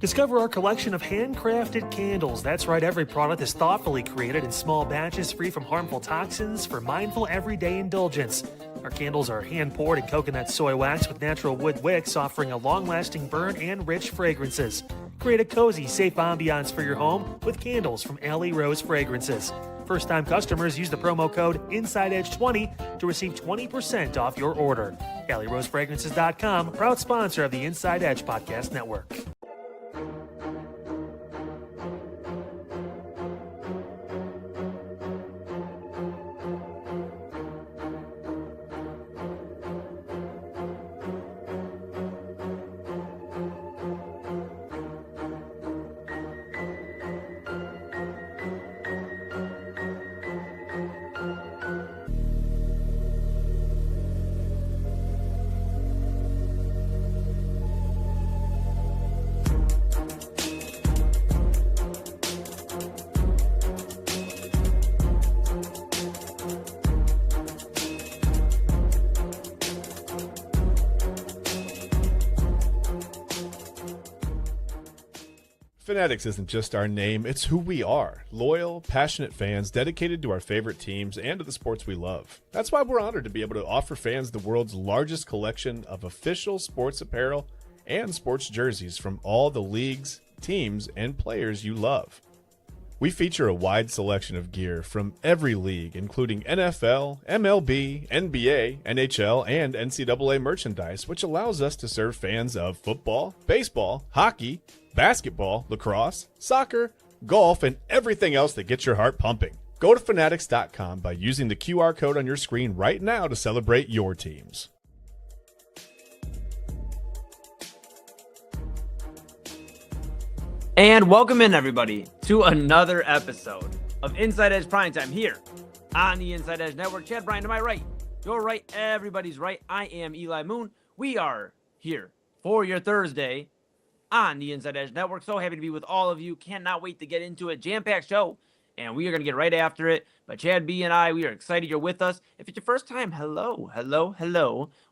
Discover our collection of handcrafted candles. That's right, every product is thoughtfully created in small batches free from harmful toxins for mindful everyday indulgence. Our candles are hand-poured in coconut soy wax with natural wood wicks, offering a long-lasting burn and rich fragrances. Create a cozy, safe ambiance for your home with candles from Alley Rose Fragrances. First-time customers use the promo code InsideEdge20 to receive 20% off your order. AlleyRoseFragrances.com, proud sponsor of the Inside Edge Podcast Network. Fanatics isn't just our name, it's who we are. Loyal, passionate fans dedicated to our favorite teams and to the sports we love. That's why we're honored to be able to offer fans the world's largest collection of official sports apparel and sports jerseys from all the leagues, teams, and players you love. We feature a wide selection of gear from every league, including NFL, MLB, NBA, NHL, and NCAA merchandise, which allows us to serve fans of football, baseball, hockey, basketball, lacrosse, soccer, golf, and everything else that gets your heart pumping. Go to fanatics.com by using the QR code on your screen right now to celebrate your teams. And welcome in, everybody, to another episode of Inside Edge Primetime here on the Inside Edge Network. Chad Bryant to my right, your right, everybody's right. I am Eli Moon. We are here for your Thursday on the Inside Edge Network. So happy to be with all of you. Cannot wait to get into it. Jam-packed show, and we are going to get right after it. But Chad B and I, we are excited you're with us. If it's your first time, hello.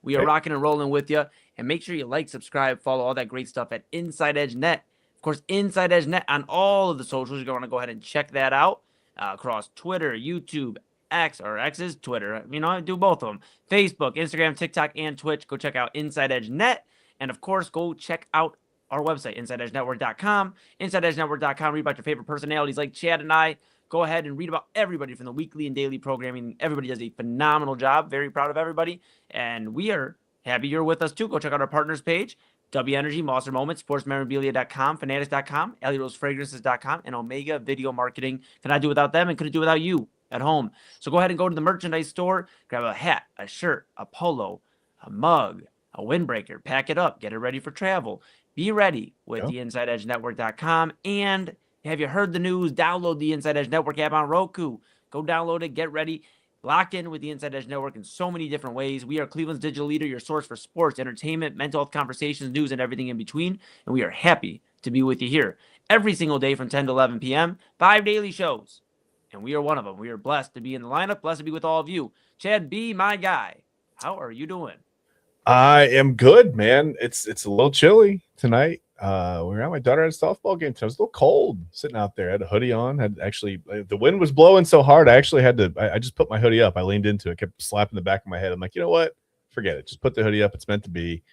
We are rocking and rolling with you. And make sure you like, subscribe, follow all that great stuff at Inside Edge Net. Of course, Inside Edge Net on all of the socials. You're going to go ahead and check that out across Twitter, YouTube, X, or X is Twitter. You know, I do both of them. Facebook, Instagram, TikTok, and Twitch. Go check out Inside Edge Net. And, of course, go check out our website, InsideEdgeNetwork.com. InsideEdgeNetwork.com. Read about your favorite personalities like Chad and I. Go ahead and read about everybody from the weekly and daily programming. Everybody does a phenomenal job. Very proud of everybody. And we are happy you're with us, too. Go check out our partners page. W Energy, Monster Moments, SportsMemorabilia.com, Fanatics.com, AlleyRoseFragrances.com, and Omega Video Marketing. Cannot do without them and couldn't do without you at home. So go ahead and go to the merchandise store, grab a hat, a shirt, a polo, a mug, a windbreaker, pack it up, get it ready for travel. Be ready with the InsideEdgeNetwork.com. And have you heard the news? Download the Inside Edge Network app on Roku. Go download it, get ready. Lock in with the Inside Edge Network in so many different ways. We are Cleveland's digital leader, your source for sports, entertainment, mental health conversations, news, and everything in between. And we are happy to be with you here every single day from 10 to 11 p.m. 5 daily shows. And we are one of them. We are blessed to be in the lineup, blessed to be with all of you. Chad B, my guy, how are you doing? I am good, man. It's a little chilly tonight. We were at my daughter at a softball game. So it was a little cold sitting out there. I had a hoodie on. The wind was blowing so hard. I just put my hoodie up. I leaned into it, kept slapping the back of my head. I'm like, you know what? Forget it. Just put the hoodie up. It's meant to be.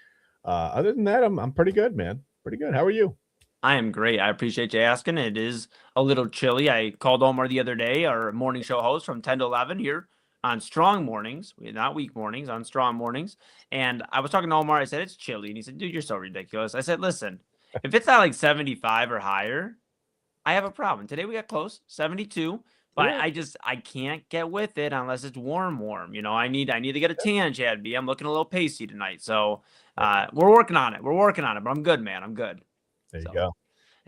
Other than that, I'm pretty good, man. Pretty good. How are you? I am great. I appreciate you asking. It is a little chilly. I called Omar the other day, our morning show host from 10 to 11 here on Strong Mornings, not weak mornings, on Strong Mornings. And I was talking to Omar. I said, it's chilly. And he said, dude, you're so ridiculous. I said, listen, if it's not like 75 or higher, I have a problem. Today we got close, 72. But yeah. I can't get with it unless it's warm. You know, I need to get a tan, Chad B. I'm looking a little pasty tonight. So we're working on it. But I'm good, man. I'm good. There you go.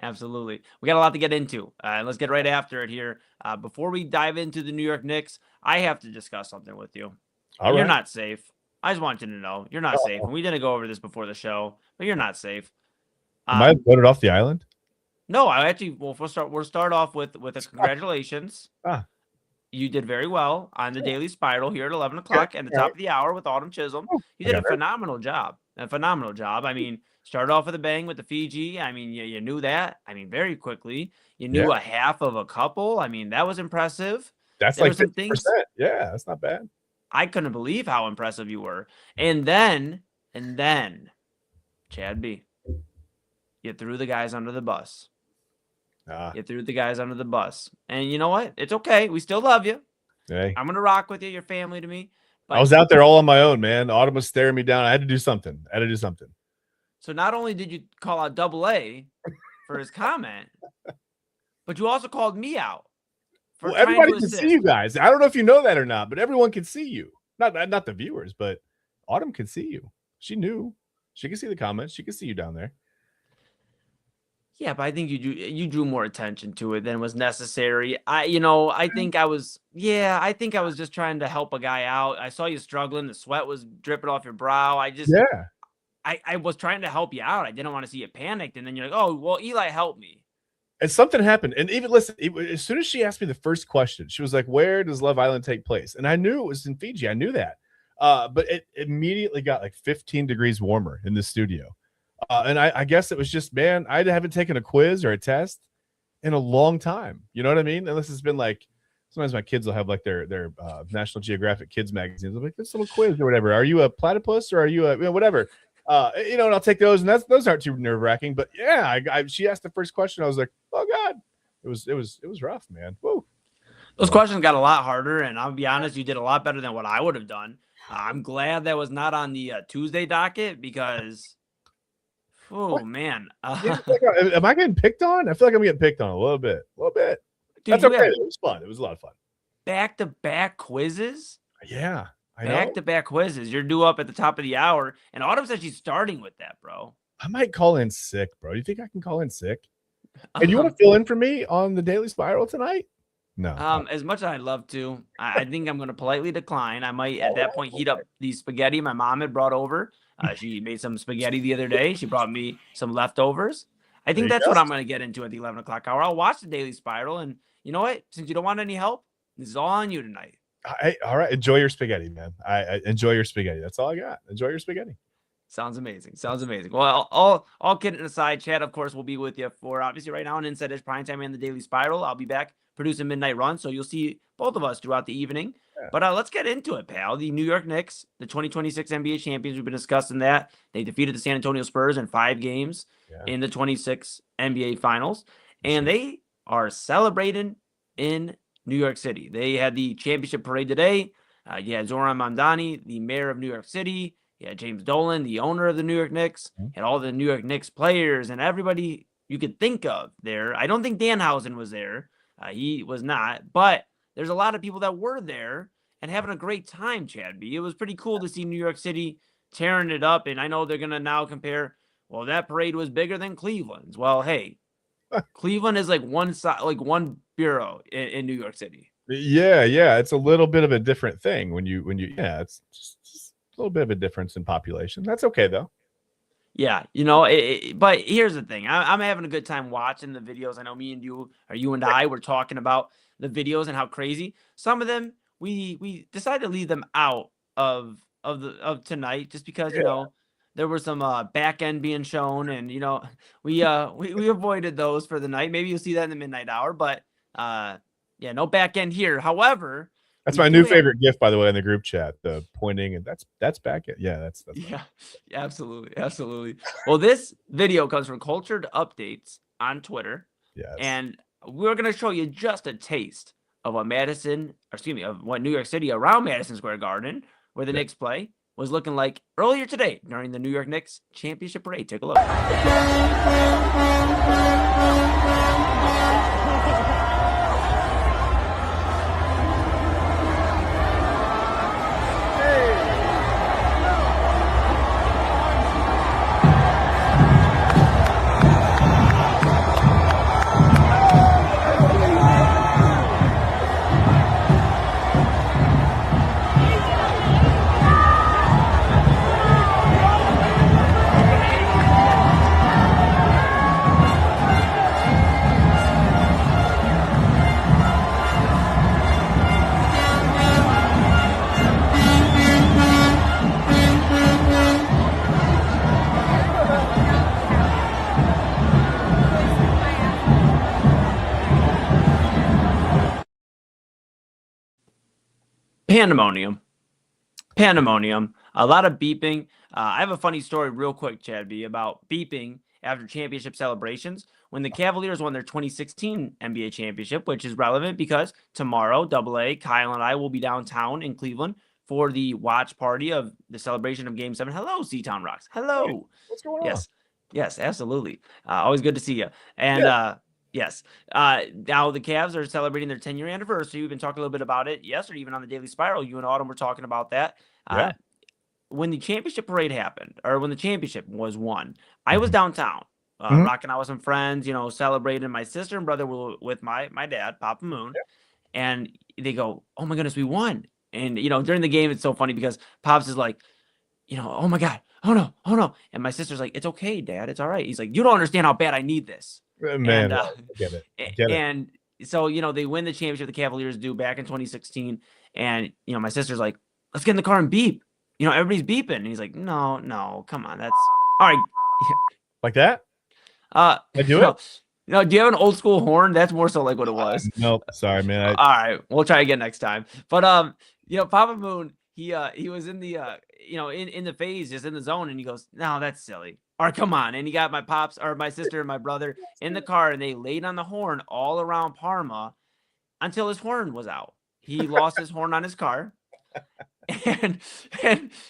Absolutely. We got a lot to get into. And let's get right after it here. Before we dive into the New York Knicks, I have to discuss something with you. All right. You're not safe. I just want you to know you're not safe. And we didn't go over this before the show, but you're not safe. Am I voted off the island? No, we'll start off with a congratulations. You did very well on the Daily Spiral here at 11 o'clock at the top of the hour with Autumn Chisholm. You did a phenomenal job. I mean, started off with a bang with the Fiji. I mean, you knew that. I mean, very quickly. You knew a half of a couple. I mean, that was impressive. That's like 50%. Yeah, that's not bad. I couldn't believe how impressive you were. And then, Chad B, you threw the guys under the bus. You threw the guys under the bus. And you know what? It's okay. We still love you. Hey. I'm going to rock with you. You're family to me. But I was out there all on my own, man. Autumn was staring me down. I had to do something. So not only did you call out Double A for his comment, but you also called me out. Well, everybody can see you guys. I don't know if you know that or not, but everyone can see you. Not the viewers, but Autumn can see you. She knew. She can see the comments. She can see you down there. Yeah, but I think you drew more attention to it than was necessary. I think I was just trying to help a guy out. I saw you struggling. The sweat was dripping off your brow. I was trying to help you out. I didn't want to see you panicked. And then you're like, oh, well, Eli helped me. And something happened. And even listen, as soon as she asked me the first question, she was like, where does Love Island take place? And I knew it was in Fiji. I knew that. But it immediately got like 15 degrees warmer in the studio. And I guess it was just, man, I haven't taken a quiz or a test in a long time. You know what I mean? Unless it's been like, sometimes my kids will have like their National Geographic kids magazines. I'll be like, this little quiz or whatever. Are you a platypus or are you a, whatever? And I'll take those, and those aren't too nerve wracking. But yeah, she asked the first question. I was like, oh God, it was rough, man. Woo. Those questions got a lot harder, and I'll be honest, you did a lot better than what I would have done. I'm glad that was not on the Tuesday docket because, man. Am I getting picked on? I feel like I'm getting picked on a little bit. Dude, that's okay. It was fun. It was a lot of fun. Back-to-back quizzes? Yeah. Back-to-back quizzes. You're due up at the top of the hour, and Autumn said she's starting with that, bro. I might call in sick, bro. You think I can call in sick? And you want to fill in for me on the Daily Spiral tonight? No. As much as I'd love to, I think I'm going to politely decline. I might, at that point, heat up the spaghetti my mom had brought over. She made some spaghetti the other day. She brought me some leftovers. I think that's what I'm going to get into at the 11 o'clock hour. I'll watch the Daily Spiral, and you know what? Since you don't want any help, this is all on you tonight. All right. Enjoy your spaghetti, man. I enjoy your spaghetti. That's all I got. Enjoy your spaghetti. Sounds amazing. Well, all kidding aside, Chad, of course, will be with you for obviously right now on InsideEdge Primetime and the Daily Spiral. I'll be back producing Midnight Run, so you'll see both of us throughout the evening. Yeah. But let's get into it, pal. The New York Knicks, the 2026 NBA champions, we've been discussing that. They defeated the San Antonio Spurs in 5 games in the 26 NBA Finals, and they are celebrating in New York City. They had the championship parade today. You had Zoran Mamdani, the mayor of New York City. You had James Dolan, the owner of the New York Knicks. You had all the New York Knicks players and everybody you could think of there. I don't think Danhausen was there. He was not. But there's a lot of people that were there and having a great time, Chad B. It was pretty cool to see New York City tearing it up. And I know they're going to now compare, well, that parade was bigger than Cleveland's. Well, hey, Cleveland is like one borough in New York City. Yeah. It's a little bit of a different thing it's just a little bit of a difference in population. That's okay though. Yeah, but here's the thing. I'm having a good time watching the videos. I know me and you and I were talking about the videos and how crazy some of them we decided to leave them out of tonight just because there were some back end being shown, and we avoided those for the night. Maybe you'll see that in the midnight hour, but no back end here. However, that's my new favorite GIF, by the way, in the group chat. The pointing, and that's back end. Yeah, that's absolutely. Well, this video comes from Cultured Updates on Twitter. Yes. And we're gonna show you just a taste of what New York City around Madison Square Garden, where the Knicks play, was looking like earlier today during the New York Knicks championship parade. Take a look. Pandemonium. A lot of beeping. I have a funny story real quick, Chad B, about beeping after championship celebrations. When the Cavaliers won their 2016 NBA championship, which is relevant because tomorrow, AA, Kyle and I will be downtown in Cleveland for the watch party of the celebration of Game 7. Hello, C-Town Rocks. Hello. Hey, what's going on? Yes, absolutely. Always good to see you. And yes, now the Cavs are celebrating their 10-year anniversary. We've been talking a little bit about it yesterday, even on the Daily Spiral. You and Autumn were talking about that. Yeah. When the championship parade happened, or when the championship was won, I was downtown, rocking out with some friends, celebrating. My sister and brother were with my dad, Papa Moon, and they go, "Oh my goodness, we won!" And during the game, it's so funny because Pops is like, "Oh my God, oh no," and my sister's like, "It's okay, Dad, it's all right." He's like, "You don't understand how bad I need this." Man, I get it. And so they win the championship. The Cavaliers do back in 2016, and my sister's like, "Let's get in the car and beep." Everybody's beeping. And he's like, no, come on. That's all right. Like that? I do it? No, do you have an old school horn? That's more so like what it was. Nope. Sorry, man. All right. We'll try again next time. But, Papa Moon, he was in the, in the phase, just in the zone. And he goes, "No, that's silly." All right, come on. And he got my pops or my sister and my brother in the car, and they laid on the horn all around Parma until his horn was out. He lost his horn on his car. And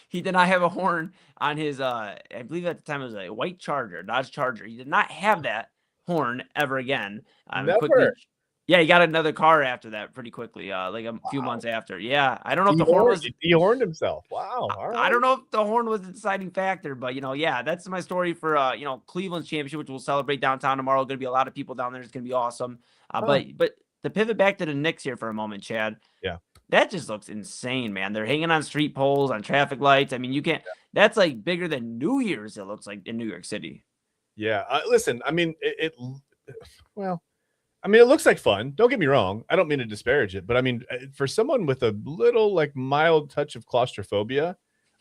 he did not have a horn on his I believe at the time it was a white Charger, Dodge Charger. He did not have that horn ever again. Never. He got another car after that pretty quickly, like a few months after. Yeah, I don't know if the horn was. He horned himself. Wow. All right. I don't know if the horn was the deciding factor, but that's my story for Cleveland's championship, which we'll celebrate downtown tomorrow. Going to be a lot of people down there. It's going to be awesome. But to pivot back to the Knicks here for a moment, Chad. Yeah. That just looks insane, man. They're hanging on street poles, on traffic lights. I mean, you can't. That's like bigger than New Year's. It looks like in New York City. Yeah. Listen, I mean, it looks like fun. Don't get me wrong. I don't mean to disparage it, but I mean, for someone with a little like mild touch of claustrophobia,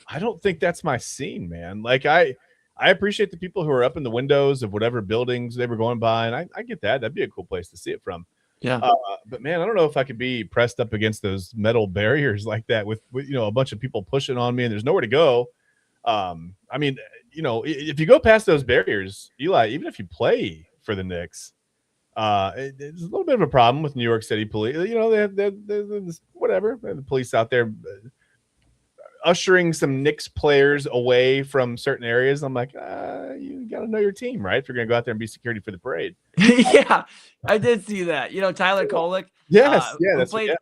I don't think that's my scene, man. Like I appreciate the people who are up in the windows of whatever buildings they were going by, and I get that. That'd be a cool place to see it from. Yeah. But man, I don't know if I could be pressed up against those metal barriers like that with a bunch of people pushing on me and there's nowhere to go. I mean, if you go past those barriers, Eli, even if you play for the Knicks, it's a little bit of a problem with New York City police. They have whatever, the police out there ushering some Knicks players away from certain areas. I'm like, you got to know your team, right? If you're going to go out there and be security for the parade. Yeah, I did see that. Tyler Kolek. Yes, who played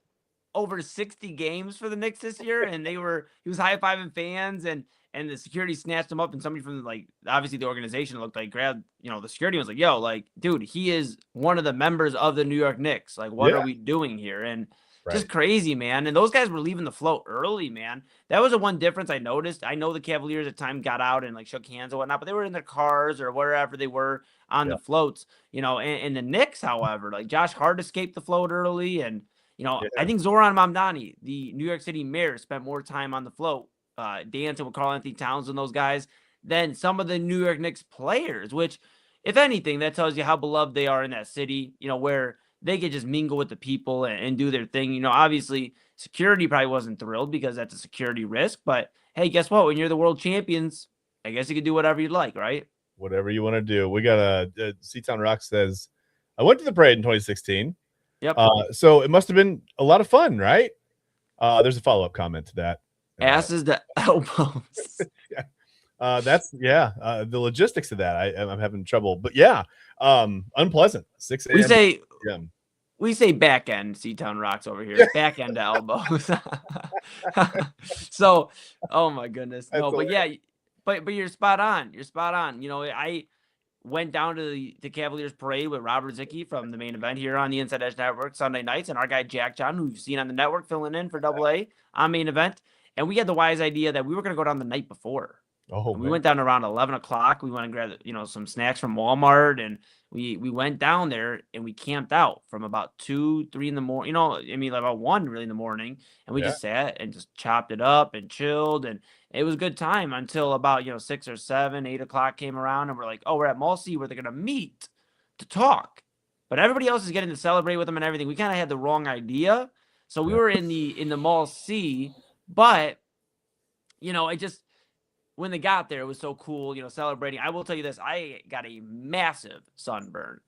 over 60 games for the Knicks this year, and he was high-fiving fans, and the security snatched him up, and somebody from obviously the organization looked like grabbed, the security was like, "Yo, like, dude, he is one of the members of the New York Knicks. Like, what are we doing here?" And just crazy, man. And those guys were leaving the float early, man. That was the one difference I noticed. I know the Cavaliers at the time got out and shook hands and whatnot, but they were in their cars or wherever they were on the floats, and the Knicks, however, like Josh Hart escaped the float early. And, I think Zoran Mamdani, the New York City mayor, spent more time on the float, dancing with Karl Anthony Towns and those guys than some of the New York Knicks players, which, if anything, that tells you how beloved they are in that city, where they could just mingle with the people and do their thing. Obviously security probably wasn't thrilled because that's a security risk, but hey, guess what? When you're the world champions, I guess you can do whatever you'd like, right? Whatever you want to do. We got a C-Town Rock says, I went to the parade in 2016. Yep. So it must've been a lot of fun, right? There's a follow-up comment to that. Asses to elbows. That's the logistics of that. I'm having trouble, but unpleasant. 6 a.m. We say back end. C-Town Rocks over here. Back end to elbows. So, oh my goodness, no, but you're spot on. You're spot on. I went down to the Cavaliers parade with Robert Zicki from the main event here on the Inside Edge Network Sunday nights, and our guy Jack John, who you've seen on the network, filling in for AA on main event. And we had the wise idea that we were going to go down the night before. We went down around 11 o'clock. We went and grabbed, some snacks from Walmart, and we went down there and we camped out from about 2, 3 in the morning, about 1 really in the morning. And we just sat and just chopped it up and chilled. And it was a good time until about, 6 or 7, 8 o'clock came around, and we're like, oh, we're at Mall C where they're going to meet to talk. But everybody else is getting to celebrate with them and everything. We kind of had the wrong idea. So we were in the Mall C, but it just, when they got there, it was so cool, celebrating. I will tell you this, I got a massive sunburn.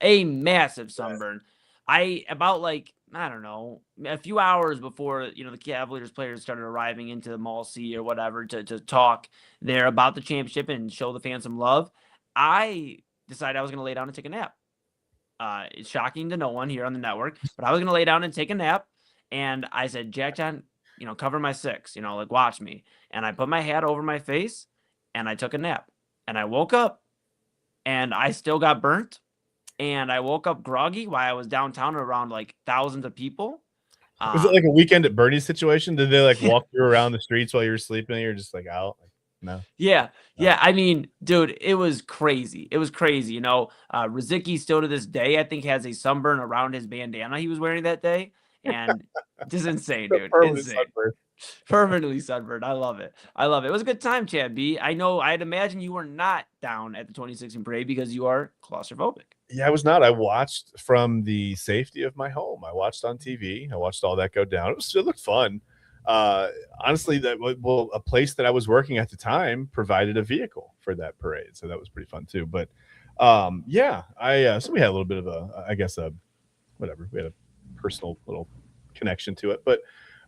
About like, I don't know, a few hours before, the Cavaliers players started arriving into the Mall C or whatever to talk there about the championship and show the fans some love, I decided I was going to lay down and take a nap. It's shocking to no one here on the network, but I was going to lay down and take a nap. And I said, Jack John, cover my six, like watch me. And I put my hat over my face and I took a nap. And I woke up and I still got burnt. And I woke up groggy while I was downtown around like thousands of people. Was it like a Weekend at Bernie's situation? Did they like walk you around the streets while you were sleeping? You're just like out? No. Yeah. I mean, dude, it was crazy. Rizicki still to this day, I think, has a sunburn around his bandana he was wearing that day. And just insane, dude. Insane. Permanently sunburned. I love it. It was a good time, Chad B. I know, I'd imagine you were not down at the 2016 parade because you are claustrophobic. Yeah, I was not. I watched from the safety of my home. I watched on TV. I watched all that go down. It looked fun. Honestly, a place that I was working at the time provided a vehicle for that parade, so that was pretty fun too. But so we had a little bit of whatever. We had a personal little connection to it, but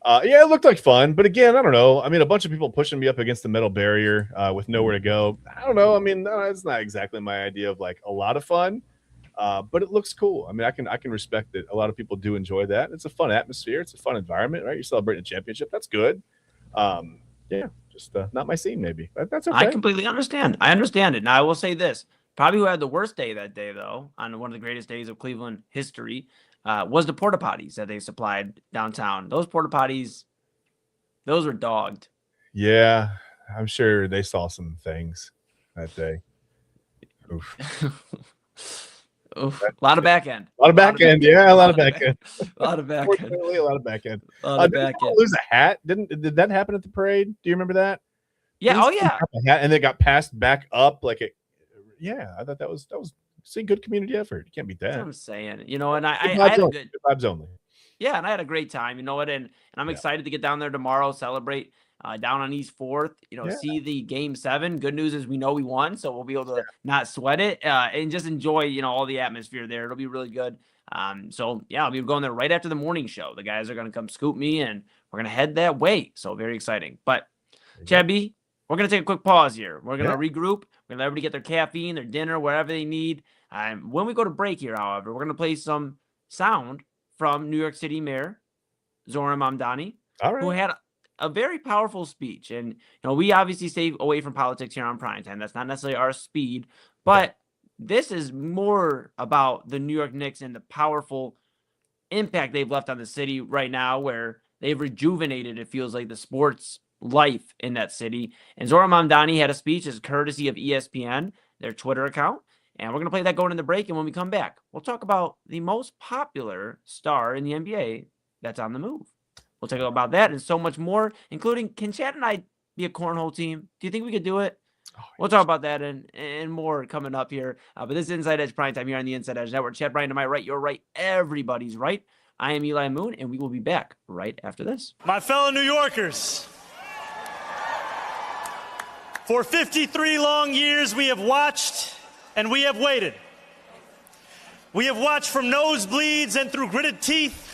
it looked like fun. But again, I don't know. I mean, a bunch of people pushing me up against the metal barrier with nowhere to go. I don't know. I mean, it's not exactly my idea of like a lot of fun. But it looks cool. I mean, I can respect that a lot of people do enjoy that. It's a fun atmosphere. It's a fun environment, right? You're celebrating a championship. That's good. Just not my scene, maybe. But that's okay. I completely understand. I understand it. Now, I will say this. Probably who had the worst day that day, though, on one of the greatest days of Cleveland history, was the porta potties that they supplied downtown. Those porta potties, those were dogged. Yeah, I'm sure they saw some things that day. Oof. Oof. A lot of back end. A lot of back end. Yeah, a lot of back end. A lot of back end. A lot of back end. Did lose a hat? Did that happen at the parade? Do you remember that? Yeah. Oh yeah. A hat and it got passed back up like it. Yeah, I thought that was see, good community effort. You can't beat that. That's what I'm saying. And I had a good vibes only. Yeah, and I had a great time. And I'm excited to get down there tomorrow, celebrate down on East 4th, see the Game 7. Good news is we know we won, so we'll be able to not sweat it and just enjoy, all the atmosphere there. It'll be really good. I'll be going there right after the morning show. The guys are going to come scoop me, and we're going to head that way. So very exciting. But, Chad B, we're going to take a quick pause here. We're going to regroup. We're going to let everybody get their caffeine, their dinner, wherever they need. When we go to break here, however, we're going to play some sound from New York City Mayor Zoran Mamdani, who had a very powerful speech. And, we obviously stay away from politics here on Primetime. That's not necessarily our speed, but this is more about the New York Knicks and the powerful impact they've left on the city right now, where they've rejuvenated, it feels like, the sports life in that city. And Zoran Mamdani had a speech as courtesy of ESPN, their Twitter account. And we're going to play that going in the break. And when we come back, we'll talk about the most popular star in the NBA that's on the move. We'll talk about that and so much more, including, can Chad and I be a cornhole team? Do you think we could do it? We'll talk about that and more coming up here. But this is Inside Edge Primetime here on the Inside Edge Network. Chad Bryan to my right, you're right, everybody's right. I am Eli Moon, and we will be back right after this. My fellow New Yorkers, for 53 long years we have watched and we have waited. We have watched from nosebleeds and through gritted teeth,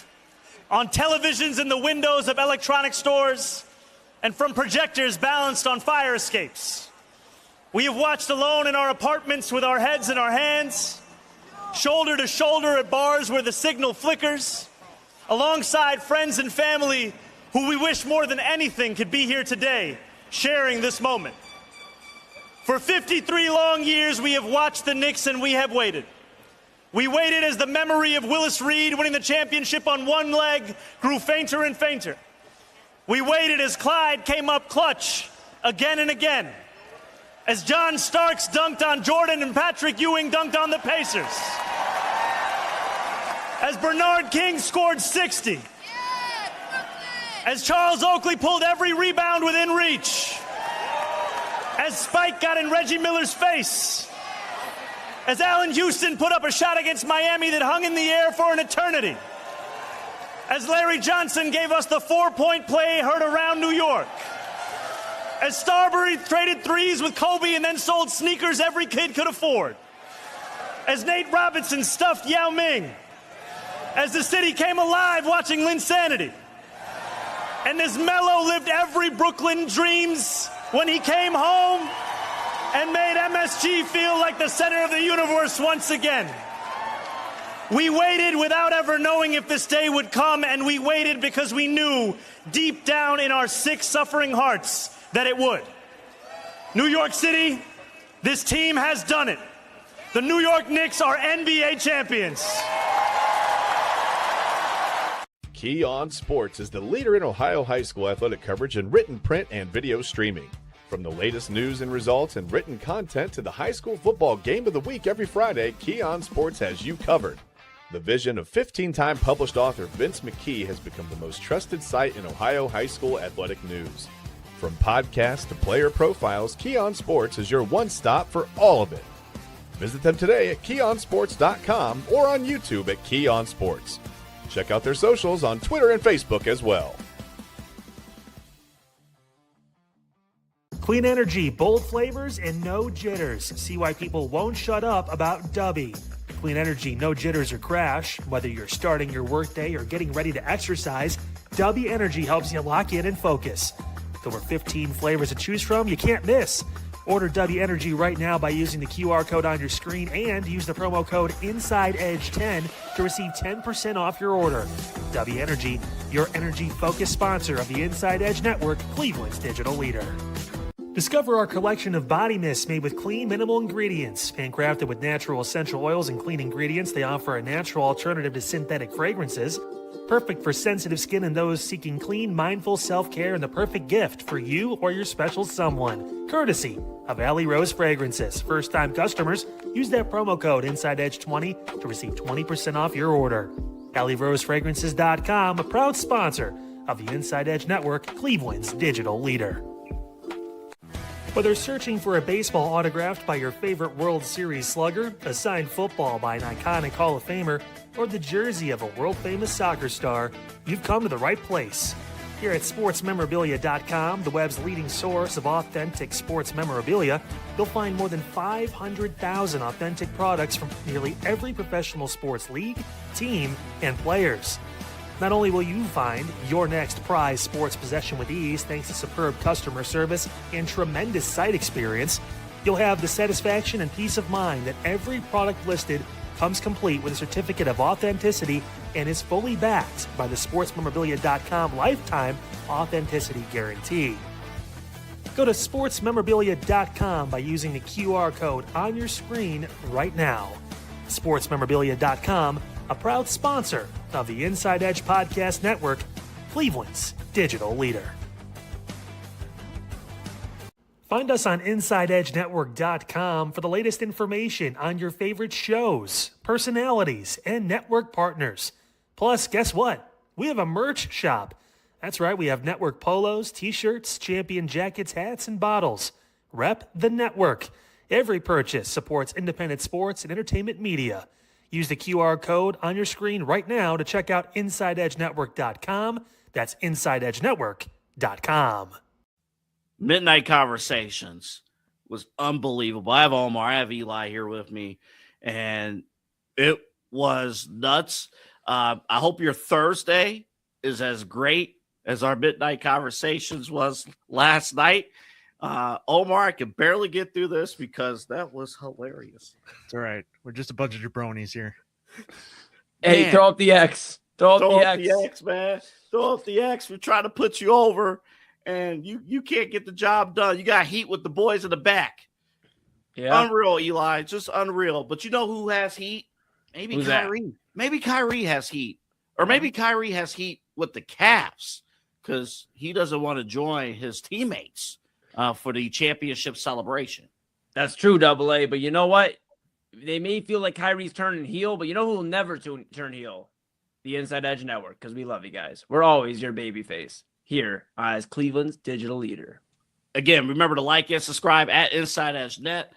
on televisions in the windows of electronic stores, and from projectors balanced on fire escapes. We have watched alone in our apartments with our heads in our hands, shoulder to shoulder at bars where the signal flickers, alongside friends and family who we wish more than anything could be here today, sharing this moment. For 53 long years, we have watched the Knicks and we have waited. We waited as the memory of Willis Reed winning the championship on one leg grew fainter and fainter. We waited as Clyde came up clutch again and again. As John Starks dunked on Jordan and Patrick Ewing dunked on the Pacers. As Bernard King scored 60. As Charles Oakley pulled every rebound within reach. As Spike got in Reggie Miller's face. As Allen Houston put up a shot against Miami that hung in the air for an eternity. As Larry Johnson gave us the 4-point play heard around New York. As Starbury traded threes with Kobe and then sold sneakers every kid could afford. As Nate Robinson stuffed Yao Ming. As the city came alive watching Linsanity. And as Melo lived every Brooklyn dreams when he came home and made MSG feel like the center of the universe once again. We waited without ever knowing if this day would come, and we waited because we knew deep down in our sick, suffering hearts that it would. New York City, this team has done it. The New York Knicks are NBA champions. Key On Sports is the leader in Ohio high school athletic coverage in written, print, and video streaming. From the latest news and results and written content to the high school football game of the week every Friday, Key On Sports has you covered. The vision of 15-time published author Vince McKee has become the most trusted site in Ohio high school athletic news. From podcasts to player profiles, Key On Sports is your one-stop for all of it. Visit them today at keyonsports.com or on YouTube at Key On Sports. Check out their socials on Twitter and Facebook as well. Clean energy, bold flavors, and no jitters. See why people won't shut up about Dubby. Clean energy, no jitters or crash. Whether you're starting your workday or getting ready to exercise, Dubby Energy helps you lock in and focus. With over 15 flavors to choose from, you can't miss. Order Dubby Energy right now by using the QR code on your screen and use the promo code InsideEdge10 to receive 10% off your order. Dubby Energy, your energy-focused sponsor of the Inside Edge Network, Cleveland's digital leader. Discover our collection of body mists made with clean, minimal ingredients. Handcrafted with natural essential oils and clean ingredients, they offer a natural alternative to synthetic fragrances. Perfect for sensitive skin and those seeking clean, mindful self-care, and the perfect gift for you or your special someone. Courtesy of Alley Rose Fragrances. First-time customers, use that promo code InsideEdge20 to receive 20% off your order. AlleyRoseFragrances.com, a proud sponsor of the Inside Edge Network, Cleveland's digital leader. Whether searching for a baseball autographed by your favorite World Series slugger, a signed football by an iconic Hall of Famer, or the jersey of a world-famous soccer star, you've come to the right place. Here at SportsMemorabilia.com, the web's leading source of authentic sports memorabilia, you'll find more than 500,000 authentic products from nearly every professional sports league, team, and players. Not only will you find your next prized sports possession with ease thanks to superb customer service and tremendous site experience, you'll have the satisfaction and peace of mind that every product listed comes complete with a certificate of authenticity and is fully backed by the SportsMemorabilia.com lifetime authenticity guarantee. Go to SportsMemorabilia.com by using the QR code on your screen right now. SportsMemorabilia.com, a proud sponsor of the Inside Edge Podcast Network, Cleveland's digital leader. Find us on InsideEdgeNetwork.com for the latest information on your favorite shows, personalities, and network partners. Plus, guess what? We have a merch shop. That's right, we have network polos, t-shirts, champion jackets, hats, and bottles. Rep the network. Every purchase supports independent sports and entertainment media. Use the QR code on your screen right now to check out InsideEdgeNetwork.com. That's InsideEdgeNetwork.com. Midnight Conversations was unbelievable. I have Omar, I have Eli here with me, and it was nuts. I hope your Thursday is as great as our Midnight Conversations was last night. Omar, I can barely get through this because that was hilarious. It's all right. We're just a bunch of jabronis here. Hey, Man. throw up the X. Throw up the X. The X, man. Throw up the X. We're trying to put you over, and you can't get the job done. You got heat with the boys in the back. Yeah. Unreal, Eli. Just unreal. But you know who has heat? Maybe Who's Kyrie. that? Maybe Kyrie has heat. Or maybe Kyrie has heat with the Cavs because he doesn't want to join his teammates for the championship celebration. That's true, Double A. But you know what? They may feel like Kyrie's turning heel, but you know who will never turn heel? The Inside Edge Network, because we love you guys. We're always your baby face here as Cleveland's digital leader. Again, remember to like and subscribe at Inside Edge Net.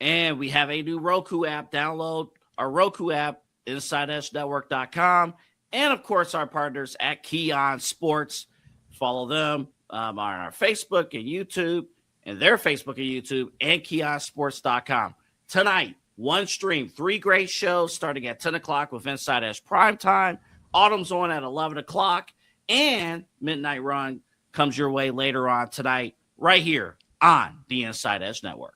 And we have a new Roku app. Download our Roku app, InsideEdgeNetwork.com. and of course our partners at Keon Sports. Follow them on our Facebook and YouTube, and their Facebook and YouTube, and KeonSports.com. Tonight, one stream, 3 great shows starting at 10 o'clock with Inside Edge Primetime, Autumn Zone at 11 o'clock, and Midnight Run comes your way later on tonight right here on the Inside Edge Network.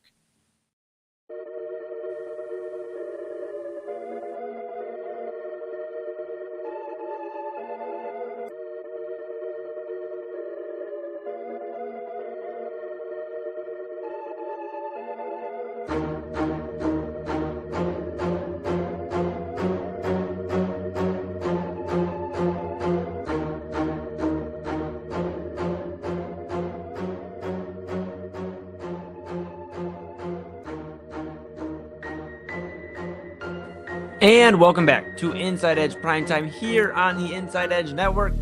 And welcome back to Inside Edge Primetime here on the Inside Edge Network.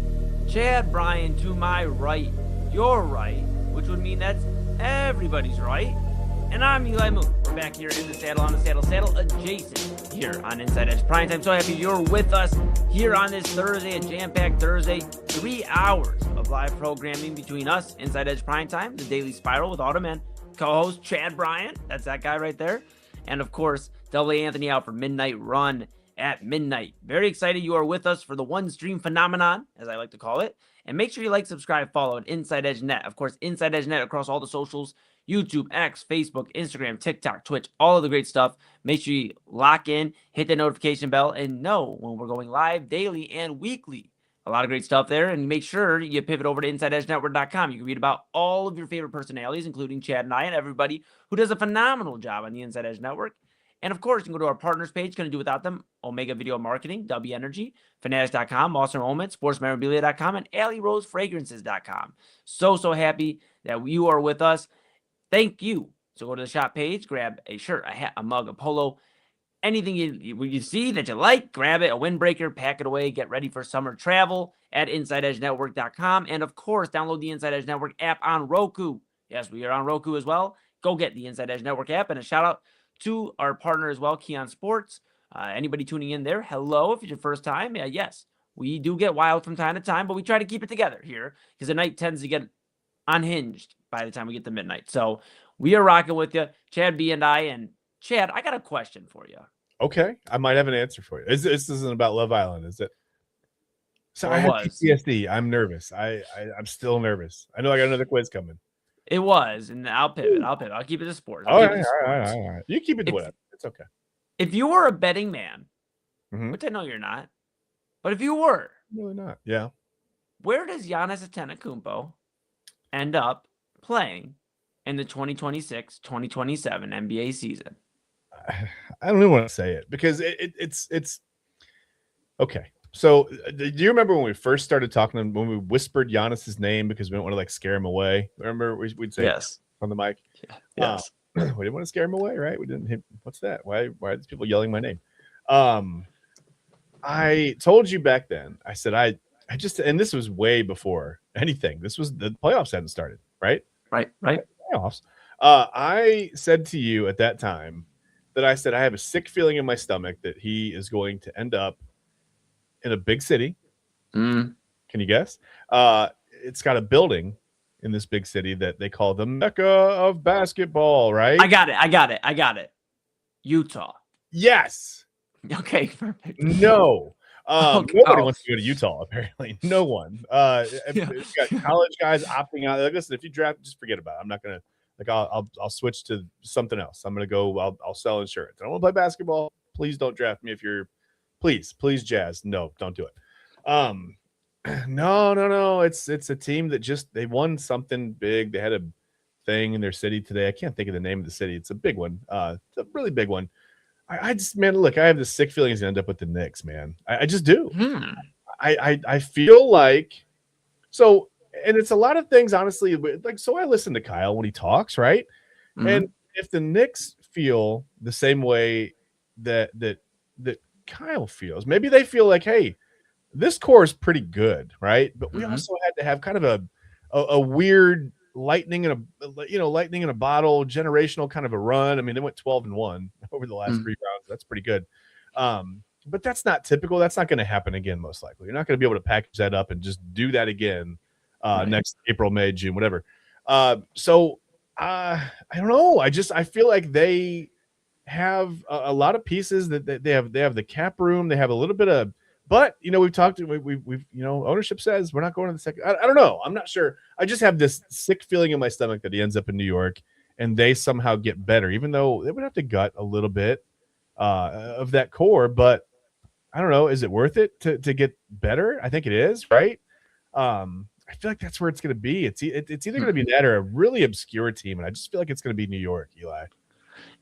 Chad Bryan to my right, your right, which would mean that's everybody's right. And I'm Eli Moon. We're back here in the saddle, on the saddle adjacent here on Inside Edge Primetime. So happy you're with us here on this Thursday, a jam-packed Thursday. 3 hours of live programming between us, Inside Edge Primetime, the Daily Spiral with Autumn and co-host Chad Bryan. That's that guy right there. And of course, Double A Anthony out for Midnight Run at midnight. Very excited you are with us for the one stream phenomenon, as I like to call it. And make sure you like, subscribe, follow at Inside Edge Net. Of course, Inside Edge Net across all the socials, YouTube, X, Facebook, Instagram, TikTok, Twitch, all of the great stuff. Make sure you lock in, hit the notification bell, and know when we're going live daily and weekly. A lot of great stuff there. And make sure you pivot over to InsideEdgeNetwork.com. You can read about all of your favorite personalities, including Chad and I and everybody who does a phenomenal job on the Inside Edge Network. And of course, you can go to our partners page. Couldn't do without them. Omega Video Marketing, W Energy, Fanatics.com, Awesome Moments, SportsMemorabilia.com, and AlleyRoseFragrances.com. So happy that you are with us. Thank you. So go to the shop page, grab a shirt, a hat, a mug, a polo, anything you see that you like, grab it, a windbreaker, pack it away, get ready for summer travel at InsideEdgeNetwork.com. And of course, download the Inside Edge Network app on Roku. Yes, we are on Roku as well. Go get the Inside Edge Network app, and a shout out to our partner as well, Keon Sports. Anybody tuning in there, hello. If it's your first time, yes, we do get wild from time to time, but we try to keep it together here because the night tends to get unhinged by the time we get to midnight. So we are rocking with you, Chad B and I. And Chad, I got a question for you. Okay, I might have an answer for you. This isn't about Love Island, is it? So I have PTSD. I'm nervous. I'm still nervous. I know I got another quiz coming. It was, and I'll pivot. I'll keep it to sports. All right. You keep it to whatever. It's okay. If you were a betting man, which I know you're not, but if you were, really not. Yeah. Where does Giannis Antetokounmpo end up playing in the 2026-2027 NBA season? I don't even want to say it because it's okay. So do you remember when we first started talking, when we whispered Giannis's name because we didn't want to like scare him away? Remember we'd say yes on the mic? Yes. We didn't want to scare him away, right? We didn't hit. What's that? Why are these people yelling my name? I told you back then, I said, I just, and this was way before anything. This was the playoffs hadn't started, right? Right. Playoffs. I said to you at that time that I said, I have a sick feeling in my stomach that he is going to end up in a big city. Can you guess? It's got a building in this big city that they call the Mecca of basketball, right? I got it. Utah. Yes. Okay, perfect. No. Nobody wants to go to Utah, apparently. No one. We've got college guys opting out. Like, listen, if you draft, just forget about it. I'm not gonna I'll switch to something else. I'm gonna go, I'll sell insurance. I don't want to play basketball. Please don't draft me if you're please, Jazz. No, don't do it. No. It's a team that just they won something big. They had a thing in their city today. I can't think of the name of the city. It's a big one. It's a really big one. I just, man, look, I have this sick feeling he's gonna end up with the Knicks, man. I just do. I feel like so, and it's a lot of things, honestly. Like, so I listen to Kyle when he talks, right? And if the Knicks feel the same way that Kyle feels, maybe they feel like, hey, this core is pretty good, right? But we also had to have kind of a weird lightning in a bottle, generational kind of a run. I mean, they went 12-1 over the last 3 rounds. That's pretty good. but that's not typical. That's not going to happen again, most likely. You're not going to be able to package that up and just do that again next April, May, June, whatever. So I don't know. I feel like they have a lot of pieces that they have the cap room. They have a little bit of, but we've talked. We've ownership says we're not going to the second. I don't know. I'm not sure. I just have this sick feeling in my stomach that he ends up in New York and they somehow get better, even though they would have to gut a little bit of that core. But I don't know. Is it worth it to get better? I think it is, right? I feel like that's where it's going to be. It's either going to be that or a really obscure team, and I just feel like it's going to be New York, Eli.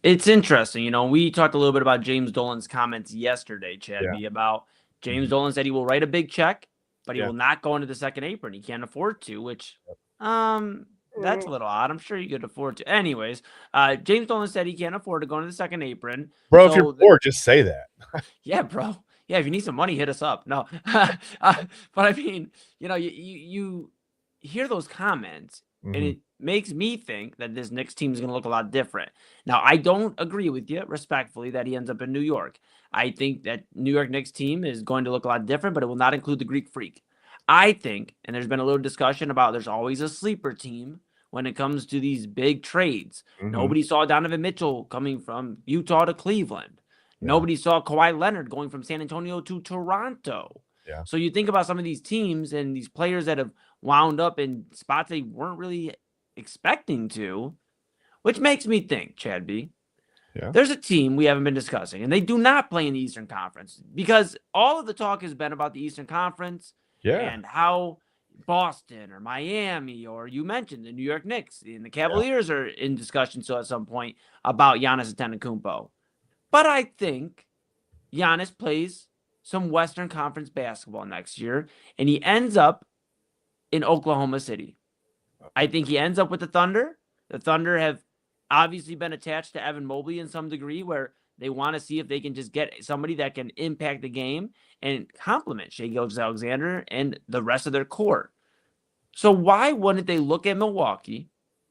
It's interesting. We talked a little bit about James Dolan's comments yesterday, Chad B, about James Dolan said he will write a big check, but he will not go into the second apron. He can't afford to, which that's a little odd. I'm sure he could afford to. Anyways, James Dolan said he can't afford to go into the second apron. Bro, if you're poor, just say that. Yeah, bro. Yeah, if you need some money, hit us up. No, but I mean, you hear those comments, and it makes me think that this Knicks team is going to look a lot different. Now, I don't agree with you, respectfully, that he ends up in New York. I think that New York Knicks team is going to look a lot different, but it will not include the Greek Freak. I think, and there's been a little discussion about there's always a sleeper team when it comes to these big trades. Nobody saw Donovan Mitchell coming from Utah to Cleveland. Nobody saw Kawhi Leonard going from San Antonio to Toronto. Yeah. So you think about some of these teams and these players that have wound up in spots they weren't really expecting to, which makes me think, Chad B, there's a team we haven't been discussing, and they do not play in the Eastern Conference because all of the talk has been about the Eastern Conference and how Boston or Miami, or you mentioned the New York Knicks and the Cavaliers are in discussion still at some point about Giannis Antetokounmpo. But I think Giannis plays some Western Conference basketball next year, and he ends up in Oklahoma City. I think he ends up with the Thunder. The Thunder have obviously been attached to Evan Mobley in some degree, where they want to see if they can just get somebody that can impact the game and complement Shai Gilgeous-Alexander and the rest of their core. So why wouldn't they look at Milwaukee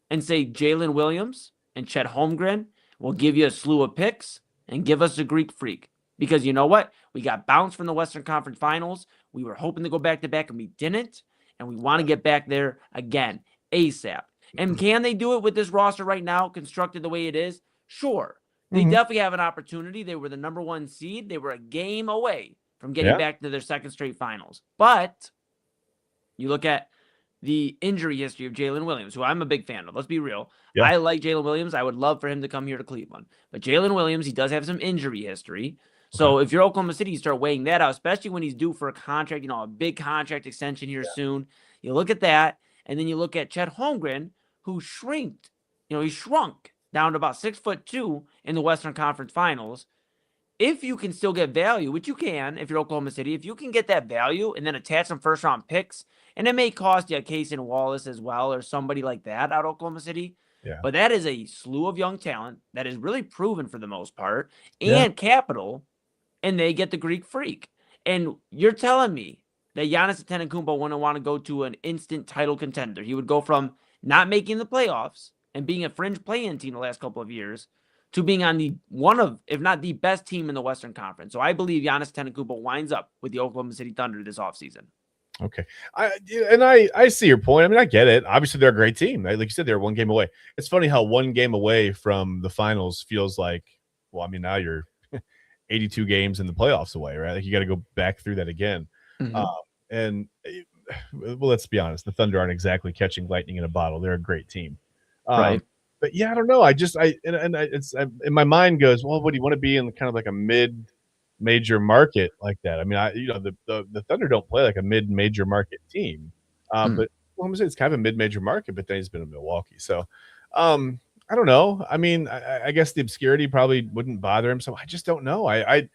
and say Jalen Williams and Chet Holmgren will give you a slew of picks and give us a Greek Freak? Because you know what? We got bounced from the Western Conference Finals. We were hoping to go back-to-back, and we didn't. And we want to get back there again, ASAP. And can they do it with this roster right now, constructed the way it is? Sure. They definitely have an opportunity. They were the number one seed. They were a game away from getting back to their second straight finals. But you look at the injury history of Jalen Williams, who I'm a big fan of. Let's be real. Yeah. I like Jalen Williams. I would love for him to come here to Cleveland. But Jalen Williams, he does have some injury history. So if you're Oklahoma City, you start weighing that out, especially when he's due for a contract, a big contract extension here soon. You look at that, and then you look at Chet Holmgren, who shrinked. He shrunk down to about 6'2" in the Western Conference Finals. If you can still get value, which you can if you're Oklahoma City, if you can get that value and then attach some first-round picks, and it may cost you a Casey Wallace as well or somebody like that out of Oklahoma City. Yeah. But that is a slew of young talent that is really proven for the most part and capital, and they get the Greek Freak. And you're telling me that Giannis Antetokounmpo wouldn't want to go to an instant title contender. He would go from not making the playoffs and being a fringe play-in team the last couple of years to being on the one of, if not the best team in the Western Conference. So I believe Giannis Antetokounmpo winds up with the Oklahoma City Thunder this offseason. Okay. I see your point. I mean, I get it. Obviously, they're a great team. Like you said, they're one game away. It's funny how one game away from the finals feels like, well, I mean, now you're 82 games in the playoffs away, right? Like you got to go back through that again. Well, let's be honest. The Thunder aren't exactly catching lightning in a bottle. They're a great team. Right. But yeah, I don't know. It's in my mind goes, well, would you want to be in kind of like a mid-major market like that? I mean, the Thunder don't play like a mid-major market team, but it's kind of a mid-major market. But then he's been in Milwaukee, so I don't know. I mean, I guess the obscurity probably wouldn't bother him. So I just don't know. I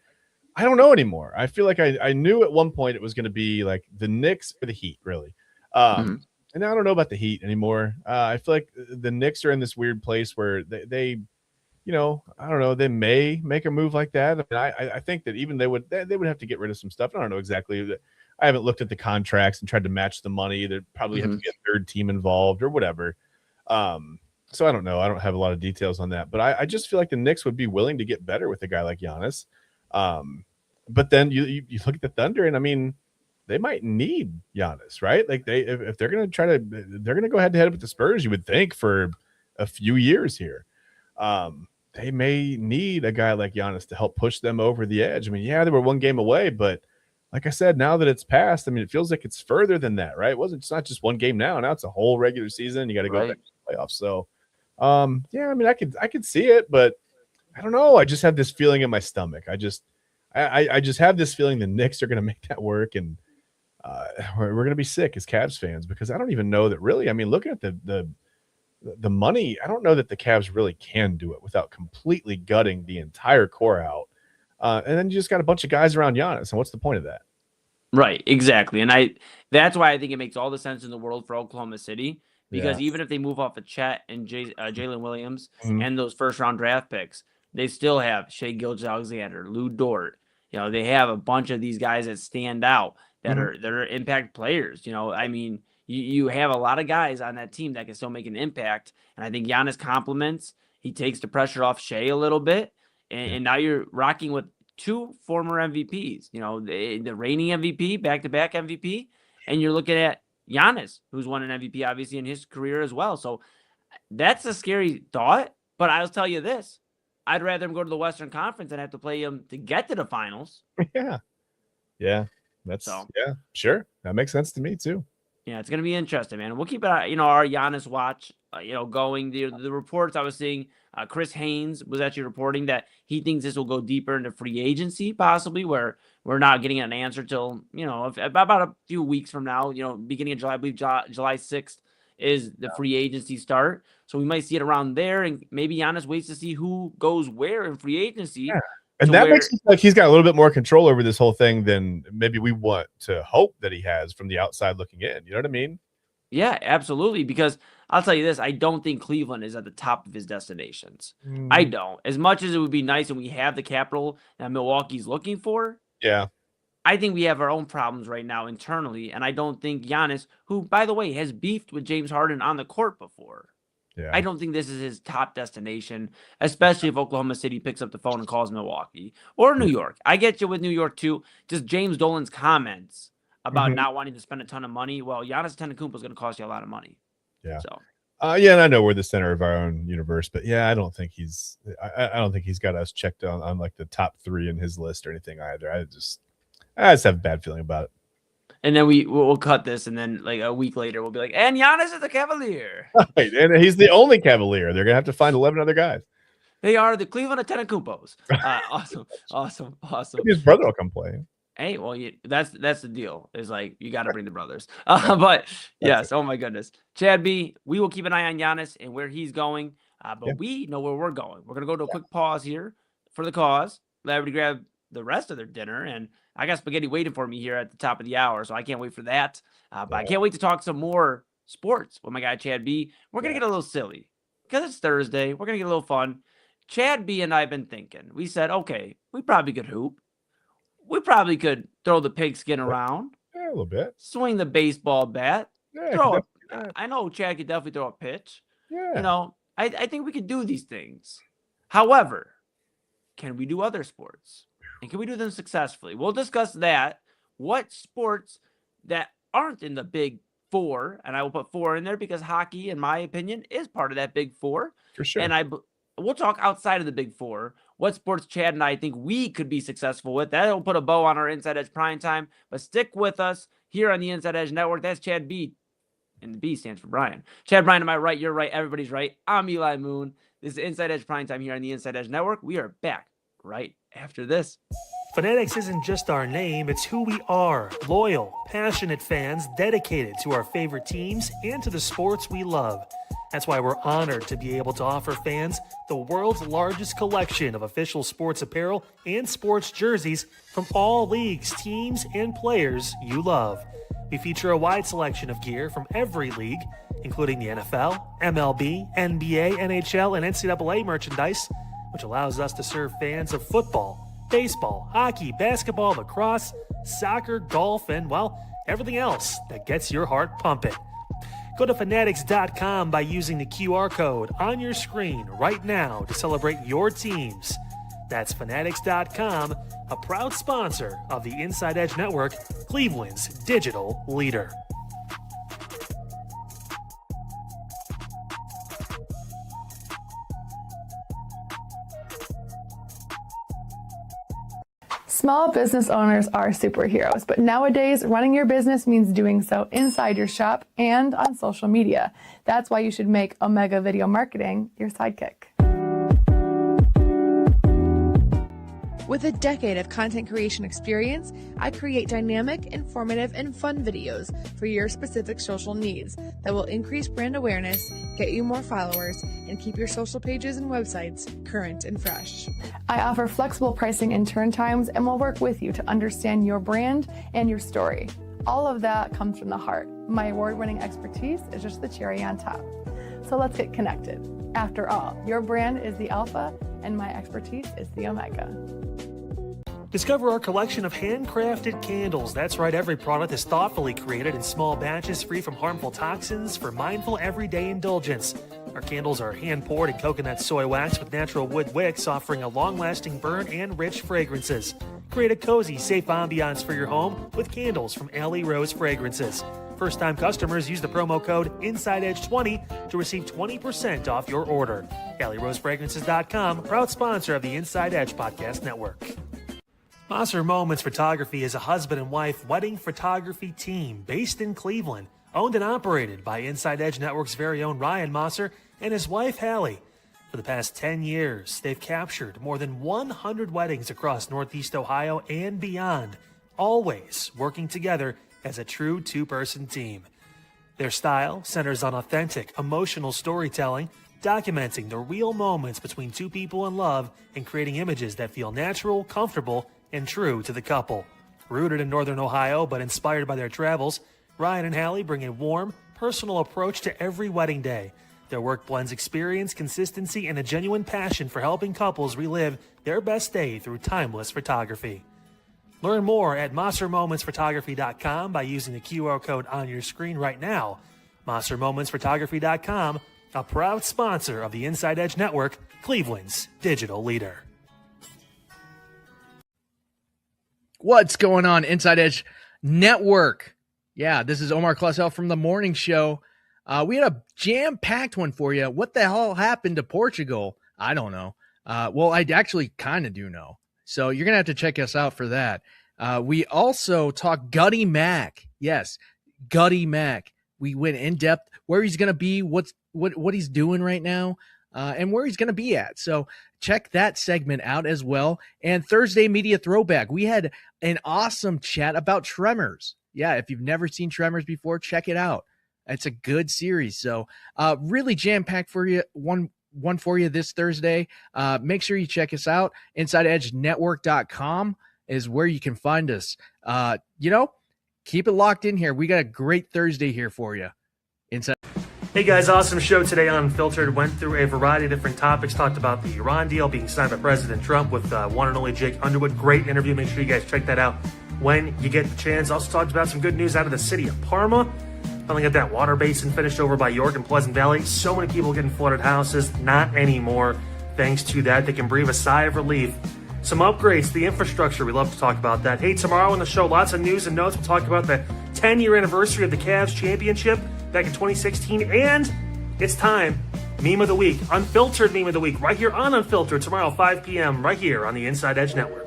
don't know anymore. I feel like I knew at one point it was going to be like the Knicks or the Heat, really. And I don't know about the Heat anymore. I feel like the Knicks are in this weird place where they I don't know, they may make a move like that. I mean, I think that even they would have to get rid of some stuff. I don't know exactly. I haven't looked at the contracts and tried to match the money. They'd probably have to get a third team involved or whatever. So I don't know. I don't have a lot of details on that. But I just feel like the Knicks would be willing to get better with a guy like Giannis. But then you look at the Thunder, and I mean, they might need Giannis, right? Like if they're going to they're going to go head to head with the Spurs, you would think, for a few years here. They may need a guy like Giannis to help push them over the edge. I mean, yeah, they were one game away, but like I said, now that it's passed, I mean, it feels like it's further than that, right? It's not just one game now. Now it's a whole regular season. You got to go back to the playoffs. So, yeah, I mean, I could see it, but I don't know. I just have this feeling in my stomach. I just have this feeling the Knicks are going to make that work, and we're going to be sick as Cavs fans, because I don't even know that really. I mean, looking at the money, I don't know that the Cavs really can do it without completely gutting the entire core out. And then you just got a bunch of guys around Giannis, and what's the point of that? Right, exactly. And that's why I think it makes all the sense in the world for Oklahoma City, because even if they move off of Chet and Jalen Williams and those first-round draft picks, they still have Shai Gilgeous-Alexander, Lou Dort. You know, they have a bunch of these guys that stand out that are impact players. You know, I mean, you have a lot of guys on that team that can still make an impact. And I think Giannis complements. He takes the pressure off Shai a little bit. And now you're rocking with two former MVPs, you know, the reigning MVP, back-to-back MVP. And you're looking at Giannis, who's won an MVP, obviously, in his career as well. So that's a scary thought. But I'll tell you this. I'd rather him go to the Western Conference and have to play him to get to the finals. Yeah. That's sure. That makes sense to me too. Yeah, it's going to be interesting, man. We'll keep our Giannis watch, going. The reports I was seeing, Chris Haynes was actually reporting that he thinks this will go deeper into free agency, possibly, where we're not getting an answer till, about a few weeks from now, beginning of July. I believe July 6th is the free agency start. So we might see it around there, and maybe Giannis waits to see who goes where in free agency. Yeah. And that makes it like he's got a little bit more control over this whole thing than maybe we want to hope that he has from the outside looking in. You know what I mean? Yeah, absolutely. Because I'll tell you this, I don't think Cleveland is at the top of his destinations. I don't. As much as it would be nice and we have the capital that Milwaukee's looking for. Yeah. I think we have our own problems right now internally. And I don't think Giannis, who, by the way, has beefed with James Harden on the court before. Yeah. I don't think this is his top destination, especially if Oklahoma City picks up the phone and calls Milwaukee or New York. I get you with New York too. Just James Dolan's comments about not wanting to spend a ton of money. Well, Giannis Antetokounmpo is going to cost you a lot of money. Yeah. So. And I know we're the center of our own universe, but I don't think he's got us checked on like the top 3 in his list or anything either. I just have a bad feeling about it. And then we'll cut this, and then like a week later, we'll be like, and Giannis is a Cavalier. Right, and he's the only Cavalier. They're going to have to find 11 other guys. They are the Cleveland Antetokounmpos. Awesome. His brother will come play. Hey, well, that's the deal. Is like you got to bring the brothers. But yes, oh my goodness, Chad B. We will keep an eye on Giannis and where he's going. But we know where we're going. We're gonna go to a quick pause here for the cause. Let everybody grab the rest of their dinner, and I got spaghetti waiting for me here at the top of the hour, so I can't wait for that. But I can't wait to talk some more sports with my guy Chad B. We're gonna get a little silly because it's Thursday. We're gonna get a little fun. Chad B and I have been thinking. We said, okay, we probably could hoop. We probably could throw the pigskin around. Yeah, a little bit. Swing the baseball bat. Yeah, I know Chad could definitely throw a pitch. Yeah. I think we could do these things. However, can we do other sports? And can we do them successfully? We'll discuss that. What sports that aren't in the big 4, and I will put 4 in there because hockey, in my opinion, is part of that big 4. For sure. And we'll talk outside of the big 4. What sports Chad and I think we could be successful with. That'll put a bow on our Inside Edge Primetime. But stick with us here on the Inside Edge Network. That's Chad B. And the B stands for Brian. Chad Brian, am I right? You're right. Everybody's right. I'm Eli Moon. This is Inside Edge Primetime here on the Inside Edge Network. We are back right after this. Fanatics isn't just our name, it's who we are. Loyal, passionate fans dedicated to our favorite teams and to the sports we love. That's why we're honored to be able to offer fans the world's largest collection of official sports apparel and sports jerseys from all leagues, teams, and players you love. We feature a wide selection of gear from every league, including the NFL, MLB, NBA, NHL, and NCAA merchandise, which allows us to serve fans of football, baseball, hockey, basketball, lacrosse, soccer, golf, and, well, everything else that gets your heart pumping. Go to fanatics.com by using the QR code on your screen right now to celebrate your teams. That's Fanatics.com, a proud sponsor of the Inside Edge Network, Cleveland's digital leader. Small business owners are superheroes, but nowadays running your business means doing so inside your shop and on social media. That's why you should make Omega Video Marketing your sidekick. With a decade of content creation experience, I create dynamic, informative, and fun videos for your specific social needs that will increase brand awareness, get you more followers, and keep your social pages and websites current and fresh. I offer flexible pricing and turn times and will work with you to understand your brand and your story. All of that comes from the heart. My award-winning expertise is just the cherry on top. So let's get connected. After all, your brand is the alpha and my expertise is the omega. Discover our collection of handcrafted candles. That's right, every product is thoughtfully created in small batches, free from harmful toxins, for mindful everyday indulgence. Our candles are hand-poured in coconut soy wax with natural wood wicks, offering a long-lasting burn and rich fragrances. Create a cozy, safe ambiance for your home with candles from Alley Rose Fragrances. First-time customers use the promo code InsideEdge20 to receive 20% off your order. AlleyRoseFragrances.com, proud sponsor of the Inside Edge Podcast Network. Mosser Moments Photography is a husband and wife wedding photography team based in Cleveland, owned and operated by Inside Edge Network's very own Ryan Mosser and his wife Hallie. For the past 10 years, they've captured more than 100 weddings across Northeast Ohio and beyond, always working together as a true two-person team. Their style centers on authentic, emotional storytelling, documenting the real moments between two people in love and creating images that feel natural, comfortable, and true to the couple. Rooted in Northern Ohio but inspired by their travels, Ryan and Hallie bring a warm, personal approach to every wedding day. Their work blends experience, consistency, and a genuine passion for helping couples relive their best day through timeless photography. Learn more at MosserMomentsPhotography.com by using the QR code on your screen right now. MosserMomentsPhotography.com, a proud sponsor of the Inside Edge Network, Cleveland's digital leader. What's going on, Inside Edge Network? Yeah, this is Omar Klessel from the morning show. We had a jam-packed one for you. What the hell happened to Portugal? I don't know. Well, I actually kind of do know. So you're going to have to check us out for that. We also talked Gutty Mac. Yes, Gutty Mac. We went in depth where he's going to be, what he's doing right now, and where he's going to be at. So check that segment out as well. And Thursday Media Throwback, we had an awesome chat about Tremors. Yeah, if you've never seen Tremors before, check it out. It's a good series. So really jam-packed for you, one for you this Thursday. Make sure you check us out. InsideEdgeNetwork.com is where you can find us. Keep it locked in here. We got a great Thursday here for you. Inside. Hey guys, awesome show today on Unfiltered. Went through a variety of different topics. Talked about the Iran deal being signed by President Trump with one and only Jake Underwood. Great interview. Make sure you guys check that out when you get the chance. Also talked about some good news out of the city of Parma. Finally got that water basin finished over by York and Pleasant Valley. So many people getting flooded houses. Not anymore. Thanks to that, they can breathe a sigh of relief. Some upgrades to the infrastructure. We love to talk about that. Hey, tomorrow on the show, lots of news and notes. We'll talk about the 10-year anniversary of the Cavs championship back in 2016. And it's time. Meme of the Week. Unfiltered Meme of the Week. Right here on Unfiltered tomorrow, 5 p.m. right here on the Inside Edge Network.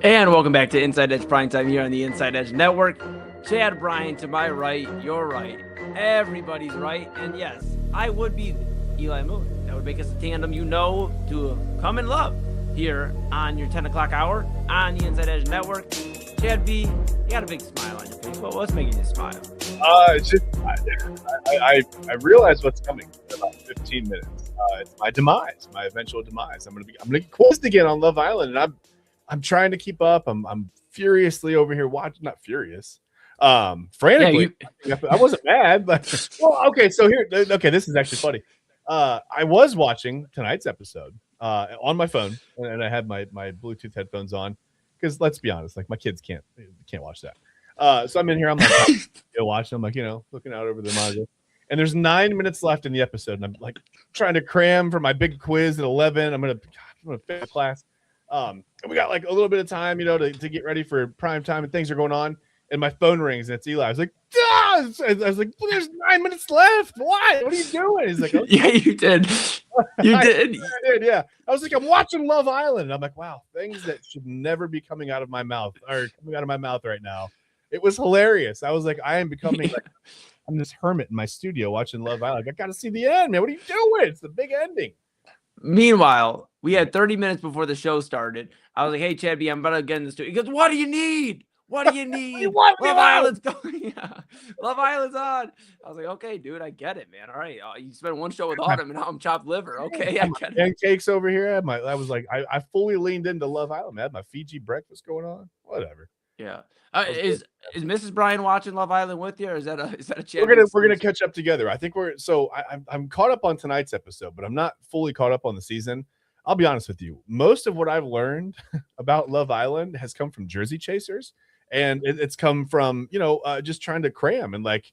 And welcome back to Inside Edge Primetime here on the Inside Edge Network. Chad Bryan to my right, you're right. Everybody's right. And yes, I would be Eli Moon. That would make us a tandem to come and love here on your 10 o'clock hour on the Inside Edge Network. Chad B, you got a big smile on your face. Well, what's making you smile? It's just I realize what's coming in about 15 minutes. It's my demise, my eventual demise. I'm gonna get quizzed again on Love Island, and I'm trying to keep up. I'm furiously over here watching, not furious, frantically. I wasn't mad, but well, okay. So this is actually funny. I was watching tonight's episode on my phone, and I had my Bluetooth headphones on because let's be honest, like my kids can't watch that. So I'm in here, I'm like watching, I'm like looking out over the monitor, and there's 9 minutes left in the episode, and I'm like trying to cram for my big quiz at 11. I'm gonna finish class. And we got like a little bit of time, to get ready for prime time, and things are going on. And my phone rings, and it's Eli. I was like, I was like, well, there's 9 minutes left. What? What are you doing? He's like, okay. Yeah, you did. You did. I did. Yeah. I was like, I'm watching Love Island. And I'm like, wow, things that should never be coming out of my mouth are coming out of my mouth right now. It was hilarious. I was like, I am becoming like, I'm this hermit in my studio watching Love Island. I got to see the end, man. What are you doing? It's the big ending. Meanwhile, we had 30 minutes before the show started. I was like, hey, Chad B, I'm about to get in the studio. He goes, what do you need? What do you need? Love Island's going. Yeah. Love Island's on. I was like, okay, dude, I get it, man. All right. You spent one show with Autumn, and now I'm chopped liver. Okay, I get it. Pancakes over here. I was like, I fully leaned into Love Island. I had my Fiji breakfast going on. Whatever. Yeah. Is Mrs. Bryan watching Love Island with you, or is that a Chad? We're gonna catch up together. I think I'm caught up on tonight's episode, but I'm not fully caught up on the season. I'll be honest with you. Most of what I've learned about Love Island has come from Jersey Chasers. And it's come from, just trying to cram, and like,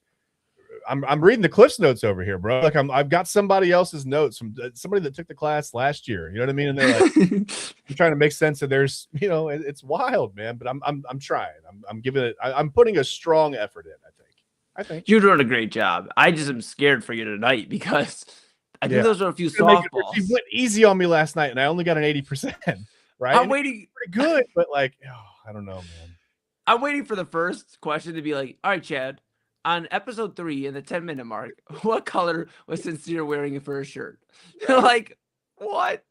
I'm reading the Cliff's notes over here, bro. Like I've got somebody else's notes from somebody that took the class last year. You know what I mean? And they're like, I'm trying to make sense of there's, it's wild, man. But I'm trying. I'm giving it. I'm putting a strong effort in. I think you're doing a great job. I just am scared for you tonight because I think those are a few softballs. She went easy on me last night, and I only got an 80%. Right? I'm waiting. Pretty good, but like, I don't know, man. I'm waiting for the first question to be like, all right, Chad, on episode 3 in the 10-minute mark, what color was Sincere wearing for his shirt? Like, what?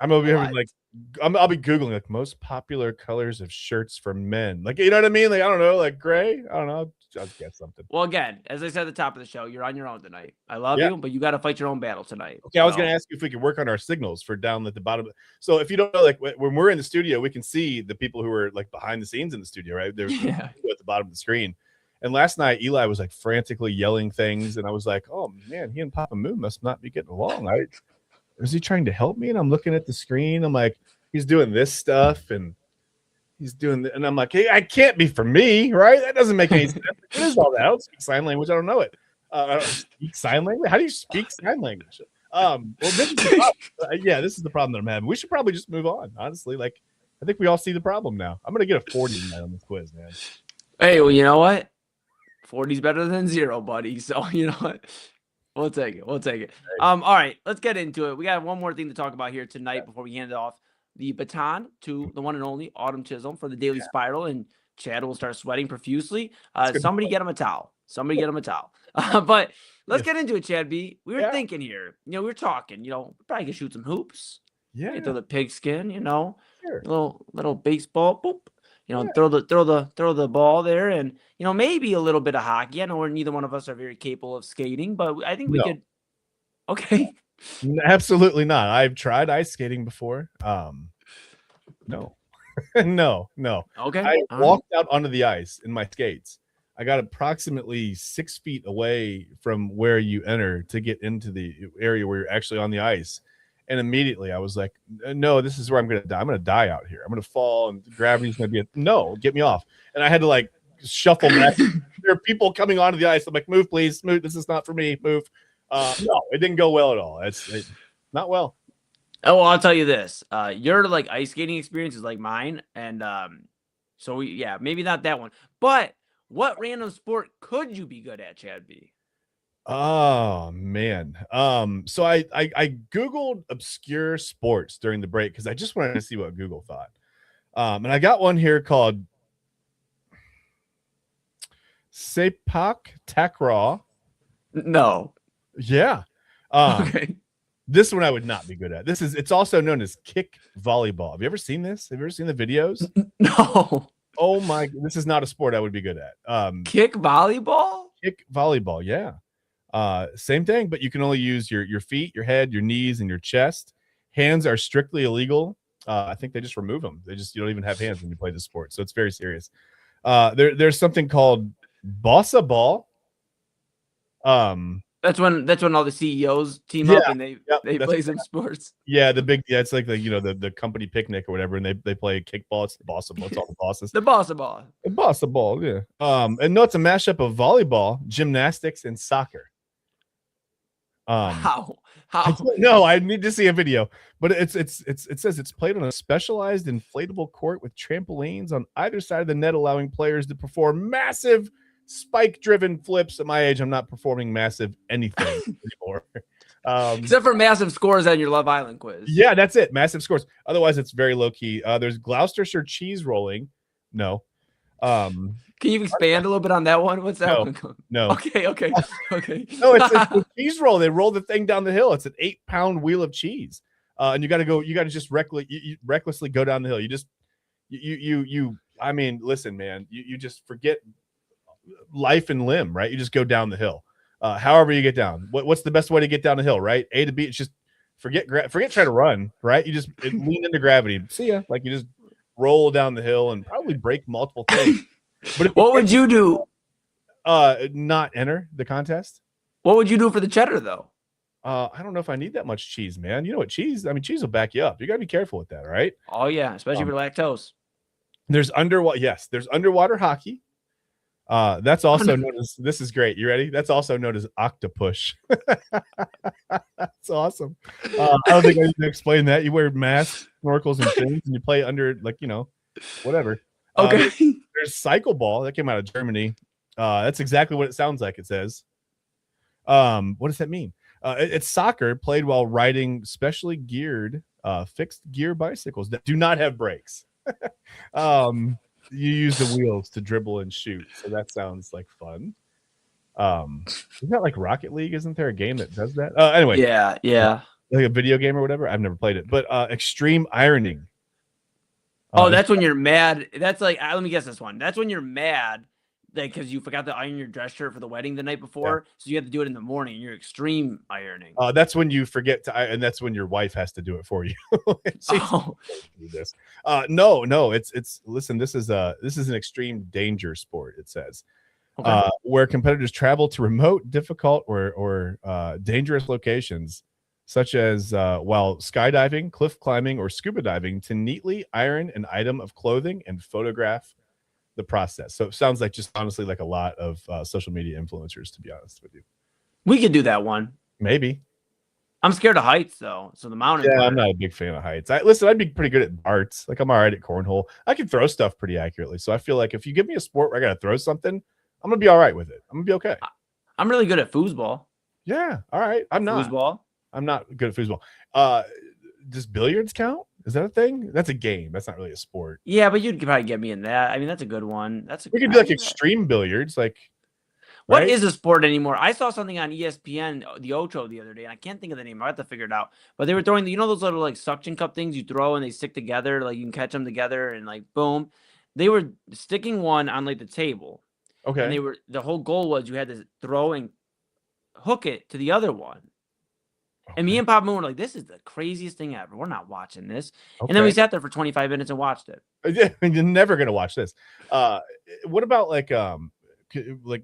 I'm over here like, I'll be Googling like most popular colors of shirts for men. Like, you know what I mean? Like, I don't know, like gray. I don't know. I'll guess something. Well, again, as I said at the top of the show, you're on your own tonight. I love you, but you got to fight your own battle tonight. Okay, I was going to ask you if we could work on our signals for down at the bottom. So if you don't know, like when we're in the studio, we can see the people who are like behind the scenes in the studio, right? There's at the bottom of the screen. And last night, Eli was like frantically yelling things, and I was like, "Oh man, he and Papa Moon must not be getting along." Is he trying to help me? And I'm looking at the screen. I'm like, he's doing this stuff, and he's doing, and I'm like, hey, I can't be for me, right? That doesn't make any sense. What is all that? I don't speak sign language. I don't know it. I don't speak sign language. How do you speak sign language? Well, this is the problem. This is the problem that I'm having. We should probably just move on. Honestly, like, I think we all see the problem now. I'm gonna get a 40 tonight on this quiz, man. Hey, well, you know what? 40's better than 0, buddy. So you know what? We'll take it. We'll take it. All right, let's get into it. We got one more thing to talk about here tonight before we hand it off. The baton to the one and only Autumn Chisholm for the Daily Spiral, and Chad will start sweating profusely. Somebody get him a towel. Somebody get him a towel. But let's get into it, Chad B. We were thinking here, we were talking, we probably could shoot some hoops. Yeah. Throw the pigskin, little baseball, boop. Throw the ball there, and maybe a little bit of hockey. I know neither one of us are very capable of skating, but I think we could. Okay. Absolutely not. I've tried ice skating before. No. No. Okay. I walked out onto the ice in my skates. I got approximately 6 feet away from where you enter to get into the area where you're actually on the ice. And immediately I was like, no, this is where I'm going to die. I'm going to die out here. I'm going to fall, and gravity's going to be no, get me off. And I had to like shuffle back. There are people coming onto the ice. I'm like, move, please. Move. This is not for me. Move. No, it didn't go well at all. It's not well. Oh, well, I'll tell you this. Your like ice skating experience is like mine, and so maybe not that one. But what random sport could you be good at, Chad B? Oh man. So I Googled obscure sports during the break because I just wanted to see what Google thought. And I got one here called Sepak Takraw. No. Yeah. Okay. This one I would not be good at. It's also known as kick volleyball. Have you ever seen this? Have you ever seen the videos? No. Oh my, this is not a sport I would be good at. Kick volleyball? Kick volleyball, yeah. Same thing, but you can only use your feet, your head, your knees, and your chest. Hands are strictly illegal. I think they just remove them. You don't even have hands when you play the sport, so it's very serious. There's something called bossa ball. That's when all the CEOs team up and they play some sports. Yeah, it's like the company picnic or whatever, and they play kickball. It's the bossa ball. It's all the bosses. The bossa ball. The bossa ball, yeah. And no, it's a mashup of volleyball, gymnastics, and soccer. How? No, I need to see a video. But it says it's played on a specialized inflatable court with trampolines on either side of the net, allowing players to perform massive spike-driven flips. At my age, I'm not performing massive anything anymore. Except for massive scores on your Love Island quiz. Yeah, that's it. Massive scores. Otherwise, it's very low-key. There's Gloucestershire cheese rolling. No. Can you expand a little bit on that one? What's that one called? No. Okay. No, it's a cheese roll. They roll the thing down the hill. It's an 8-pound wheel of cheese. And you got to just recklessly go down the hill. I mean, listen, man, you just forget life and limb, right? You just go down the hill. However you get down. What's the best way to get down the hill, right? A to B. It's just forget trying to run, right? You just lean into gravity. See ya. Like you just roll down the hill and probably break multiple things. But what would you do? Not enter the contest. What would you do for the cheddar though? I don't know if I need that much cheese, man. You know what cheese? I mean, cheese will back you up. You got to be careful with that, right? Oh yeah, especially for lactose. There's underwater hockey. That's also known as, this is great. You ready? That's also known as octopus. That's awesome. I don't think I need to explain that. You wear masks, snorkels, and fins, and you play under, whatever. Okay. There's cycle ball that came out of Germany. That's exactly what it sounds like. It says. What does that mean? It's soccer played while riding specially geared fixed gear bicycles that do not have brakes. You use the wheels to dribble and shoot, so that sounds like fun. Isn't that like Rocket League? Isn't there a game that does that? Anyway, yeah, like a video game or whatever. I've never played it, but extreme ironing. That's when you're mad. That's like, let me guess this one. That's when you're mad, because you forgot to iron your dress shirt for the wedding the night before, so you have to do it in the morning. You're extreme ironing. That's when you forget to, and that's when your wife has to do it for you. No, it's listen. This is an extreme danger sport. It says, where competitors travel to remote, difficult, or dangerous locations, such as while skydiving, cliff climbing, or scuba diving, to neatly iron an item of clothing and photograph the process. So it sounds like just honestly like a lot of social media influencers, to be honest with you. We could do that one. Maybe. I'm scared of heights though. So the mountain. Yeah, I'm not a big fan of heights. I'd be pretty good at darts. Like I'm all right at cornhole. I can throw stuff pretty accurately. So I feel like if you give me a sport where I got to throw something, I'm going to be all right with it. I'm going to be okay. I'm really good at foosball. Yeah. All right. I'm not. Foosball? I'm not good at foosball. Does billiards count? Is that a thing? That's a game. That's not really a sport. Yeah, but you'd probably get me in that. I mean, that's a good one. We could do like extreme billiards. Like, what is a sport anymore? I saw something on ESPN, the Ocho, the other day, and I can't think of the name. I have to figure it out. But they were throwing, those little like suction cup things you throw and they stick together, like you can catch them together and like boom. They were sticking one on like the table. Okay. And the whole goal was you had to throw and hook it to the other one. Okay. And me and Pop Moon were like, this is the craziest thing ever. We're not watching this. Okay. And then we sat there for 25 minutes and watched it. You're never going to watch this. What about like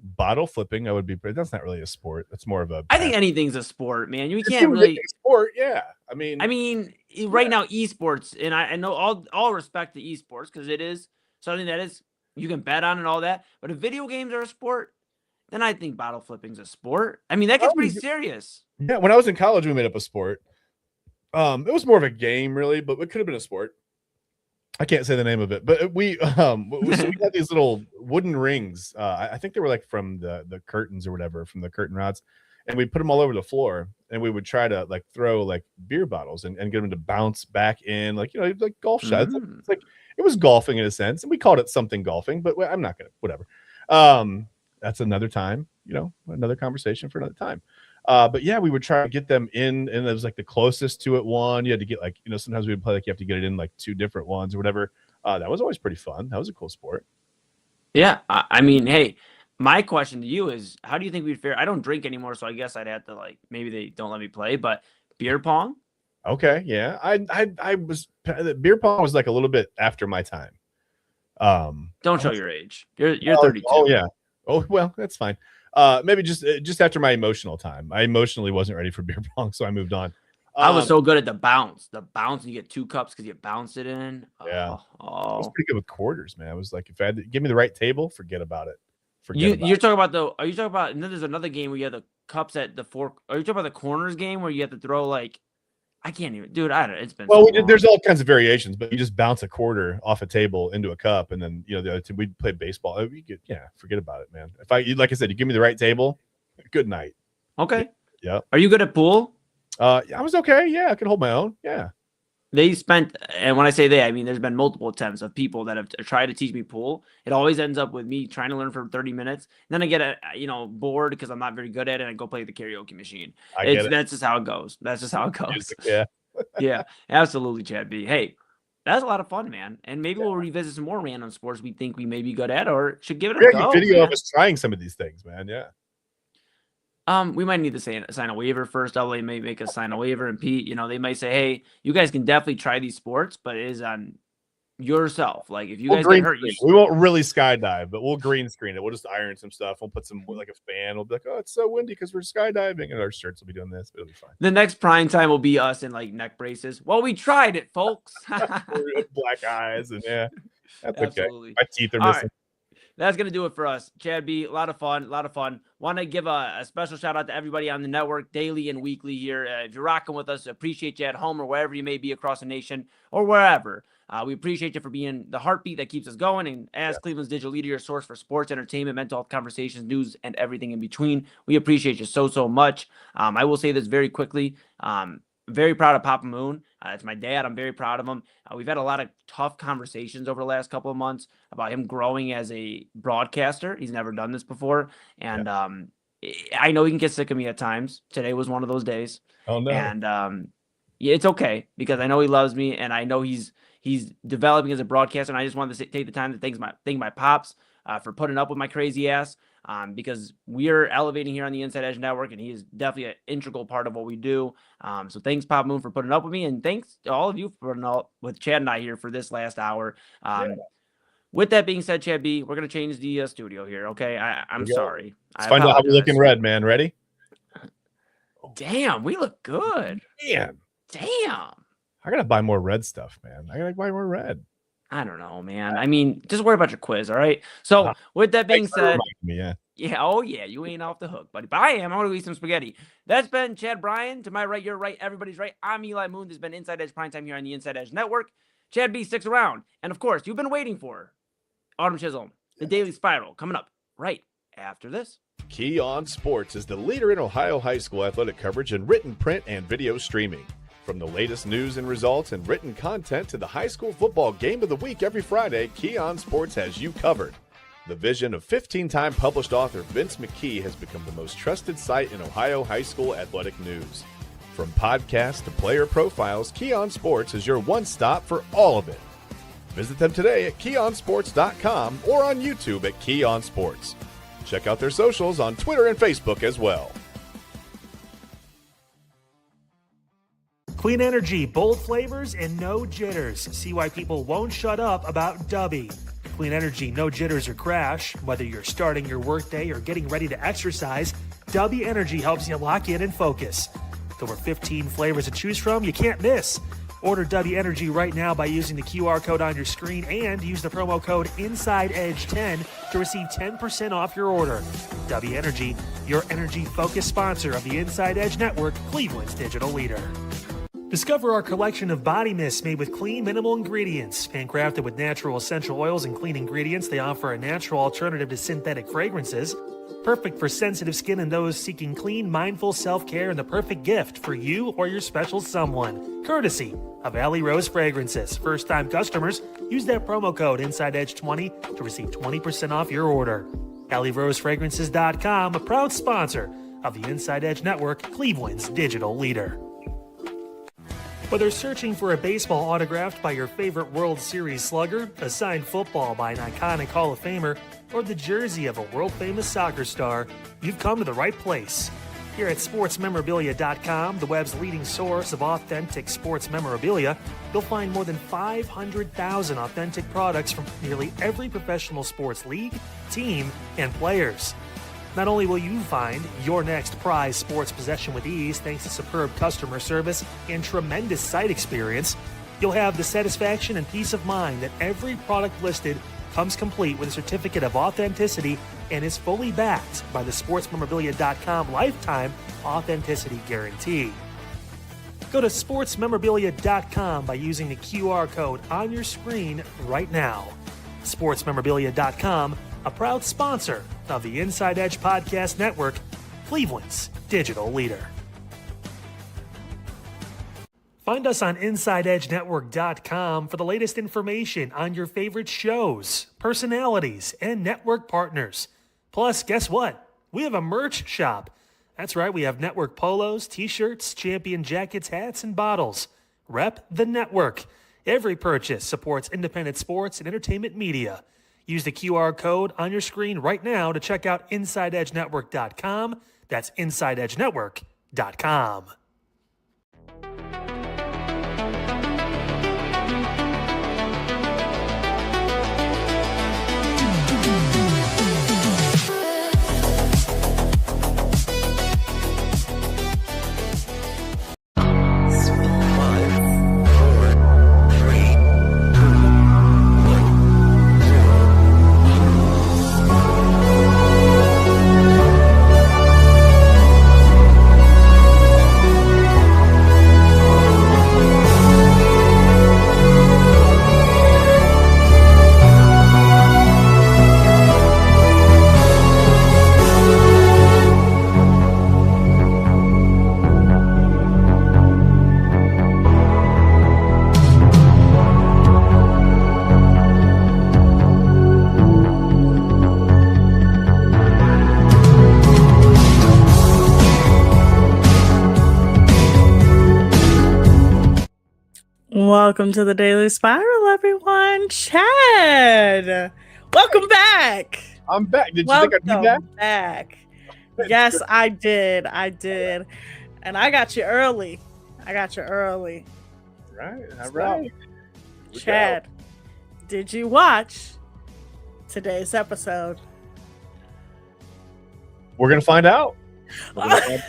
bottle flipping? That's not really a sport. That's more of a. I think anything's a sport, man. You can't really. Sport, yeah. I mean, right now, esports, and I know all respect to esports because it is something that is you can bet on and all that. But if video games are a sport, then I think bottle flipping's a sport. I mean, that gets pretty serious. Yeah, when I was in college, we made up a sport. It was more of a game, really, but it could have been a sport. I can't say the name of it, but we had these little wooden rings. I think they were like from the curtains or whatever, from the curtain rods, and we put them all over the floor, and we would try to like throw like beer bottles and get them to bounce back in, like golf shots. Mm-hmm. It's like it was golfing in a sense, and we called it something golfing, but I'm not gonna whatever. That's another time, another conversation for another time. But yeah, we would try to get them in, and it was like the closest to it one. You had to get like, sometimes we would play like you have to get it in like two different ones or whatever. That was always pretty fun. That was a cool sport. Yeah. I mean, hey, my question to you is, how do you think we'd fare? I don't drink anymore, so I guess I'd have to maybe they don't let me play, but beer pong? Okay, yeah. I was beer pong was like a little bit after my time. Don't show your age. You're 32. Oh yeah. Oh well, that's fine. Maybe just after my emotional time. I emotionally wasn't ready for beer pong, so I moved on. I was so good at the bounce. The bounce, you get 2 cups because you bounce it in. Yeah. I was Oh. pretty good with quarters, man. I was like, if I had to give me the right table, forget about it. You're talking about are you talking about, and then there's another game where you have the cups at the fork. Are you talking about the corners game where you have to throw like, I can't even, dude, I don't know. It's been Well, so long. there's all kinds of variations, but you just bounce a quarter off a table into a cup, and then the other two, we'd play baseball. Forget about it, man. Like I said, you give me the right table, good night. Okay. Yeah. Are you good at pool? I was okay. Yeah, I could hold my own. Yeah. They spent, and when I say they, I mean there's been multiple attempts of people that have tried to teach me pool. It always ends up with me trying to learn for 30 minutes. And then I get bored because I'm not very good at it, and I go play the karaoke machine. That's just how it goes. That's just how it goes. Music, yeah. Yeah, absolutely, Chad B. Hey, that's a lot of fun, man. And maybe we'll revisit some more random sports we think we may be good at or should give it a go. Video of us trying some of these things, man. Yeah. We might need to sign a waiver first. LA may make us sign a waiver, and Pete, they might say, "Hey, you guys can definitely try these sports, but it is on yourself. Like if you guys get hurt, we won't really skydive, but we'll green screen it. We'll just iron some stuff. We'll put some like a fan. We'll be like, oh, it's so windy because we're skydiving, and our shirts will be doing this. But it'll be fine. The next prime time will be us in like neck braces. Well, we tried it, folks. Black eyes, and yeah, that's Absolutely. okay. My teeth are All missing. right. That's going to do it for us. Chad B, a lot of fun. Want to give a special shout out to everybody on the network, daily and weekly here. If you're rocking with us, appreciate you at home or wherever you may be across the nation or wherever. We appreciate you for being the heartbeat that keeps us going. And as Cleveland's digital leader, your source for sports, entertainment, mental health conversations, news, and everything in between. We appreciate you so much. I will say this very quickly. Very proud of Papa Moon. It's my dad. I'm very proud of him. We've had a lot of tough conversations over the last couple of months about him growing as a broadcaster. He's never done this before. And I know he can get sick of me at times. Today was one of those days. Oh, no. And it's okay because I know he loves me and I know he's developing as a broadcaster. And I just wanted to take the time to thank my pops for putting up with my crazy ass. Because we are elevating here on the Inside Edge Network, and he is definitely an integral part of what we do. So thanks, Pop Moon, for putting up with me, and thanks to all of you for putting up with Chad and I here for this last hour. With that being said, Chad B, we're going to change the studio here, okay? I'm sorry. Let's find out how we look in red, man. Ready? Damn, we look good. Damn. I got to buy more red stuff, man. I got to buy more red. I don't know, man. I mean, just worry about your quiz, all right? So, with that being said, you ain't off the hook, buddy. But I am. I'm going to eat some spaghetti. That's been Chad Bryan. To my right, you're right. Everybody's right. I'm Eli Moon. This has been Inside Edge Primetime here on the Inside Edge Network. Chad B sticks around. And, of course, you've been waiting for Autumn Chisholm, the Daily Spiral, coming up right after this. Key On Sports is the leader in Ohio high school athletic coverage in written, print, and video streaming. From the latest news and results and written content to the high school football game of the week every Friday, Key On Sports has you covered. The vision of 15-time published author Vince McKee has become the most trusted site in Ohio high school athletic news. From podcasts to player profiles, Key On Sports is your one-stop for all of it. Visit them today at keyonsports.com or on YouTube at Key On Sports. Check out their socials on Twitter and Facebook as well. Clean energy, bold flavors, and no jitters. See why people won't shut up about Dubby. Clean energy, no jitters or crash. Whether you're starting your workday or getting ready to exercise, Dubby Energy helps you lock in and focus. With over 15 flavors to choose from, you can't miss. Order Dubby Energy right now by using the QR code on your screen and use the promo code InsideEdge10 to receive 10% off your order. Dubby Energy, your energy-focused sponsor of the Inside Edge Network, Cleveland's digital leader. Discover our collection of body mists made with clean, minimal ingredients. Handcrafted with natural essential oils and clean ingredients, they offer a natural alternative to synthetic fragrances. Perfect for sensitive skin and those seeking clean, mindful self-care, and the perfect gift for you or your special someone. Courtesy of Alley Rose Fragrances. First-time customers, use that promo code InsideEdge20 to receive 20% off your order. AlleyRoseFragrances.com, a proud sponsor of the Inside Edge Network, Cleveland's digital leader. Whether searching for a baseball autographed by your favorite World Series slugger, a signed football by an iconic Hall of Famer, or the jersey of a world-famous soccer star, you've come to the right place. Here at sportsmemorabilia.com, the web's leading source of authentic sports memorabilia, you'll find more than 500,000 authentic products from nearly every professional sports league, team, and players. Not only will you find your next prized sports possession with ease thanks to superb customer service and tremendous site experience, you'll have the satisfaction and peace of mind that every product listed comes complete with a certificate of authenticity and is fully backed by the sportsmemorabilia.com lifetime authenticity guarantee. Go to sportsmemorabilia.com by using the QR code on your screen right now. Sportsmemorabilia.com, a proud sponsor of the Inside Edge Podcast Network, Cleveland's digital leader. Find us on InsideEdgeNetwork.com for the latest information on your favorite shows, personalities, and network partners. Plus, guess what? We have a merch shop. That's right, we have network polos, t-shirts, champion jackets, hats, and bottles. Rep the network. Every purchase supports independent sports and entertainment media. Use the QR code on your screen right now to check out InsideEdgeNetwork.com. That's InsideEdgeNetwork.com. Welcome to the Daily Spiral, everyone. Chad, welcome back. I'm back. Did you think I'd be back? Yes, I did. And I got you early. Right. All right. Chad, did you watch today's episode? We're going to find out. We're going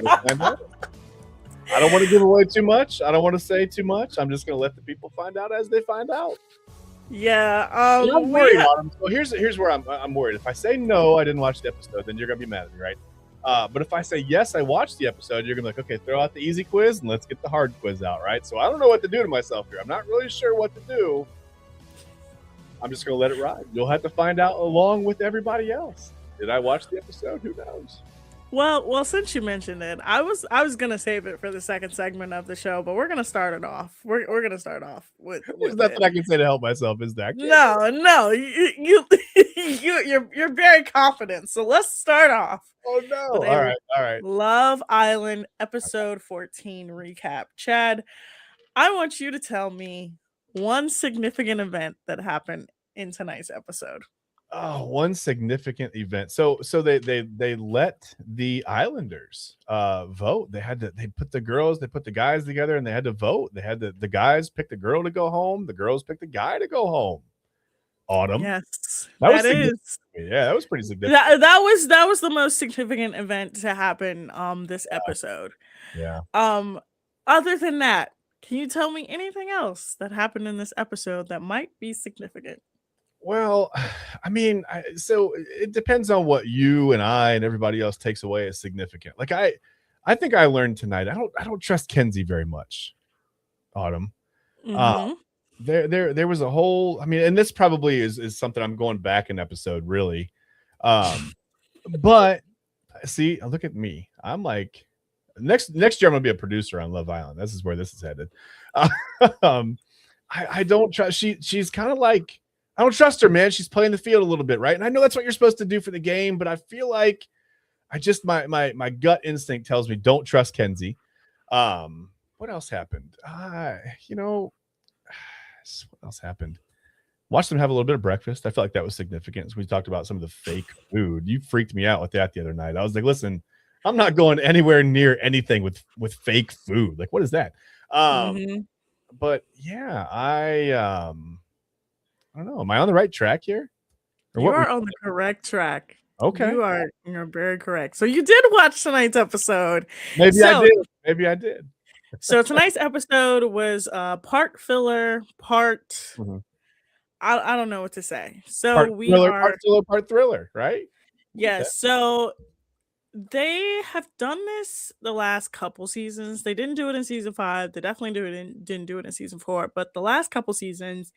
to find out. I don't want to give away too much. I don't want to say too much. I'm just going to let the people find out as they find out. Yeah. I'm worried on them. So here's where I'm worried. If I say no, I didn't watch the episode, then you're going to be mad at me, right? But if I say yes, I watched the episode, you're going to be like, okay, throw out the easy quiz and let's get the hard quiz out, right? So I don't know what to do to myself here. I'm not really sure what to do. I'm just going to let it ride. You'll have to find out along with everybody else. Did I watch the episode? Who knows? Well, since you mentioned it, I was gonna save it for the second segment of the show, but we're gonna start it off. We're gonna start off with There's nothing I can say to help myself, is that? No, you're very confident. So let's start off. Oh no! All right. Love Island episode 14 recap. Chad, I want you to tell me one significant event that happened in tonight's episode. Oh, one significant event. So they let the Islanders vote. They put the guys together and they had to vote. They had the guys pick the girl to go home. The girls picked the guy to go home. Autumn. Yes. That was pretty significant. That was the most significant event to happen this episode. Yeah. Other than that, can you tell me anything else that happened in this episode that might be significant? Well, I mean, so it depends on what you and I and everybody else takes away as significant. Like I think I learned tonight. I don't trust Kenzie very much. Autumn. Mm-hmm. There was a whole. I mean, and this probably is something I'm going back an episode really. But see, look at me. I'm like next year I'm gonna be a producer on Love Island. This is where this is headed. I don't trust. She's kind of like. I don't trust her, man. She's playing the field a little bit, right? And I know that's what you're supposed to do for the game, but I feel like my gut instinct tells me don't trust Kenzie. What else happened? What else happened? Watched them have a little bit of breakfast. I felt like that was significant. So we talked about some of the fake food. You freaked me out with that the other night. I was like, listen, I'm not going anywhere near anything with fake food. Like, what is that? Mhm. But yeah, I don't know. Am I on the right track here? Or You what? are on the correct track. Okay. You're very correct. So you did watch tonight's episode. Maybe I So did. Maybe I did. so tonight's episode was part filler, part Mhm. I don't know what to say. So Part we thriller, are part thriller, part thriller, right? yes. So they have done this the last couple seasons. They didn't do it in season 5. They definitely didn't do it in season 4. But the last couple seasons,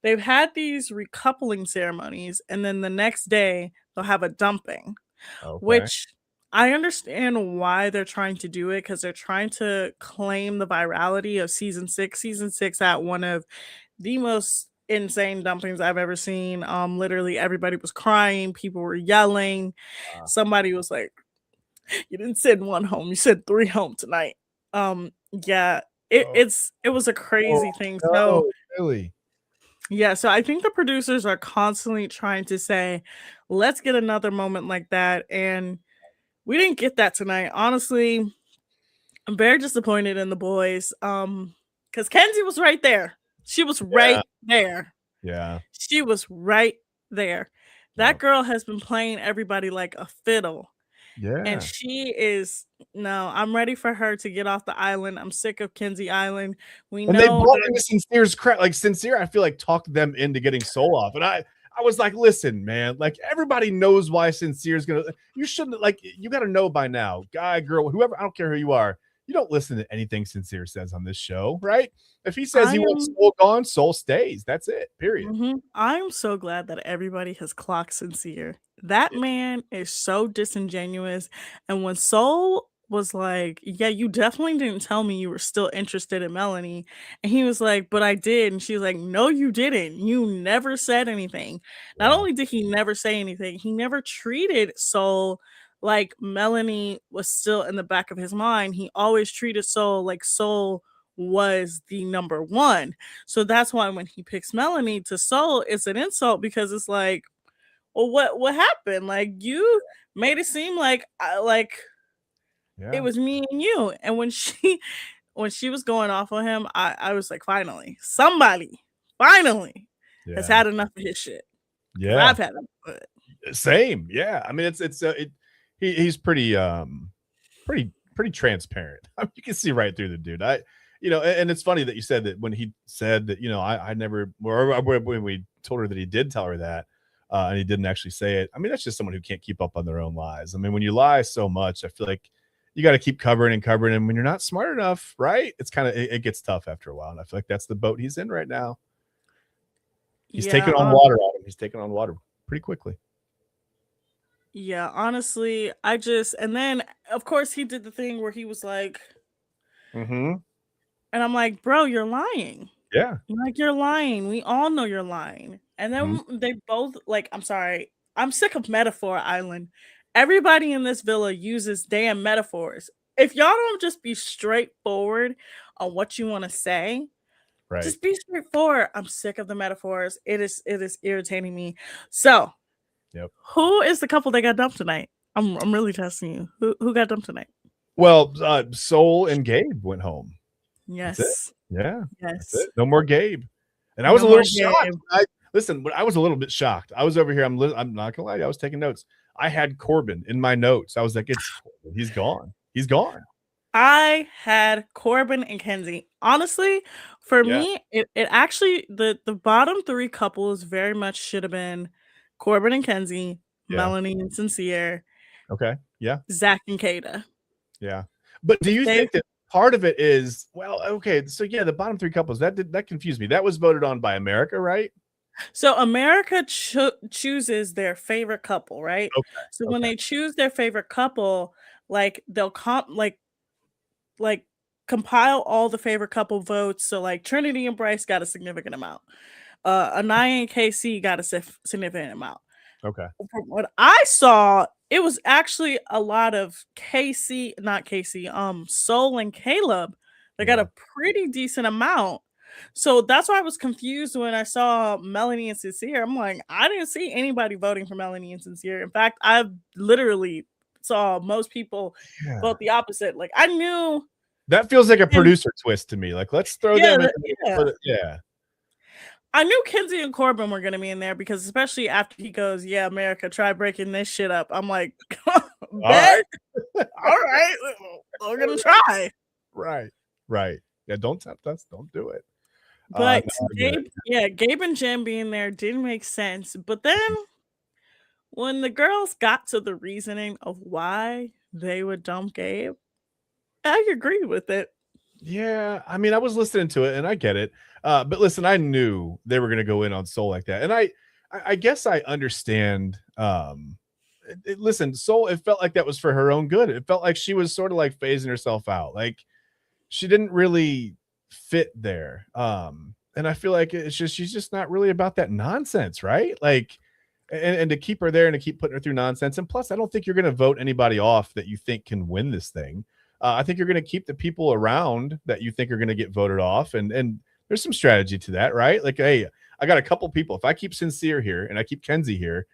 they've had these recoupling ceremonies, and then the next day they'll have a dumping, Okay. which I understand why they're trying to do it because they're trying to claim the virality of season 6. Season 6 had one of the most insane dumpings I've ever seen. Literally everybody was crying, people were yelling. Somebody was like, you didn't send 1 home, you sent 3 home tonight. Yeah, Oh, it was a crazy thing. So no, really? yeah, so I think the producers are constantly trying to say, let's get another moment like that. And we didn't get that tonight. Honestly, I'm very disappointed in the boys. Because Kenzie was right there. She was Yeah. right there. Yeah. She was right there. That Yep. girl has been playing everybody like a fiddle. And Yeah. she is no, I'm ready for her to get off the island. I'm sick of Kenzie Island. We And they know brought that in the Sincere's crap. Like Sincere, I feel like talked them into getting Soul off. And I was like, listen, man, like everybody knows why Sincere's gonna you shouldn't like you gotta know by now, guy, girl, whoever, I don't care who you are, you don't listen to anything Sincere says on this show, right? If he says I he wants am Soul gone, Soul stays. That's it. Period. I'm so glad that everybody has clocked Sincere. That man is so disingenuous. And when Soul was like, yeah, you definitely didn't tell me you were still interested in Melanie. And he was like, but I did. And she was like, no, you didn't. You never said anything. Not Yeah. only did he never say anything, he never treated Soul like Melanie was still in the back of his mind. He always treated Soul like Soul was the number one. So that's why when he picks Melanie to Soul, it's an insult because it's like, well, what happened? Like you made it seem like it Yeah. was me and you. And when she was going off on him, I was like, finally, somebody finally has Yeah. had enough of his shit. 'Cause Yeah. I've had enough of it. Same. Yeah. I mean, he's pretty transparent. I mean, you can see right through the dude. And it's funny that you said that when he said that, I never, or when we told her that he did tell her that, and he didn't actually say it. I mean, that's just someone who can't keep up on their own lies. I mean, when you lie so much, I feel like you got to keep covering and covering. And when you're not smart enough, right? It's kind of, it gets tough after a while. And I feel like that's the boat he's in right now. He's taking on water on him. He's taking on water pretty quickly. Yeah, honestly, and then of course he did the thing where he was like, Mm-hmm. and I'm like, bro, you're lying. Yeah. Like you're lying. We all know you're lying. And then they both like, I'm sorry. I'm sick of Metaphor Island. Everybody in this villa uses damn metaphors. If y'all don't just be straightforward on what you want to say, Right. just be straightforward. I'm sick of the metaphors. It is irritating me. So, Yep. who is the couple that got dumped tonight? I'm really testing you. Who got dumped tonight? Well, Soul and Gabe went home. That's it. Yes. Yeah. Yes. That's it. No more Gabe. And I was a little shocked. Listen, but I was a little bit shocked. I was over here. I'm not gonna lie to you, I was taking notes. I had Corbin in my notes. I was like, it's Corbin. He's gone. He's gone. I had Corbin and Kenzie. Honestly, for me, it actually the bottom 3 couples very much should have been Corbin and Kenzie, Melanie and Sincere, Okay. Yeah. Zach and Kada. Yeah. But do you think that part of it is, well, okay, so yeah, the bottom 3 couples, that confused me. That was voted on by America, right? So America chooses their favorite couple, right? Okay. So when they choose their favorite couple, like they'll like compile all the favorite couple votes. So like Trinity and Bryce got a significant amount. Anaya and KC got a significant amount. Okay. From what I saw, it was actually a lot of Soul and Caleb. They got a pretty decent amount. So that's why I was confused when I saw Melanie and Sincere. I'm like, I didn't see anybody voting for Melanie and Sincere. In fact, I've literally saw most people Yeah. vote the opposite. Like I knew That feels like a producer twist to me. Like, let's throw them in. Yeah. I knew Kenzie and Corbin were gonna be in there because especially after he goes, yeah, America, try breaking this shit up. I'm like, bet. All right, we're gonna try. Right. Yeah, don't tempt us. Don't do it. But No, Gabe and Jen being there didn't make sense. But then when the girls got to the reasoning of why they would dump Gabe, I agree with it. yeah, I mean, I was listening to it and I get it. But listen, I knew they were going to go in on Soul like that. And I guess I understand. Listen, Soul, it felt like that was for her own good. It felt like she was sort of like phasing herself out. Like she didn't really fit there. And I feel like she's just not really about that nonsense, right? Like, and to keep her there and to keep putting her through nonsense. And plus, I don't think you're going to vote anybody off that you think can win this thing. I think you're going to keep the people around that you think are going to get voted off. And there's some strategy to that, right? Like, hey, I got a couple people. If I keep Sincere here and I keep Kenzie here,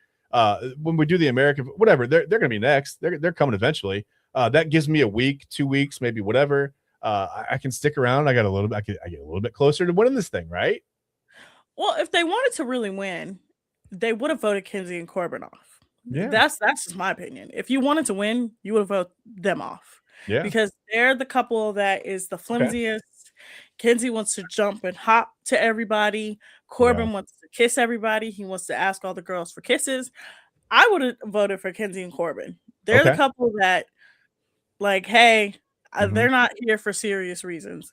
when we do the American, whatever, they're going to be next. They're coming eventually. That gives me a week, 2 weeks, maybe whatever. I can stick around. I get a little bit closer to winning this thing, right? Well, if they wanted to really win, they would have voted Kenzie and Corbin off. Yeah. That's just my opinion. If you wanted to win, you would have voted them off. Yeah. Because they're the couple that is the flimsiest. Kenzie wants to jump and hop to everybody. Corbin wants to kiss everybody. He wants to ask all the girls for kisses. I would have voted for Kenzie and Corbin. They're the couple that, like, hey, they're not here for serious reasons.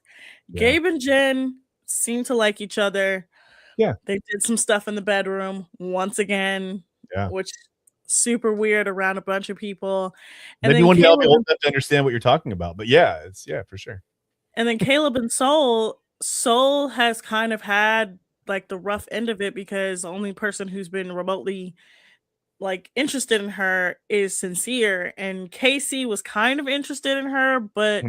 Yeah. Gabe and Jen seem to like each other. Yeah. They did some stuff in the bedroom once again, which super weird around a bunch of people. And maybe one day I'll be old enough to understand what you're talking about. But yeah, for sure. And then Caleb and Soul has kind of had like the rough end of it because the only person who's been remotely like interested in her is Sincere, and Casey was kind of interested in her, but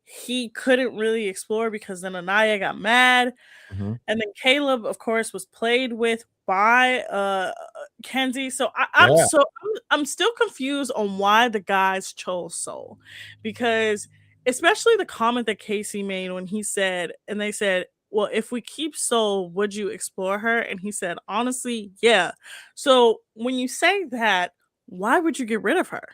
he couldn't really explore because then Anaya got mad. And then Caleb, of course, was played with by Kenzie. So I'm still confused on why the guys chose Soul, because especially the comment that Casey made when he said, and they said, well, if we keep Soul, would you explore her? And he said, honestly, yeah. So when you say that, why would you get rid of her?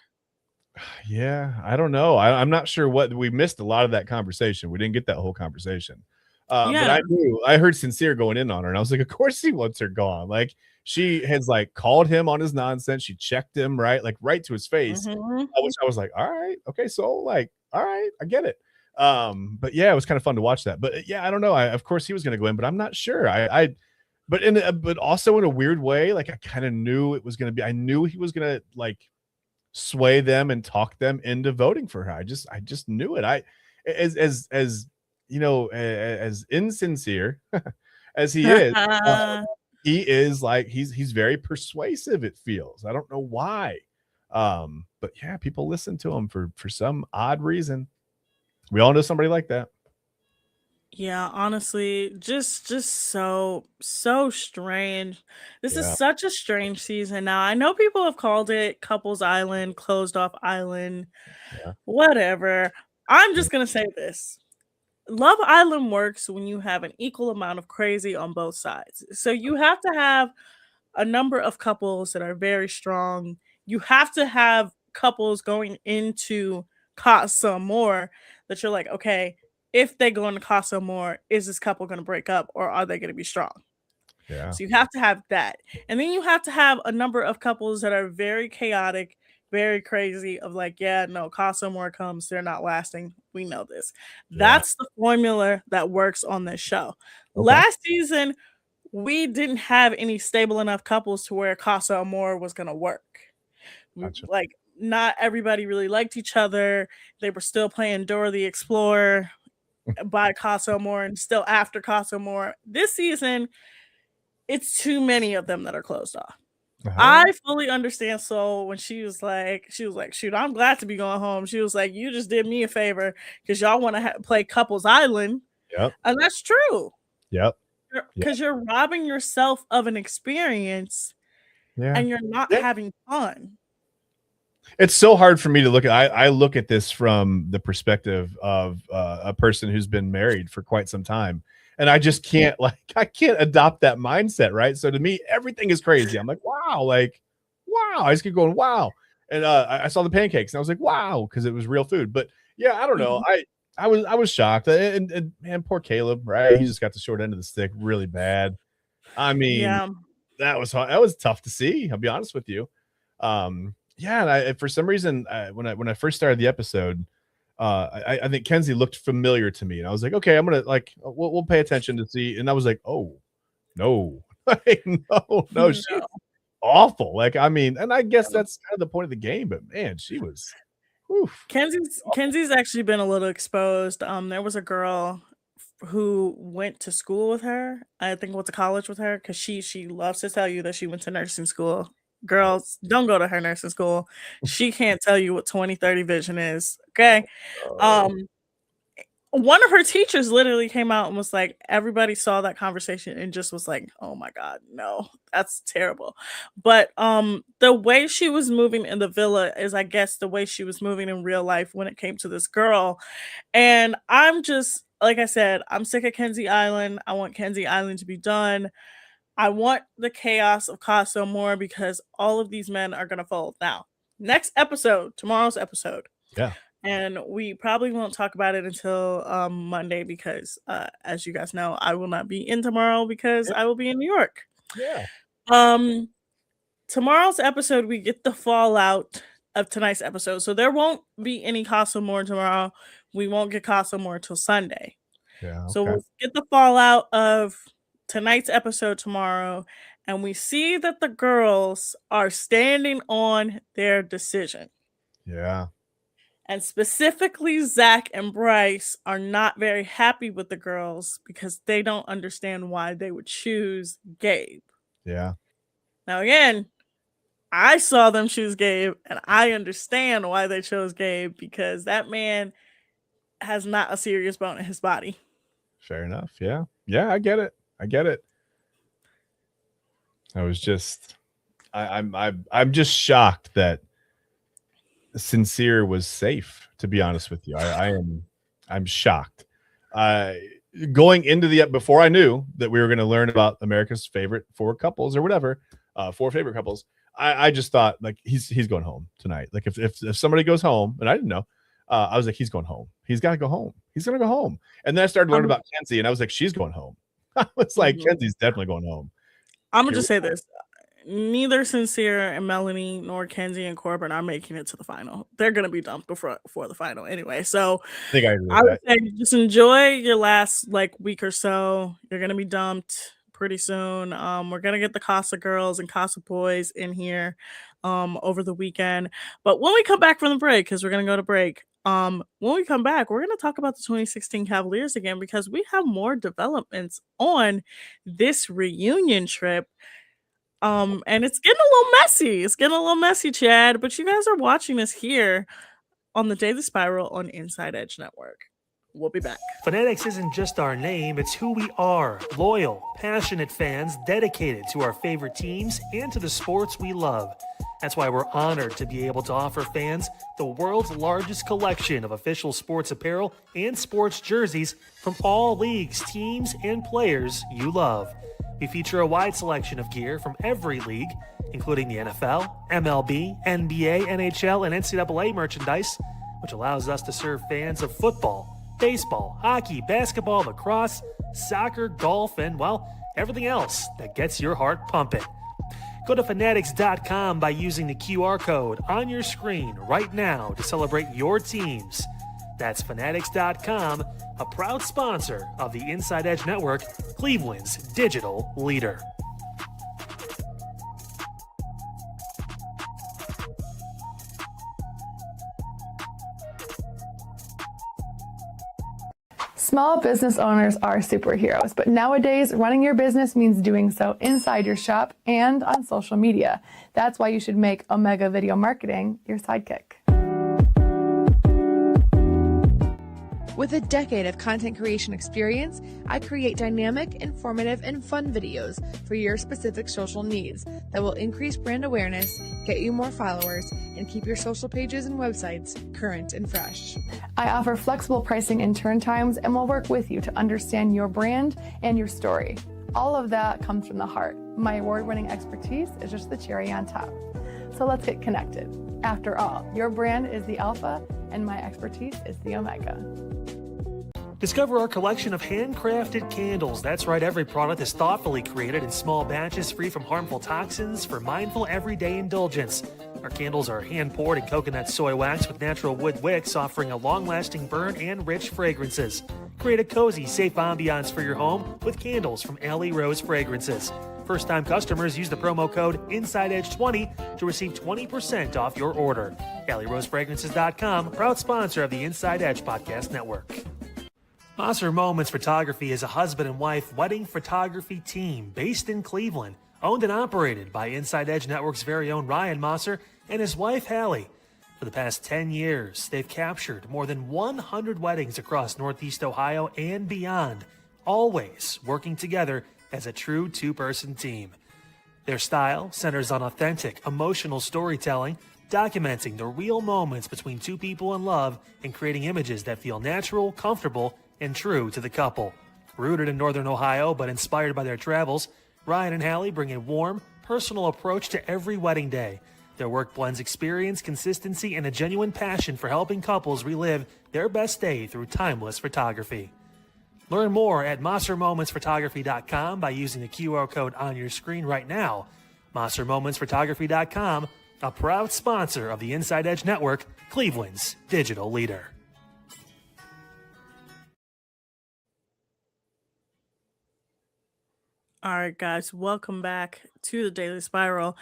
Yeah, I don't know. I'm not sure what we missed. A lot of that conversation. We didn't get that whole conversation. But I heard Sincere going in on her, and I was like, of course he wants her gone. Like she has like called him on his nonsense. She checked him right to his face. Which I was like, all right, okay, so like, all right, I get it. But yeah, it was kind of fun to watch that. But yeah, I don't know. Of course he was going to go in, but I'm not sure. But also in a weird way, like I kind of knew it was going to be. I knew he was going to like sway them and talk them into voting for her. I just knew it. As you know, as insincere as he is, he is like he's very persuasive. It feels. I don't know why, but yeah, people listen to him for some odd reason. We all know somebody like that. Yeah, honestly, just so strange. This is such a strange season now. I know people have called it Couples Island, Closed Off Island, whatever. I'm just going to say this. Love Island works when you have an equal amount of crazy on both sides. So you have to have a number of couples that are very strong. You have to have couples going into Casa Amor that you're like, okay, if they go into Casa Amor, is this couple going to break up or are they going to be strong? Yeah. So you have to have that. And then you have to have a number of couples that are very chaotic, very crazy of like, yeah, no, Casa Amor comes, they're not lasting. We know this. That's the formula that works on this show. Last season, we didn't have any stable enough couples to where Casa Amor was going to work. Gotcha. Like, not everybody really liked each other. They were still playing Dora the Explorer by Casa Amor and still after Casa Amor. This season, it's too many of them that are closed off. I fully understand Soul when she was like, shoot, I'm glad to be going home. She was like, you just did me a favor because y'all want to play Couples Island. Yep. And that's true. Yep. Because you're robbing yourself of an experience and you're not having fun. It's so hard for me to look at. I look at this from the perspective of a person who's been married for quite some time, and I just can't I can't adopt that mindset, right? So to me, everything is crazy. I'm like, wow, wow. I just keep going, wow. And I saw the pancakes, and I was like, wow, because it was real food. But yeah, I don't know. I was shocked, and man, poor Caleb, right? He just got the short end of the stick really bad. I mean, Yeah. that was hard. That was tough to see. I'll be honest with you. Yeah, and for some reason, when I first started the episode, I think Kenzie looked familiar to me, and I was like, okay, I'm gonna we'll pay attention to see. And I was like, oh no, no, she's awful. Like, I mean, and I guess that's kind of the point of the game, but man, she was. Oof. Kenzie's actually been a little exposed. There was a girl who went to school with her. I think went to college with her because she loves to tell you that she went to nursing school. Girls, don't go to her nursing school. She can't tell you what 20/30 vision is. Okay. Um, one of her teachers literally came out and was like, everybody saw that conversation and just was like, oh my God, no, that's terrible. But the way she was moving in the villa is, I guess, the way she was moving in real life when it came to this girl. And I'm just, like I said, I'm sick of Kenzie Island. I want Kenzie Island to be done. I want the chaos of Casa more because all of these men are going to fold. Now, next episode, tomorrow's episode. Yeah. And we probably won't talk about it until Monday because, as you guys know, I will not be in tomorrow because I will be in New York. Yeah. Tomorrow's episode, we get the fallout of tonight's episode. So there won't be any Casa more tomorrow. We won't get Casa more till Sunday. Yeah. So we'll get the fallout of tonight's episode tomorrow. And we see that the girls are standing on their decision. Yeah. And specifically, Zach and Bryce are not very happy with the girls because they don't understand why they would choose Gabe. Yeah. Now, again, I saw them choose Gabe, and I understand why they chose Gabe because that man has not a serious bone in his body. Fair enough. Yeah. Yeah, I get it. I was just I'm just shocked that Sincere was safe, to be honest with you. I'm shocked. Going into before I knew that we were going to learn about America's favorite four couples or whatever, four favorite couples, I just thought like he's going home tonight. Like if somebody goes home, and I didn't know, I was like, he's going home. He's got to go home. He's going to go home. And then I started learning about Kenzie, and I was like, she's going home. I was like, Kenzie's definitely going home. I'm gonna just say this. Neither Sincere and Melanie nor Kenzie and Corbin are making it to the final. They're going to be dumped before the final anyway. So I think I would say just enjoy your last week or so. You're going to be dumped pretty soon. We're going to get the Casa girls and Casa boys in here over the weekend. But when we come back from the break, because we're going to go to break, when we come back, we're going to talk about the 2016 Cavaliers again because we have more developments on this reunion trip. And it's getting a little messy. It's getting a little messy, Chad. But you guys are watching us here on the Daily Spiral on Inside Edge Network. We'll be back. Fanatics isn't just our name, it's who we are. Loyal, passionate fans dedicated to our favorite teams and to the sports we love. That's why we're honored to be able to offer fans the world's largest collection of official sports apparel and sports jerseys from all leagues, teams, and players you love. We feature a wide selection of gear from every league, including the NFL, MLB, NBA, NHL, and NCAA merchandise, which allows us to serve fans of football, baseball, hockey, basketball, lacrosse, soccer, golf, and, well, everything else that gets your heart pumping. Go to fanatics.com by using the QR code on your screen right now to celebrate your teams. That's fanatics.com, a proud sponsor of the Inside Edge Network, Cleveland's digital leader. Small business owners are superheroes, but nowadays running your business means doing so inside your shop and on social media. That's why you should make Omega Video Marketing your sidekick. With a decade of content creation experience, I create dynamic, informative, and fun videos for your specific social needs that will increase brand awareness, get you more followers, and keep your social pages and websites current and fresh. I offer flexible pricing and turn times and will work with you to understand your brand and your story. All of that comes from the heart. My award-winning expertise is just the cherry on top. So let's get connected. After all, your brand is the alpha and my expertise is the omega. Discover our collection of handcrafted candles. That's right, every product is thoughtfully created in small batches free from harmful toxins for mindful everyday indulgence. Our candles are hand-poured in coconut soy wax with natural wood wicks, offering a long-lasting burn and rich fragrances. Create a cozy, safe ambiance for your home with candles from Alley Rose Fragrances. First-time customers use the promo code InsideEdge20 to receive 20% off your order. AlleyRoseFragrances.com, proud sponsor of the Inside Edge Podcast Network. Mosser Moments Photography is a husband and wife wedding photography team based in Cleveland, owned and operated by Inside Edge Network's very own Ryan Mosser and his wife Hallie. For the past 10 years, they've captured more than 100 weddings across Northeast Ohio and beyond, always working together as a true two-person team. Their style centers on authentic, emotional storytelling, documenting the real moments between two people in love and creating images that feel natural, comfortable, and true to the couple. Rooted in Northern Ohio but inspired by their travels, Ryan and Hallie bring a warm, personal approach to every wedding day. Their work blends experience, consistency, and a genuine passion for helping couples relive their best day through timeless photography. Learn more at MosserMomentsPhotography.com by using the QR code on your screen right now. MosserMomentsPhotography.com, a proud sponsor of the Inside Edge Network, Cleveland's digital leader. All right, guys, welcome back to the Daily Spiral.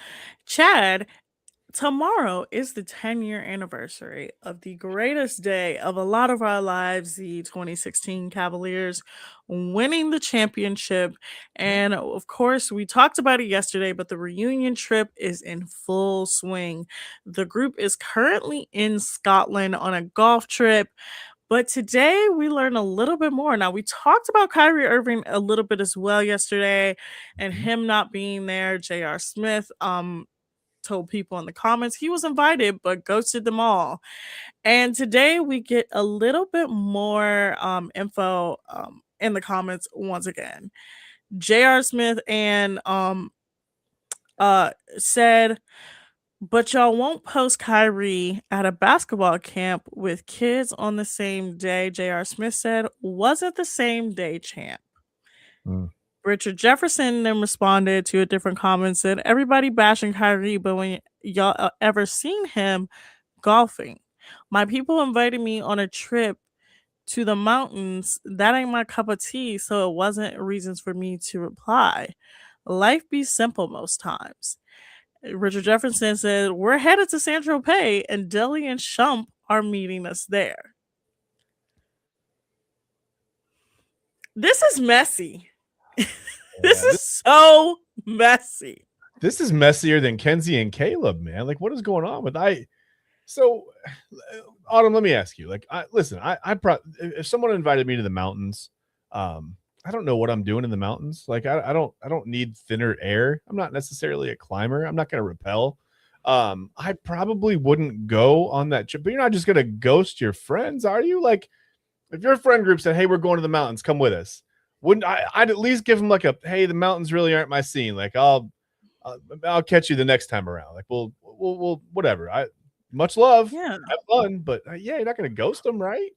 Chad, tomorrow is the 10-year anniversary of the greatest day of a lot of our lives, the 2016 Cavaliers winning the championship. And of course, we talked about it yesterday, but the reunion trip is in full swing. The group is currently in Scotland on a golf trip. But today we learn a little bit more. Now, we talked about Kyrie Irving a little bit as well yesterday and him not being there. J.R. Smith told people in the comments he was invited but ghosted them all. And today we get a little bit more info in the comments once again. J.R. Smith and said, but y'all won't post Kyrie at a basketball camp with kids on the same day. J.R. Smith said, was it the same day, champ? Richard Jefferson then responded to a different comment, said, everybody bashing Kyrie, but when y'all ever seen him golfing? My people invited me on a trip to the mountains. That ain't my cup of tea, so it wasn't reasons for me to reply. Life be simple most times. Richard Jefferson said, we're headed to San Tropez and Deli and Shump are meeting us there. This is messy. This is so messy. This is messier than Kenzie and Caleb, man. Like, what is going on with Autumn, let me ask you. Like, if someone invited me to the mountains, I don't know what I'm doing in the mountains. Like, I don't need thinner air. I'm not necessarily a climber. I'm not going to rappel. I probably wouldn't go on that trip. But you're not just going to ghost your friends, are you? Like, if your friend group said, "Hey, we're going to the mountains, come with us," wouldn't I'd at least give them like a, "Hey, the mountains really aren't my scene. Like, I'll catch you the next time around. Like, we'll whatever. Much love, have fun, but you're not going to ghost them, right?"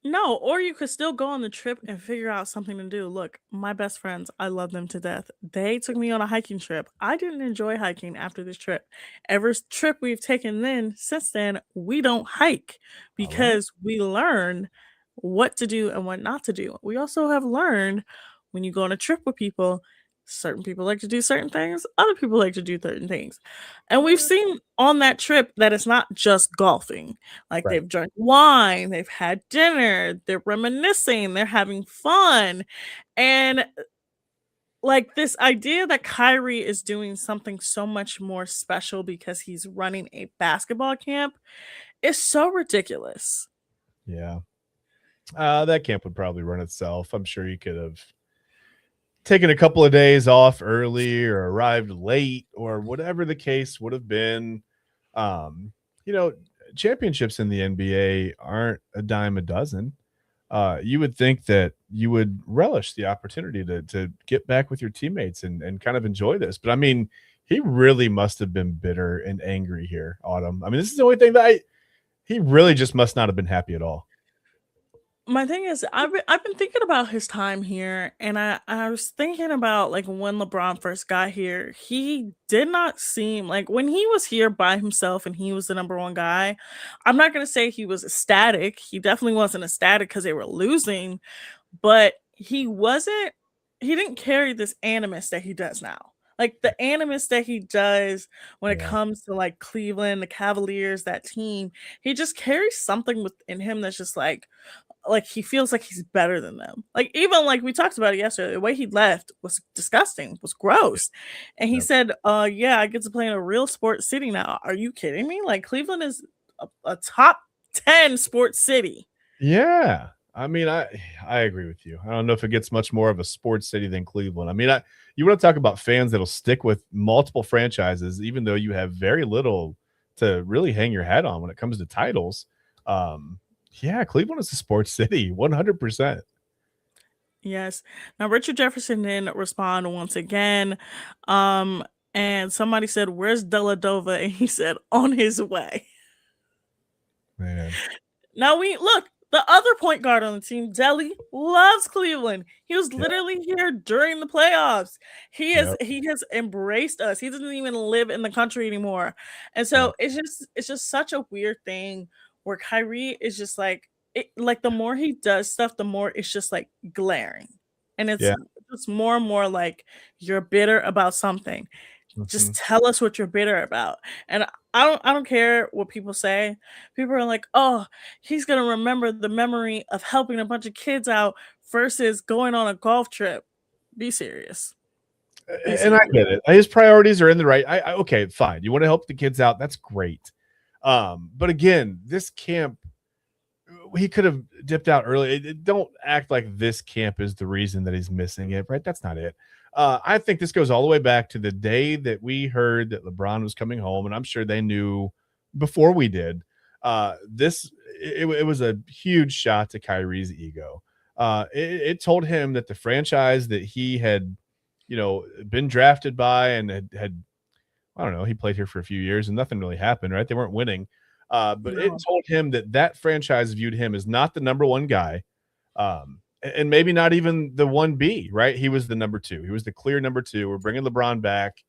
No, or you could still go on the trip and figure out something to do. Look, my best friends, I love them to death. They took me on a hiking trip. I didn't enjoy hiking after this trip. Every trip we've taken since then, we don't hike because we learn what to do and what not to do. We also have learned when you go on a trip with people, certain people like to do certain things, other people like to do certain things. And we've seen on that trip that it's not just golfing. Like, they've drank wine, they've had dinner, they're reminiscing, they're having fun. And like, this idea that Kyrie is doing something so much more special because he's running a basketball camp is so ridiculous. Yeah. That camp would probably run itself. I'm sure you could have taken a couple of days off early or arrived late or whatever the case would have been. Um, you know, championships in the NBA aren't a dime a dozen. You would think that you would relish the opportunity to get back with your teammates and kind of enjoy this. But I mean, he really must have been bitter and angry here, Autumn. I mean, this is the only thing that he really just must not have been happy at all. My thing is, I've been thinking about his time here, and I was thinking about like when LeBron first got here. He did not seem like when he was here by himself and he was the number one guy. I'm not gonna say he was ecstatic. He definitely wasn't ecstatic because they were losing, but he wasn't. He didn't carry this animus that he does now. Like the animus that he does when it Yeah. comes to like Cleveland, the Cavaliers, that team, he just carries something within him that's just like he feels like he's better than them. Like even like we talked about it yesterday, the way he left was disgusting, was gross. And he Yep. said, yeah, I get to play in a real sports city now. Are you kidding me? Like Cleveland is a top 10 sports city. Yeah. I mean, I agree with you. I don't know if it gets much more of a sports city than Cleveland. I mean, you want to talk about fans that'll stick with multiple franchises, even though you have very little to really hang your hat on when it comes to titles. Um, yeah, Cleveland is a sports city, 100%. Yes. Now Richard Jefferson didn't respond once again. Um, and somebody said, where's Deladova? And he said, on his way. Man. Now we look, the other point guard on the team, Delly, loves Cleveland. He was Yeah. literally here during the playoffs. He Yep. has embraced us. He doesn't even live in the country anymore. And Yeah. so it's just such a weird thing where Kyrie is just like like the more he does stuff, the more it's just like glaring. And it's Yeah. just more and more like you're bitter about something. Just Mhm. tell us what you're bitter about. And I don't care what people say. People are like, "Oh, he's going to remember the memory of helping a bunch of kids out versus going on a golf trip." Be serious. Be And I serious. get it. His priorities are in the right. Okay, fine. You want to help the kids out? That's great. But again, this camp, he could have dipped out early. Don't act like this camp is the reason that he's missing it, right? That's not it. I think this goes all the way back to the day that we heard that LeBron was coming home, and I'm sure they knew before we did. It was a huge shot to Kyrie's ego. It told him that the franchise that he had, been drafted by and had I don't know, he played here for a few years and nothing really happened, right? They weren't winning. But it No. told him that that franchise viewed him as not the number one guy, and maybe not even the 1B, right? He was the number two. He was the clear number two. We're bringing LeBron back.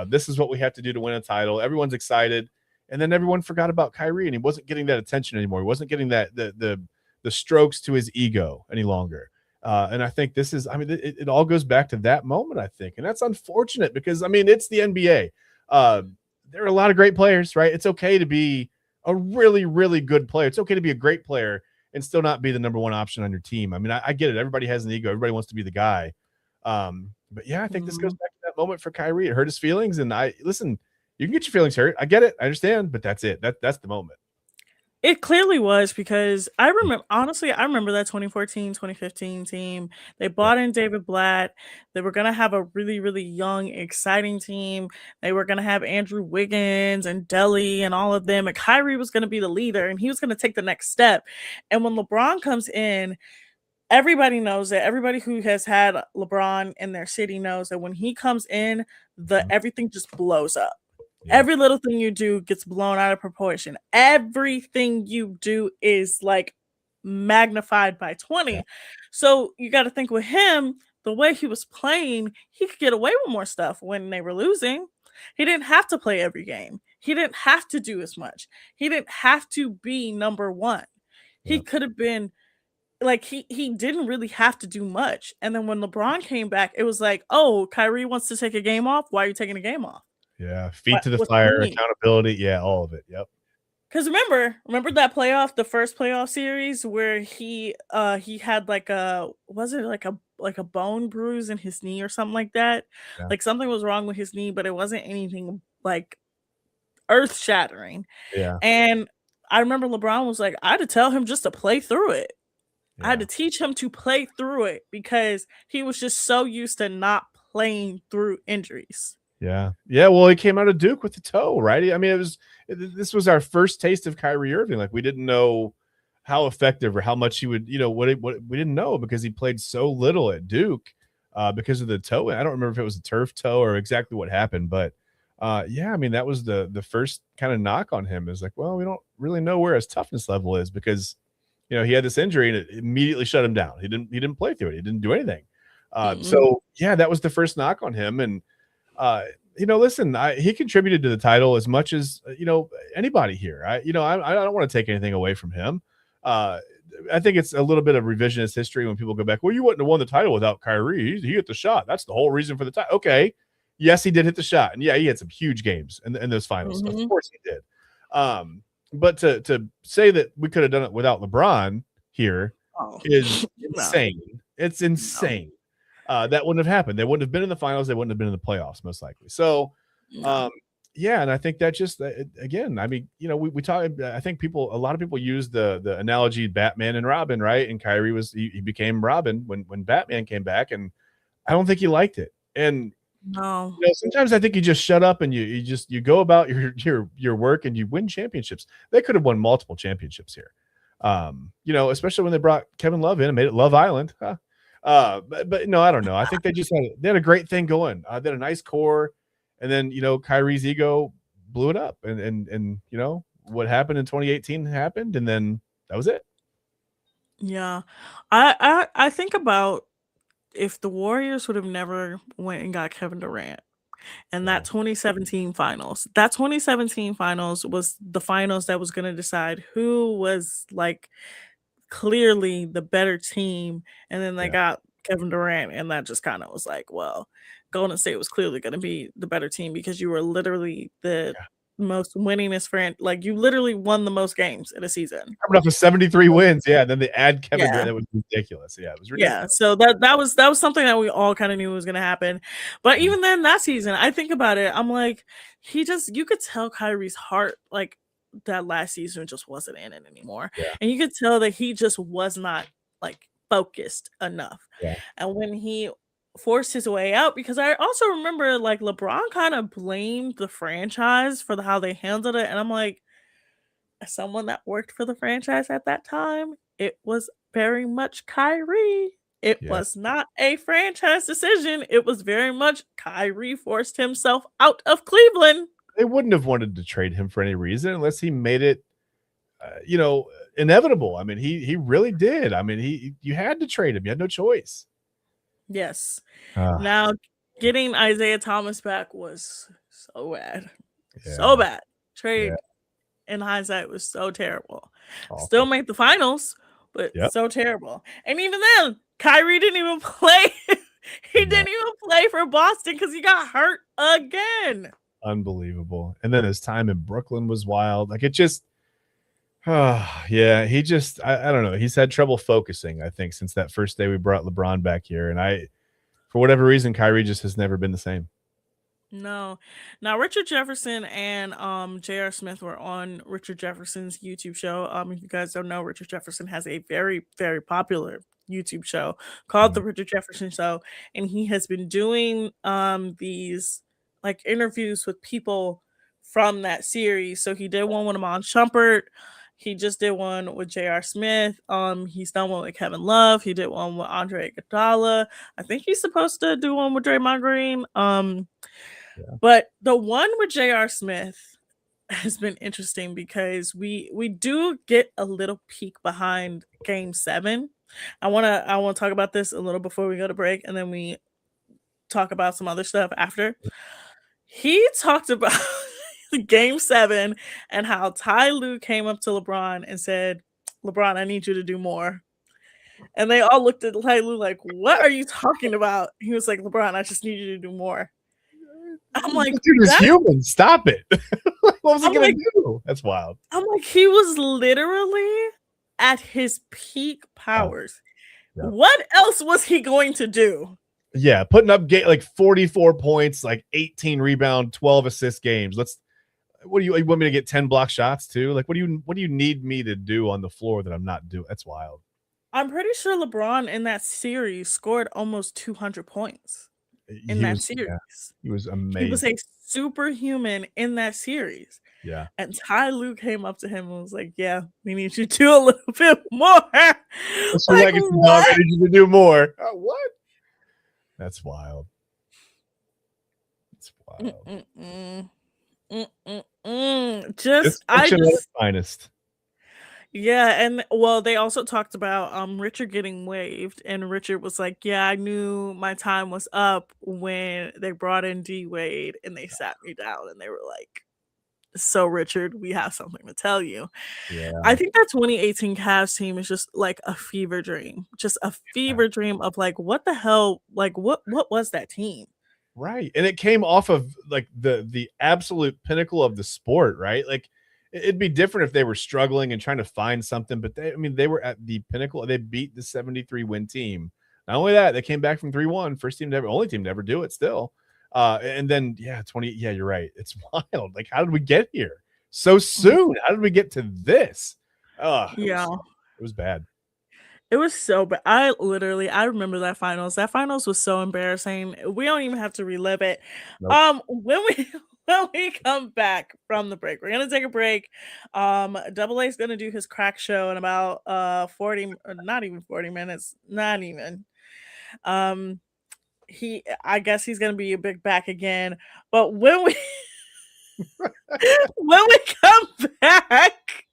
This is what we have to do to win a title. Everyone's excited. And then everyone forgot about Kyrie, and he wasn't getting that attention anymore. He wasn't getting the strokes to his ego any longer. And I think this is, I mean, it all goes back to that moment, I think. And that's unfortunate because, I mean, it's the NBA. There are a lot of great players, right? It's okay to be a really, really good player. It's okay to be a great player and still not be the number one option on your team. I mean, I get it. Everybody has an ego. Everybody wants to be the guy. But yeah, I think this goes back to that moment for Kyrie. It hurt his feelings. And listen, you can get your feelings hurt. I get it. I understand, but that's it. That's the moment. It clearly was because I remember, honestly, I remember that 2014, 2015 team. They bought in David Blatt. They were going to have a really, really young, exciting team. They were going to have Andrew Wiggins and Delly and all of them. And Kyrie was going to be the leader and he was going to take the next step. And when LeBron comes in, everybody knows that everybody who has had LeBron in their city knows that when he comes in, everything just blows up. Yeah. Every little thing you do gets blown out of proportion. Everything you do is like magnified by 20. Yeah. So you got to think with him, the way he was playing, he could get away with more stuff when they were losing. He didn't have to play every game. He didn't have to do as much. He didn't have to be number one. He could have been like he didn't really have to do much. And then when LeBron came back, it was like, oh, Kyrie wants to take a game off. Why are you taking a game off? Yeah, feet to the What's fire, the need? accountability. Yeah, all of it. Yep. Because remember that playoff, the first playoff series where he had like was it like a bone bruise in his knee or something like that? Yeah. Like something was wrong with his knee, but it wasn't anything like earth shattering. Yeah. And I remember LeBron was like, I had to tell him just to play through it. I had to teach him to play through it because he was just so used to not playing through injuries. Yeah. Yeah. Well, he came out of Duke with the toe, right? I mean, this was our first taste of Kyrie Irving. Like, we didn't know how effective or how much he would, what we didn't know because he played so little at Duke because of the toe. I don't remember if it was a turf toe or exactly what happened, but yeah, I mean, that was the first kind of knock on him, is like, well, we don't really know where his toughness level is because, he had this injury and it immediately shut him down. He didn't play through it. He didn't do anything. So yeah, that was the first knock on him. And, listen, he contributed to the title as much as, anybody here. I don't want to take anything away from him. I think it's a little bit of revisionist history when people go back, well, you wouldn't have won the title without Kyrie. He hit the shot. That's the whole reason for the title. Okay. Yes, he did hit the shot. And yeah, he had some huge games in those finals. Of course he did. But to say that we could have done it without LeBron here is insane. It's insane. That wouldn't have happened. They wouldn't have been in the finals. They wouldn't have been in the playoffs, most likely. So, yeah, and I think that just again, I mean, we talk. I think a lot of people use the analogy Batman and Robin, right? And Kyrie he became Robin when Batman came back, and I don't think he liked it. And no, sometimes I think you just shut up and you go about your work and you win championships. They could have won multiple championships here. Especially when they brought Kevin Love in and made it Love Island. Huh? But no, I don't know. I think they had a great thing going. They had a nice core, and then Kyrie's ego blew it up, and what happened in 2018 happened, and then that was it. Yeah, I think about if the Warriors would have never went and got Kevin Durant, and that 2017 finals was the finals that was going to decide who was like clearly the better team, and then they got Kevin Durant, and that just kind of was like, well, Golden State was clearly going to be the better team because you were literally the most winningest friend. Like, you literally won the most games in a season. Coming off of 73 wins, and then they add Kevin Durant. That was ridiculous. Yeah, it was ridiculous. Yeah, so that was something that we all kind of knew was going to happen. But even then, that season, I think about it, I'm like, you could tell Kyrie's heart, like, that last season just wasn't in it anymore. And you could tell that he just was not like focused enough. And when he forced his way out, because I also remember like LeBron kind of blamed the franchise for how they handled it. And I'm like, as someone that worked for the franchise at that time, it was very much Kyrie. It was not a franchise decision. It was very much Kyrie forced himself out of Cleveland. They wouldn't have wanted to trade him for any reason unless he made it, inevitable. I mean, he really did. I mean, you had to trade him. You had no choice. Yes. Now, getting Isaiah Thomas back was so bad. So bad. Trade in hindsight was so terrible. Awful. Still made the finals, but so terrible. And even then, Kyrie didn't even play. He didn't even play for Boston because he got hurt again. Unbelievable. And then his time in Brooklyn was wild. Like, it just he just I don't know. He's had trouble focusing, I think, since that first day we brought LeBron back here. And for whatever reason, Kyrie just has never been the same. No. Now, Richard Jefferson and J.R. Smith were on Richard Jefferson's YouTube show. If you guys don't know, Richard Jefferson has a very, very popular YouTube show called The Richard Jefferson Show. And he has been doing these like interviews with people from that series. So he did one with Amon Shumpert. He just did one with J.R. Smith. He's done one with Kevin Love. He did one with Andre Iguodala. I think he's supposed to do one with Draymond Green. But the one with J.R. Smith has been interesting because we do get a little peek behind Game 7. I wanna talk about this a little before we go to break, and then we talk about some other stuff after. He talked about Game 7 and how Ty Lue came up to LeBron and said, LeBron, I need you to do more. And they all looked at Ty Lue like, what are you talking about? He was like, LeBron, I just need you to do more. I'm like, dude is human. Stop it. What was he going to do? That's wild. I'm like, he was literally at his peak powers. What else was he going to do? Yeah, putting up like 44 points, like 18 rebound, 12 assist games. What do you want me to get 10 block shots too? Like, what do you need me to do on the floor that I'm not doing? That's wild. I'm pretty sure LeBron in that series scored almost 200 points in that series. He was He was amazing. a superhuman in that series. Yeah. And Ty Lue came up to him and was like, "Yeah, we need you to do a little bit more." What's your Like, legacy, dog? what? I need you to do more. Oh, what? That's wild. It's wild. I Dysfunction at its just finest. Yeah, and well, they also talked about Richard getting waived, and Richard was like, "Yeah, I knew my time was up when they brought in D Wade, and they sat me down, and they were like, 'So Richard, we have something to tell you.'" Yeah. I think that 2018 Cavs team is just like a fever dream, just a fever dream of like, what the hell, like what was that team? Right. And it came off of like the absolute pinnacle of the sport, right? Like it'd be different if they were struggling and trying to find something, but they were at the pinnacle. They beat the 73 win team. Not only that, they came back from 3-1, first team to ever, only team to ever do it still. And then 20, you're right. It's wild. Like, how did we get here so soon? How did we get to this? Yeah. It was bad. It was so bad. I remember that finals. That finals was so embarrassing. We don't even have to relive it. Nope. When we come back from the break, we're gonna take a break. Double A is gonna do his crack show in about 40, not even 40 minutes, not even. I guess he's gonna be a big back again. But when we when we come back,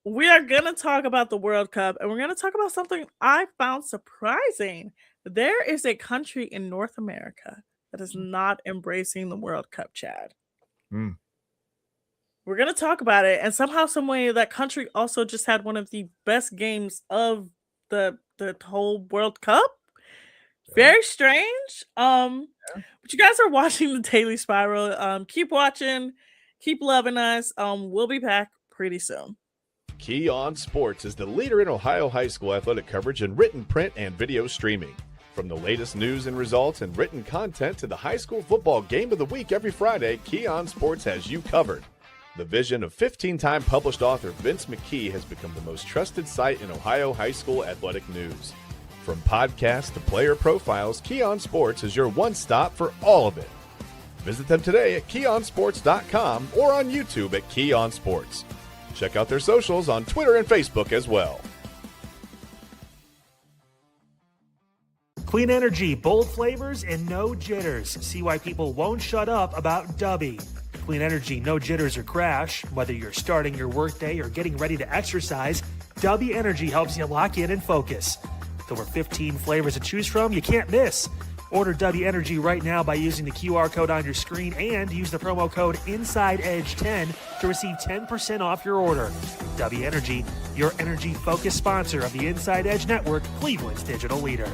we are going to talk about the World Cup, and we're going to talk about something I found surprising. There is a country in North America that is not embracing the World Cup, Chad. Mm. We're going to talk about it, and somehow, some way, that country also just had one of the best games of the whole World Cup. Very strange. But you guys are watching the Daily Spiral. Keep watching, keep loving us. We'll be back pretty soon. Key On Sports is the leader in Ohio high school athletic coverage in written, print, and video streaming. From the latest news and results and written content to the high school football game of the week every Friday, Key On Sports has you covered. The vision of 15-time published author Vince McKee has become the most trusted site in Ohio high school athletic news. From podcasts to player profiles, Key On Sports is your one-stop for all of it. Visit them today at keyonsports.com or on YouTube at Key On Sports. Check out their socials on Twitter and Facebook as well. Clean energy, bold flavors, and no jitters. See why people won't shut up about Dubby. Clean energy, no jitters or crash. Whether you're starting your workday or getting ready to exercise, Dubby Energy helps you lock in and focus. With over 15 flavors to choose from, you can't miss. Order Dubby Energy right now by using the QR code on your screen and use the promo code InsideEdge10 to receive 10% off your order. Dubby Energy, your energy-focused sponsor of the Inside Edge Network, Cleveland's digital leader.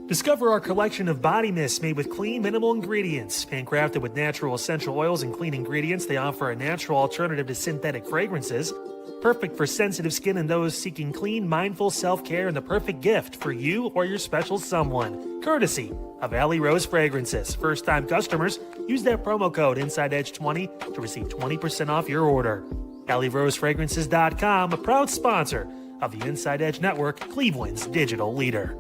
Discover our collection of body mists made with clean, minimal ingredients. Handcrafted with natural essential oils and clean ingredients, they offer a natural alternative to synthetic fragrances. Perfect for sensitive skin and those seeking clean, mindful self-care, and the perfect gift for you or your special someone. Courtesy of Alley Rose Fragrances. First-time customers, use that promo code InsideEdge20 to receive 20% off your order. AlleyRoseFragrances.com, a proud sponsor of the Inside Edge Network, Cleveland's digital leader.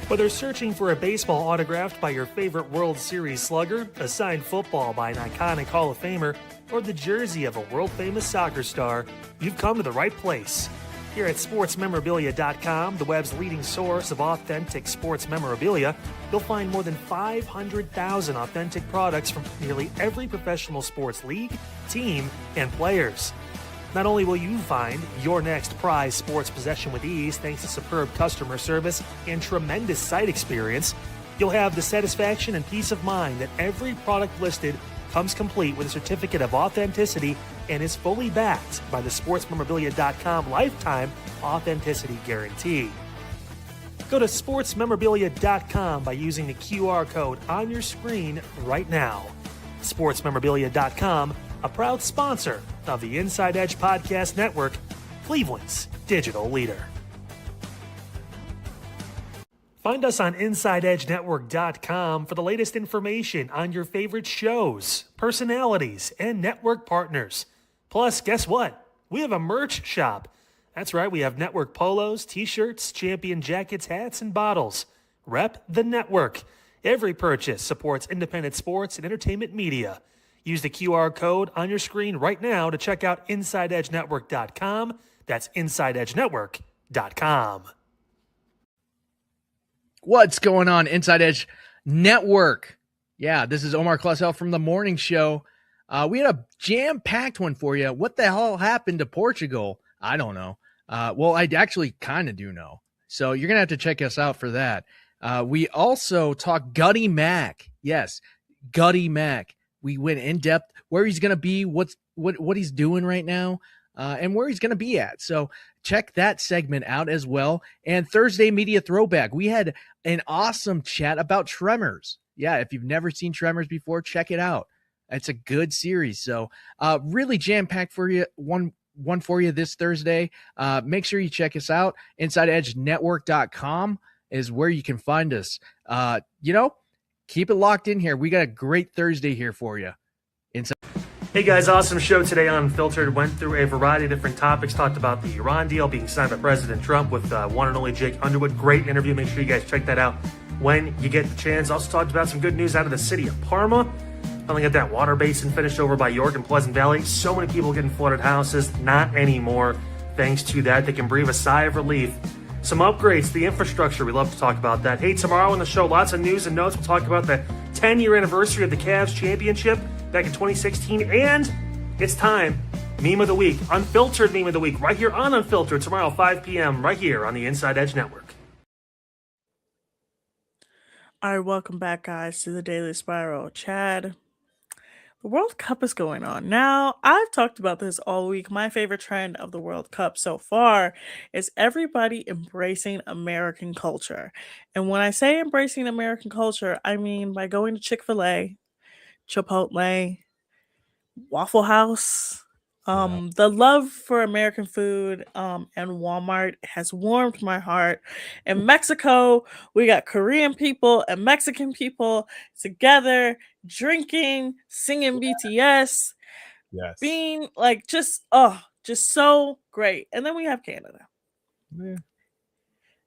Whether searching for a baseball autographed by your favorite World Series slugger, a signed football by an iconic Hall of Famer, or the jersey of a world-famous soccer star, you've come to the right place. Here at SportsMemorabilia.com, the web's leading source of authentic sports memorabilia, you'll find more than 500,000 authentic products from nearly every professional sports league, team, and players. Not only will you find your next prized sports possession with ease thanks to superb customer service and tremendous site experience, you'll have the satisfaction and peace of mind that every product listed comes complete with a certificate of authenticity and is fully backed by the SportsMemorabilia.com lifetime authenticity guarantee. Go to SportsMemorabilia.com by using the QR code on your screen right now. SportsMemorabilia.com, a proud sponsor of the Inside Edge Podcast Network, Cleveland's digital leader. Find us on InsideEdgeNetwork.com for the latest information on your favorite shows, personalities, and network partners. Plus, guess what? We have a merch shop. That's right, we have network polos, t-shirts, champion jackets, hats, and bottles. Rep the network. Every purchase supports independent sports and entertainment media. Use the QR code on your screen right now to check out InsideEdgeNetwork.com. That's InsideEdgeNetwork.com. What's going on, Inside Edge Network? Yeah, this is Omar Klessel from the morning show. We had a jam-packed one for you. What the hell happened to Portugal? I don't know. Well, I actually kind of do know. So you're going to have to check us out for that. We also talked Gutty Mac. Yes, Gutty Mac. We went in depth where he's going to be, what he's doing right now, and where he's going to be at. So check that segment out as well. And Thursday Media Throwback. We had an awesome chat about Tremors. Yeah, if you've never seen Tremors before, check it out. It's a good series. So really jam-packed for you, one for you this Thursday. Make sure you check us out. InsideEdgeNetwork.com is where you can find us. Keep it locked in here. We got a great Thursday here for you. Hey guys, awesome show today on Unfiltered. Went through a variety of different topics. Talked about the Iran deal being signed by President Trump with one and only Jake Underwood. Great interview. Make sure you guys check that out when you get the chance. Also talked about some good news out of the city of Parma. Finally got that water basin finished over by York and Pleasant Valley. So many people getting flooded houses. Not anymore. Thanks to that, they can breathe a sigh of relief. Some upgrades to the infrastructure. We love to talk about that. Hey, tomorrow on the show, lots of news and notes. We'll talk about the 10-year anniversary of the Cavs championship back in 2016. And it's time. Meme of the week. Unfiltered meme of the week. Right here on Unfiltered tomorrow, 5 p.m. right here on the Inside Edge Network. All right, welcome back, guys, to the Daily Spiral. Chad, the World Cup is going on. Now, I've talked about this all week. My favorite trend of the World Cup so far is everybody embracing American culture. And when I say embracing American culture, I mean by going to Chick-fil-A, Chipotle, Waffle House. The love for American food and Walmart has warmed my heart. In Mexico, we got Korean people and Mexican people together drinking, singing BTS, being like just so great. And then we have Canada. Yeah.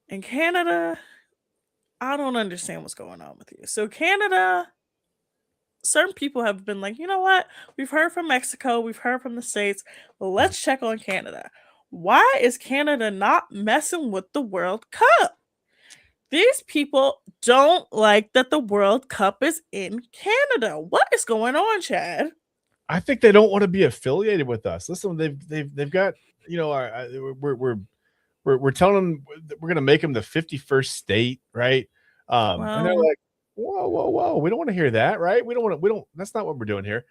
In Canada, I don't understand what's going on with you. So Canada, certain people have been like, you know what? We've heard from Mexico, we've heard from the States. Well, let's check on Canada. Why is Canada not messing with the World Cup? These people don't like that the World Cup is in Canada. What is going on, Chad? I think they don't want to be affiliated with us. Listen, they've got, we're telling them we're going to make them the 51st state, right? And they're like, whoa, we don't want to hear that, right? That's not what we're doing here.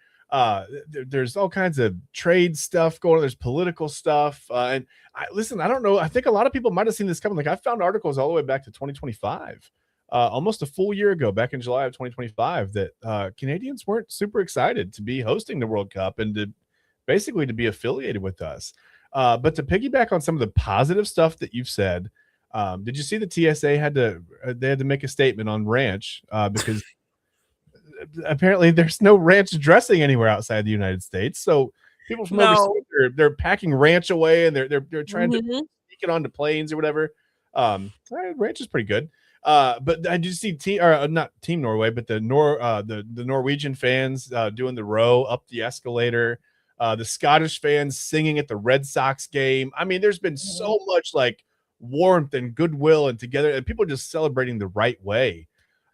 There's all kinds of trade stuff going on. There's political stuff. And I don't know. I think a lot of people might've seen this coming. Like I found articles all the way back to 2025, almost a full year ago, back in July of 2025, that Canadians weren't super excited to be hosting the World Cup and to be affiliated with us. But to piggyback on some of the positive stuff that you've said, did you see the TSA had to make a statement on ranch because apparently there's no ranch dressing anywhere outside the United States. So people from overseas, they're packing ranch away and they're trying to sneak it onto planes or whatever. Ranch is pretty good. But I do see not Team Norway, but the Norwegian fans doing the row up the escalator. The Scottish fans singing at the Red Sox game. I mean, there's been so much like warmth and goodwill and together, and people just celebrating the right way.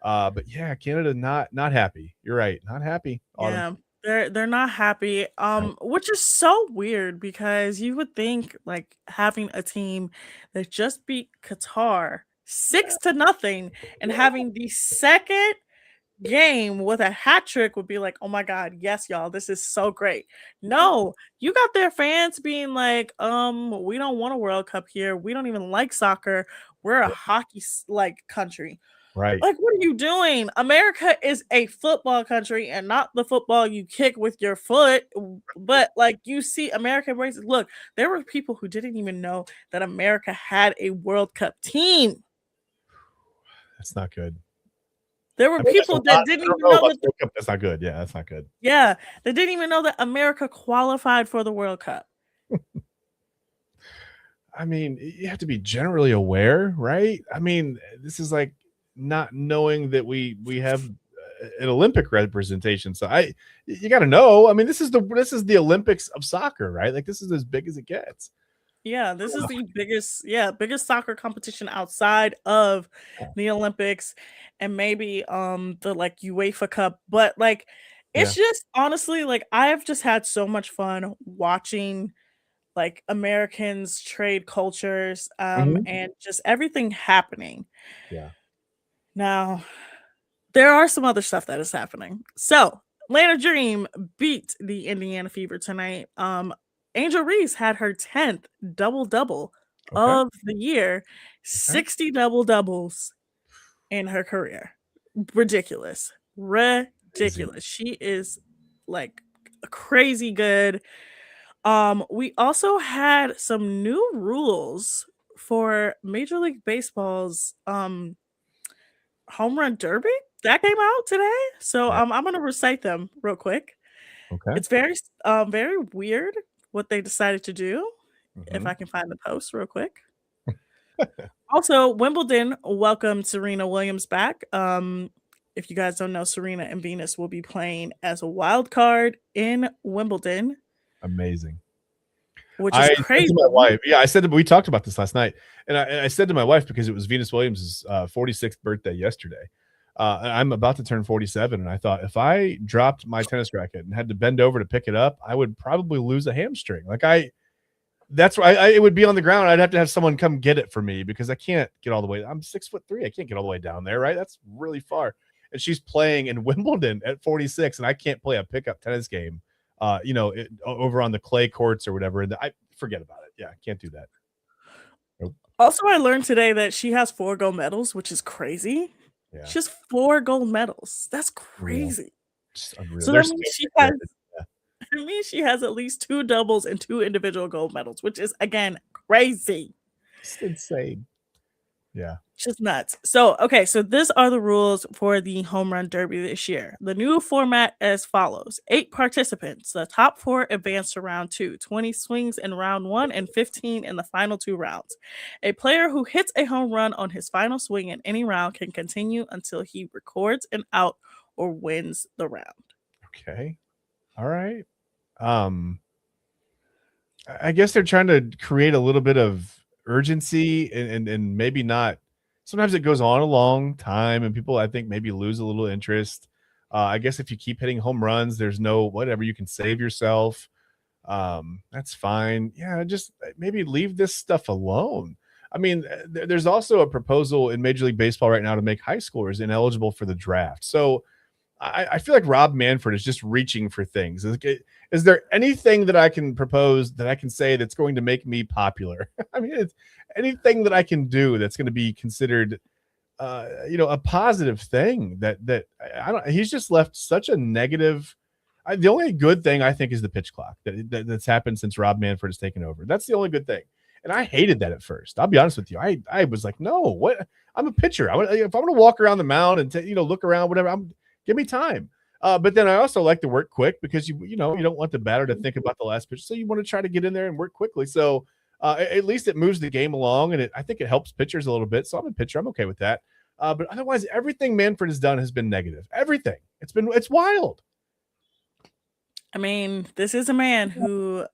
But yeah, Canada not happy. You're right, not happy. Yeah, they're not happy. Which is so weird because you would think like having a team that just beat Qatar 6-0 and having the second game with a hat trick would be like, oh my god, yes, y'all, this is so great. No, you got their fans being like, we don't want a World Cup here. We don't even like soccer. We're a hockey like country. Right. Like, what are you doing? America is a football country and not the football you kick with your foot. But like you see American races. Look, there were people who didn't even know that America had a World Cup team. That's not good. There were people that didn't even know that that's not good. Yeah, that's not good. Yeah, they didn't even know that America qualified for the World Cup. I mean, you have to be generally aware, right? I mean, this is like not knowing that we have an Olympic representation. So you got to know. I mean, this is the Olympics of soccer, right? Like this is as big as it gets. Yeah, this is the biggest soccer competition outside of the Olympics and maybe the like UEFA Cup. But like Yeah. it's just honestly like I have just had so much fun watching like Americans trade cultures Mhm. and just everything happening. Yeah. Now, there are some other stuff that is happening. So, Atlanta Dream beat the Indiana Fever tonight. Angel Reese had her 10th double-double Okay. of the year, 60 double-doubles in her career. Ridiculous. Crazy. Ridiculous. She is like crazy good. We also had some new rules for Major League Baseball's home run derby that came out today. So Yeah. I'm gonna recite them real quick. Okay. It's very weird what they decided to do. If Mhm. I can find the post real quick. Also, Wimbledon welcomed Serena Williams back. If you guys don't know, Serena and Venus will be playing as a wild card in Wimbledon, Amazing. which I is said to crazy. my wife, yeah, I said we talked about this last night, and I said to my wife because it was Venus Williams' 46th birthday yesterday. And I'm about to turn 47, and I thought if I dropped my tennis racket and had to bend over to pick it up, I would probably lose a hamstring. Like that's why it would be on the ground. I'd have to have someone come get it for me because I can't get all the way. I'm 6'3". I can't get all the way down there, right? That's really far. And she's playing in Wimbledon at 46, and I can't play a pickup tennis game, over on the clay courts or whatever. And I forget about it. Yeah, I can't do that. Nope. Also, I learned today that she has 4 gold medals, which is crazy. Yeah, She has 4 gold medals. That's real. crazy. Just unreal. So They're that so means she has talented. Yeah, that means she has at least 2 doubles and 2 individual gold medals, which is again crazy. it's insane. Yeah. Just nuts. So, okay, so these are the rules for the home run derby this year. The new format as follows: 8 participants. The top 4 advance to round 2, 20 swings in round 1, and 15 in the final 2 rounds. A player who hits a home run on his final swing in any round can continue until he records an out or wins the round. Okay. All right. Um, I guess they're trying to create a little bit of urgency and maybe not. Sometimes it goes on a long time and people I think maybe lose a little interest. I guess if you keep hitting home runs, there's no whatever you can save yourself. That's fine. Yeah, just maybe leave this stuff alone. I mean, there's also a proposal in Major League Baseball right now to make high schoolers ineligible for the draft. So I feel like Rob Manfred is just reaching for things. Is there anything that I can propose that I can say that's going to make me popular? I mean, it's anything that I can do that's going to be considered, a positive thing. I don't. He's just left such a negative. The only good thing I think is the pitch clock that's happened since Rob Manfred has taken over. That's the only good thing. And I hated that at first. I'll be honest with you. I was like, no, what? I'm a pitcher. If I'm going to walk around the mound and look around, whatever. Give me time. But then I also like to work quick because you don't want the batter to think about the last pitch, so you want to try to get in there and work quickly. So at least it moves the game along, and I think it helps pitchers a little bit. So I'm a pitcher. I'm okay with that. But otherwise, everything Manfred has done has been negative. Everything. It's wild. I mean, this is a man who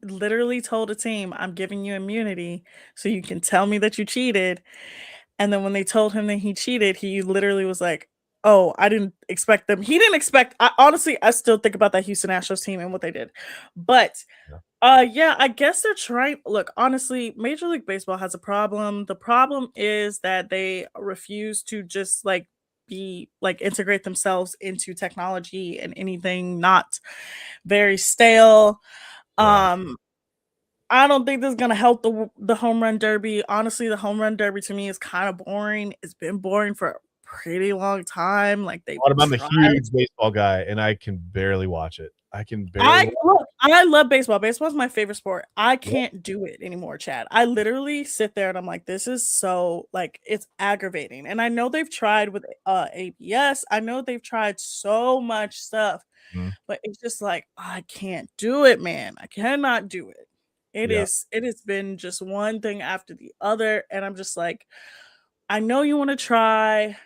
literally told a team, "I'm giving you immunity so you can tell me that you cheated." And then when they told him that he cheated, he literally was like, "Oh, I didn't expect them." He didn't expect. Honestly, I still think about that Houston Astros team and what they did. But Yeah. yeah, I guess they're trying. Look, honestly, Major League Baseball has a problem. The problem is that they refuse to just like be like integrate themselves into technology and anything not very stale. Yeah. Um, I don't think this is gonna help the home run derby. Honestly, the home run derby to me is kind of boring. It's been boring for a pretty long time. Like they've I'm a tried. huge baseball guy, and I can barely watch it. I can barely. I love baseball. Baseball is my favorite sport. I Yeah. can't do it anymore, Chad. I literally sit there and I'm like, this is so like it's aggravating. And I know they've tried with ABS. I know they've tried so much stuff, Mhm. but it's just like I can't do it, man. I cannot do it. It Yeah. has been just one thing after the other. And I'm just like, I know you want to try.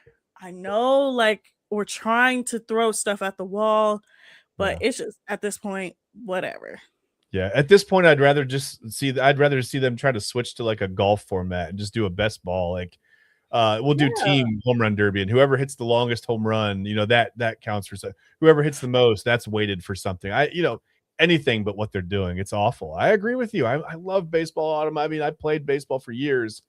I know like we're trying to throw stuff at the wall, but Yeah. it's just at this point, whatever. Yeah, at this point, I'd rather see them try to switch to like a golf format and just do a best ball. Like, we'll do Yeah. team home run derby, and whoever hits the longest home run, that counts for so. Whoever hits the most, that's weighted for something. Anything but what they're doing. It's awful. I agree with you. I love baseball. Autumn. I mean, I played baseball for years.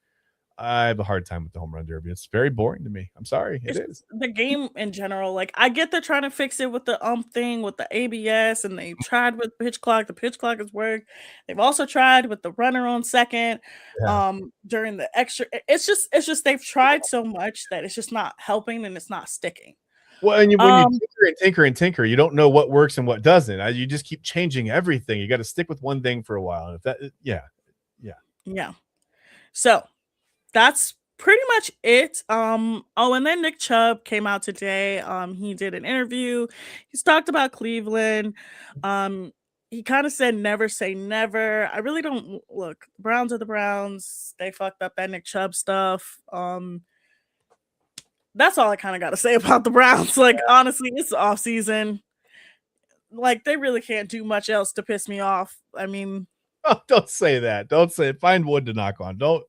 I have a hard time with the home run derby. It's very boring to me. I'm sorry. It It's is. just the game in general. Like I get they're trying to fix it with the thing with the ABS, and they tried with pitch clock. The pitch clock has worked. They've also tried with the runner on second. Yeah. During the extra, it's just they've tried so much that it's just not helping and it's not sticking. Well, and when you Um, tinker, you don't know what works and what doesn't. You just keep changing everything. You got to stick with one thing for a while. And if that, yeah. yeah. So that's pretty much it. Oh, and then Nick Chubb came out today. He did an interview. He's talked about Cleveland. He kind of said never say never. I really don't look. Browns are the Browns. They fucked up that Nick Chubb stuff. That's all I kind of got to say about the Browns. Like honestly, it's the off season. Like they really can't do much else to piss me off. I mean, Oh, don't say that. Don't say it. Find wood to knock on. Don't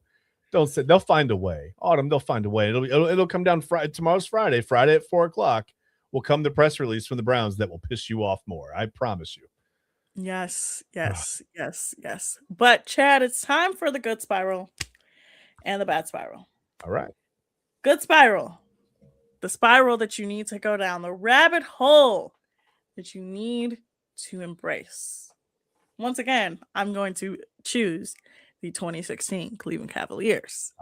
say. They'll find a way. Autumn, they'll find a way. It'll come down Friday. Tomorrow's Friday. Friday at 4:00 will come the press release from the Browns that will piss you off more. I promise you. yes, yes, yes, yes. But Chad, it's time for the good spiral and the bad spiral. All right. Good spiral. The spiral that you need to go down, the rabbit hole that you need to embrace. Once again, I'm going to choose the 2016 Cleveland Cavaliers.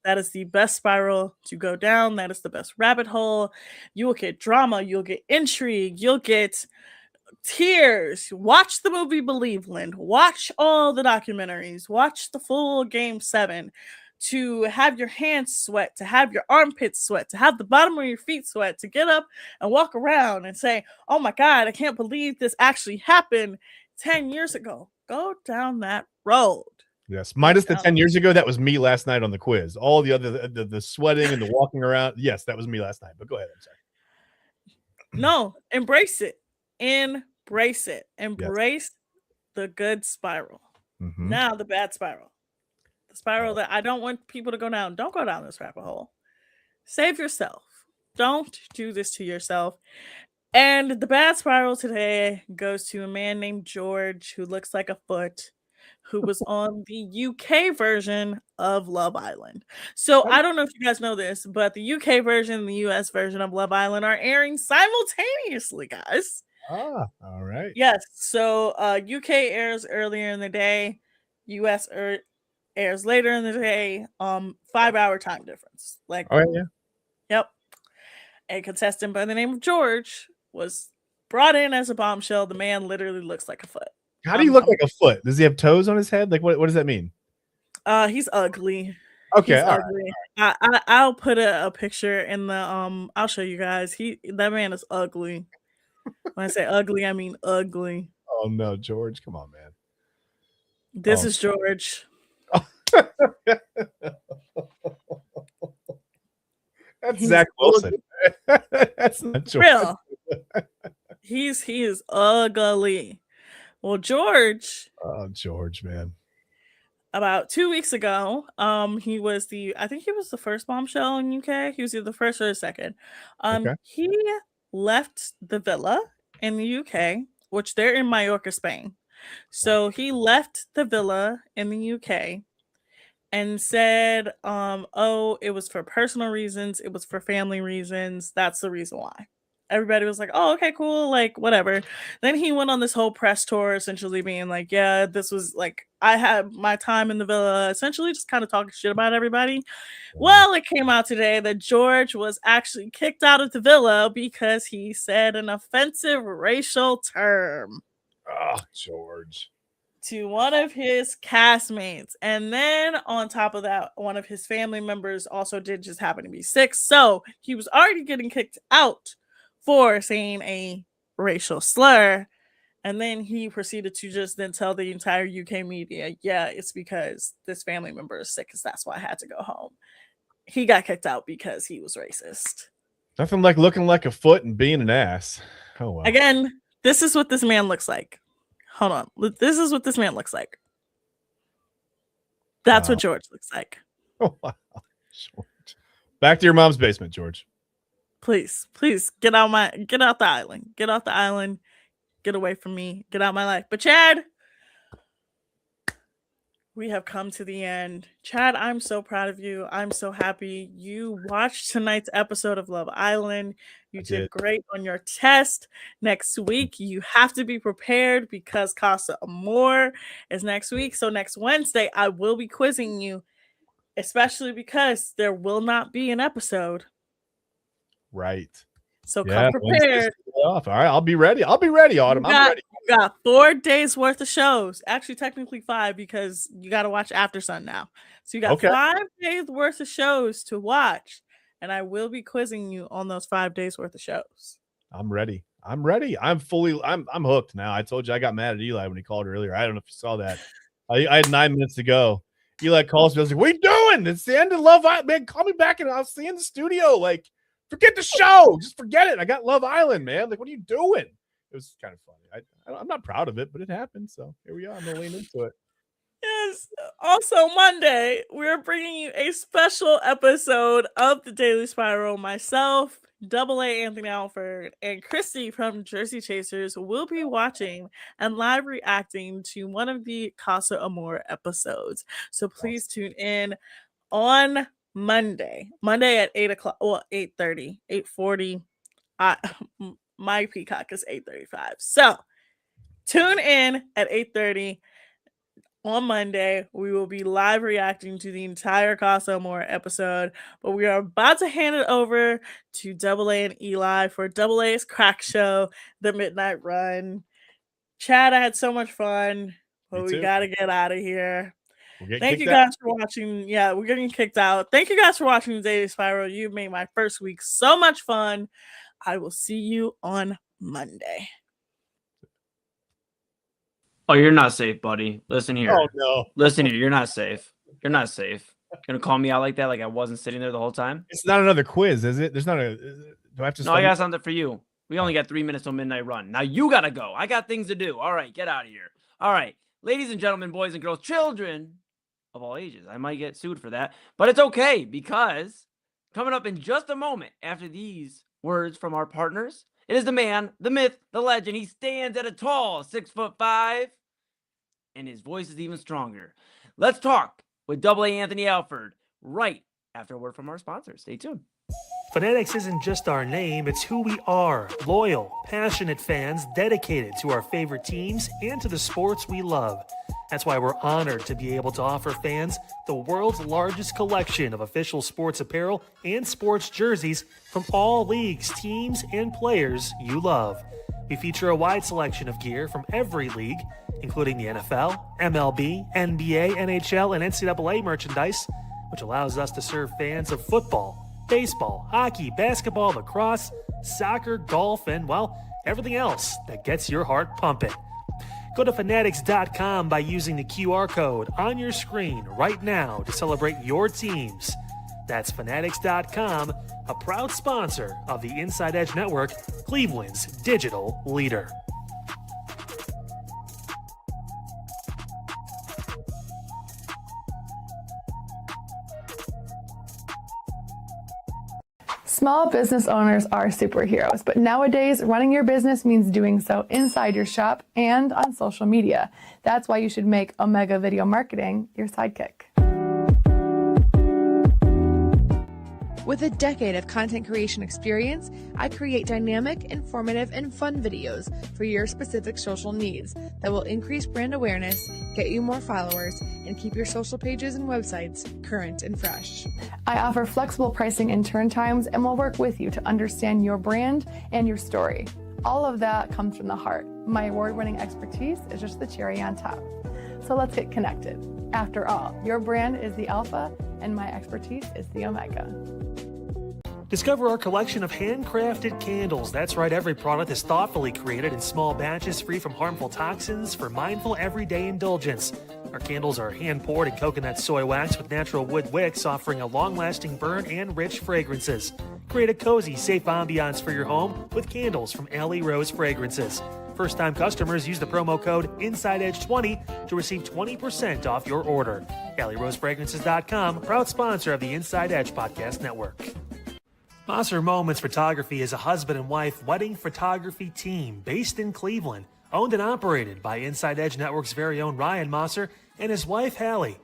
That is the best spiral to go down. That is the best rabbit hole. You will get drama. You'll get intrigue. You'll get tears. Watch the movie Believeland. Watch all the documentaries. Watch the full Game 7. To have your hands sweat, to have your armpits sweat, to have the bottom of your feet sweat, to get up and walk around and say, oh my God, I can't believe this actually happened 10 years ago. Go down that road. Yes. Minus the 10 years ago, that was me last night on the quiz. All the other, the sweating and the walking around. Yes, that was me last night. But go ahead. I'm sorry. No, embrace it. Embrace it. Embrace the good spiral. Mhm. Now the bad spiral. The spiral that I don't want people to go down. Don't go down this rabbit hole. Save yourself. Don't do this to yourself. And the bad spiral today goes to a man named George who looks like a foot, who was on the UK version of Love Island. So I don't know if you guys know this, but the UK version and the US version of Love Island are airing simultaneously, guys. All right. Yes. So UK airs earlier in the day, US airs later in the day. 5-hour time difference. Like, All right. Yeah. yep. A contestant by the name of George was brought in as a bombshell. The man literally looks like a foot. How do you look like a foot? Does he have toes on his head? Like, what does that mean? He's ugly. Okay. He's All ugly. right. I'll put a picture in the I'll show you guys. That man is ugly. When I say ugly, I mean ugly. Oh no, George. Come on, man. This is George. That's Zach Wilson. That's not George. Real. He is ugly. Well, George. Oh, George, man. About 2 weeks ago, I think he was the first bombshell in UK. He was either the first or the second. Okay. He left the villa in the UK, which they're in Mallorca, Spain. So he left the villa in the UK and said, it was for personal reasons, it was for family reasons. That's the reason why. Everybody was like, oh, okay, cool, like whatever. Then he went on this whole press tour, essentially being like, yeah, this was like, I had my time in the villa, essentially just kind of talking shit about everybody. Well, it came out today that George was actually kicked out of the villa because he said an offensive racial term. Oh, George. To one of his castmates. And then on top of that, one of his family members also did just happen to be sick. So he was already getting kicked out for saying a racial slur. And then he proceeded to just then tell the entire UK media, yeah, it's because this family member is sick, because that's why I had to go home. He got kicked out because he was racist. Nothing like looking like a foot and being an ass. Oh, wow. Again, this is what this man looks like. Hold on. This is what this man looks like. That's what George looks like. Oh, wow. George. Back to your mom's basement, George. Please get out the island. Get off the island. Get away from me. Get out of my life. But Chad, we have come to the end. Chad, I'm so proud of you. I'm so happy you watched tonight's episode of Love Island. You did great on your test. Next week, you have to be prepared because Casa Amor is next week. So next Wednesday, I will be quizzing you, especially because there will not be an episode. Right. So come prepared. All right, I'll be ready. Autumn. I'm ready. You got 4 days worth of shows. Actually, technically 5, because you got to watch After Sun now. So you got 5 days worth of shows to watch, and I will be quizzing you on those 5 days worth of shows. I'm ready. I'm hooked now. I told you I got mad at Eli when he called earlier. I don't know if you saw that. I had 9 minutes to go. Eli calls me. I was like, "What are you doing? It's the end of Love Island, man. Call me back and I'll see you in the studio." Like, forget the show. Just forget it. I got Love Island, man. Like, what are you doing? It was kind of funny. I'm not proud of it, but it happened. So here we are. I'm going to lean into it. Yes. Also, Monday, we're bringing you a special episode of The Daily Spiral. Myself, Double A Anthony Alford, and Christy from Jersey Chasers will be watching and live reacting to one of the Casa Amor episodes. So please tune in on Monday at 8 o'clock, well, 8:30, 8:40. My Peacock is 8:35. So tune in at 8:30 on Monday. We will be live reacting to the entire Casa Amor episode, but we are about to hand it over to Double A and Eli for Double A's Crack Show, The Midnight Run. Chad, I had so much fun, but we got to get out of here. Thank you guys for watching. Yeah, we're getting kicked out. Thank you guys for watching The Daily Spiral. You made my first week so much fun. I will see you on Monday. Oh, you're not safe, buddy. Listen here. Oh, no. Listen here. You're not safe. You're not safe. You're going to call me out like that, like I wasn't sitting there the whole time? It's not another quiz, is it? There's not a... Do I have to... No, I got something for you. We only got 3 minutes till midnight run. Now you got to go. I got things to do. All right, get out of here. All right. Ladies and gentlemen, boys and girls, children of all ages. I might get sued for that, but it's okay, because coming up in just a moment after these words from our partners, it is the man, the myth, the legend. He stands at a tall 6'5", and his voice is even stronger. Let's talk with Double A Anthony Alford right after a word from our sponsors. Stay tuned. Fanatics isn't just our name, it's who we are. Loyal, passionate fans dedicated to our favorite teams and to the sports we love. That's why we're honored to be able to offer fans the world's largest collection of official sports apparel and sports jerseys from all leagues, teams, and players you love. We feature a wide selection of gear from every league, including the NFL, MLB, NBA, NHL, and NCAA merchandise, which allows us to serve fans of football, baseball, hockey, basketball, lacrosse, soccer, golf, and, well, everything else that gets your heart pumping. Go to fanatics.com by using the QR code on your screen right now to celebrate your teams. That's fanatics.com, a proud sponsor of the Inside Edge Network, Cleveland's digital leader. Small business owners are superheroes, but nowadays running your business means doing so inside your shop and on social media. That's why you should make Omega Video Marketing your sidekick. With a decade of content creation experience, I create dynamic, informative, and fun videos for your specific social needs that will increase brand awareness, get you more followers, and keep your social pages and websites current and fresh. I offer flexible pricing and turn times and will work with you to understand your brand and your story. All of that comes from the heart. My award-winning expertise is just the cherry on top. So let's get connected. After all, your brand is the alpha and my expertise is the omega. Discover our collection of handcrafted candles. That's right, every product is thoughtfully created in small batches free from harmful toxins for mindful everyday indulgence. Our candles are hand-poured in coconut soy wax with natural wood wicks, offering a long-lasting burn and rich fragrances. Create a cozy, safe ambiance for your home with candles from Alley Rose Fragrances. First-time customers use the promo code InsideEdge20 to receive 20% off your order. AlleyRoseFragrances.com, proud sponsor of the Inside Edge Podcast Network. Mosser Moments Photography is a husband and wife wedding photography team based in Cleveland, owned and operated by Inside Edge Network's very own Ryan Mosser and his wife Hallie.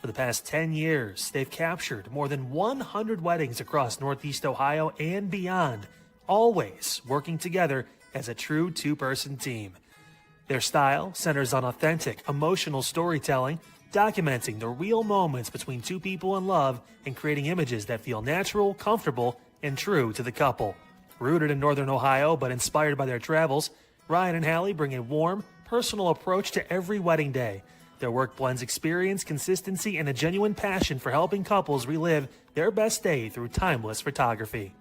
For the past 10 years, they've captured more than 100 weddings across Northeast Ohio and beyond, always working together as a true two-person team. Their style centers on authentic, emotional storytelling, documenting the real moments between two people in love and creating images that feel natural, comfortable, and true to the couple. Rooted in Northern Ohio but inspired by their travels, Ryan and Hallie bring a warm, personal approach to every wedding day. Their work blends experience, consistency, and a genuine passion for helping couples relive their best day through timeless photography.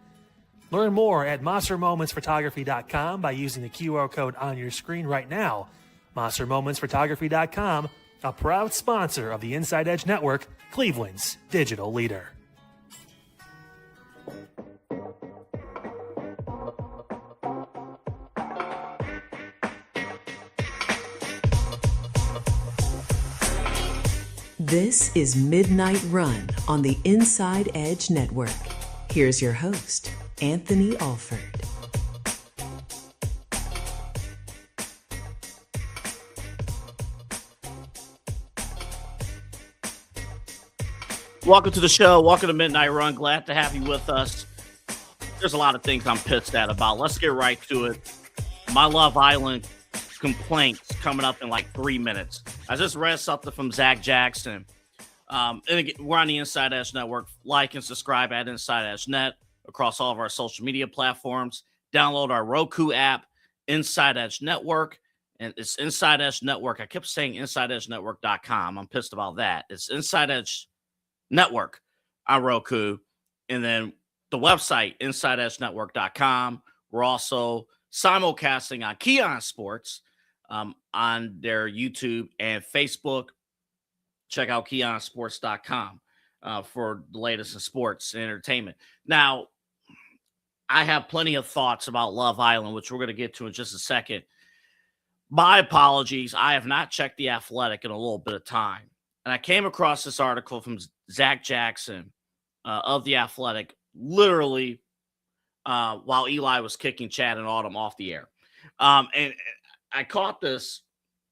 Learn more at MosserMomentsPhotography.com by using the QR code on your screen right now. MosserMomentsPhotography.com, a proud sponsor of the Inside Edge Network, Cleveland's digital leader. This is Midnight Run on the Inside Edge Network. Here's your host, Anthony Alford. Welcome to the show. Welcome to Midnight Run. Glad to have you with us. There's a lot of things I'm pissed at about. Let's get right to it. My Love Island complaints coming up in like 3 minutes. I just read something from Zach Jackson. And again, we're on the Inside Edge Network. Like and subscribe at Inside Edge Net across all of our social media platforms. Download our Roku app, Inside Edge Network. And it's Inside Edge Network. I kept saying InsideEdgeNetwork.com. I'm pissed about that. It's Inside Edge Network on Roku. And then the website, InsideEdgeNetwork.com. We're also simulcasting on Keon Sports on their YouTube and Facebook. Check out KeonSports.com for the latest in sports and entertainment. Now, I have plenty of thoughts about Love Island, which we're going to get to in just a second. My apologies. I have not checked The Athletic in a little bit of time. And I came across this article from Zach Jackson of The Athletic, literally while Eli was kicking Chad and Autumn off the air. And I caught this,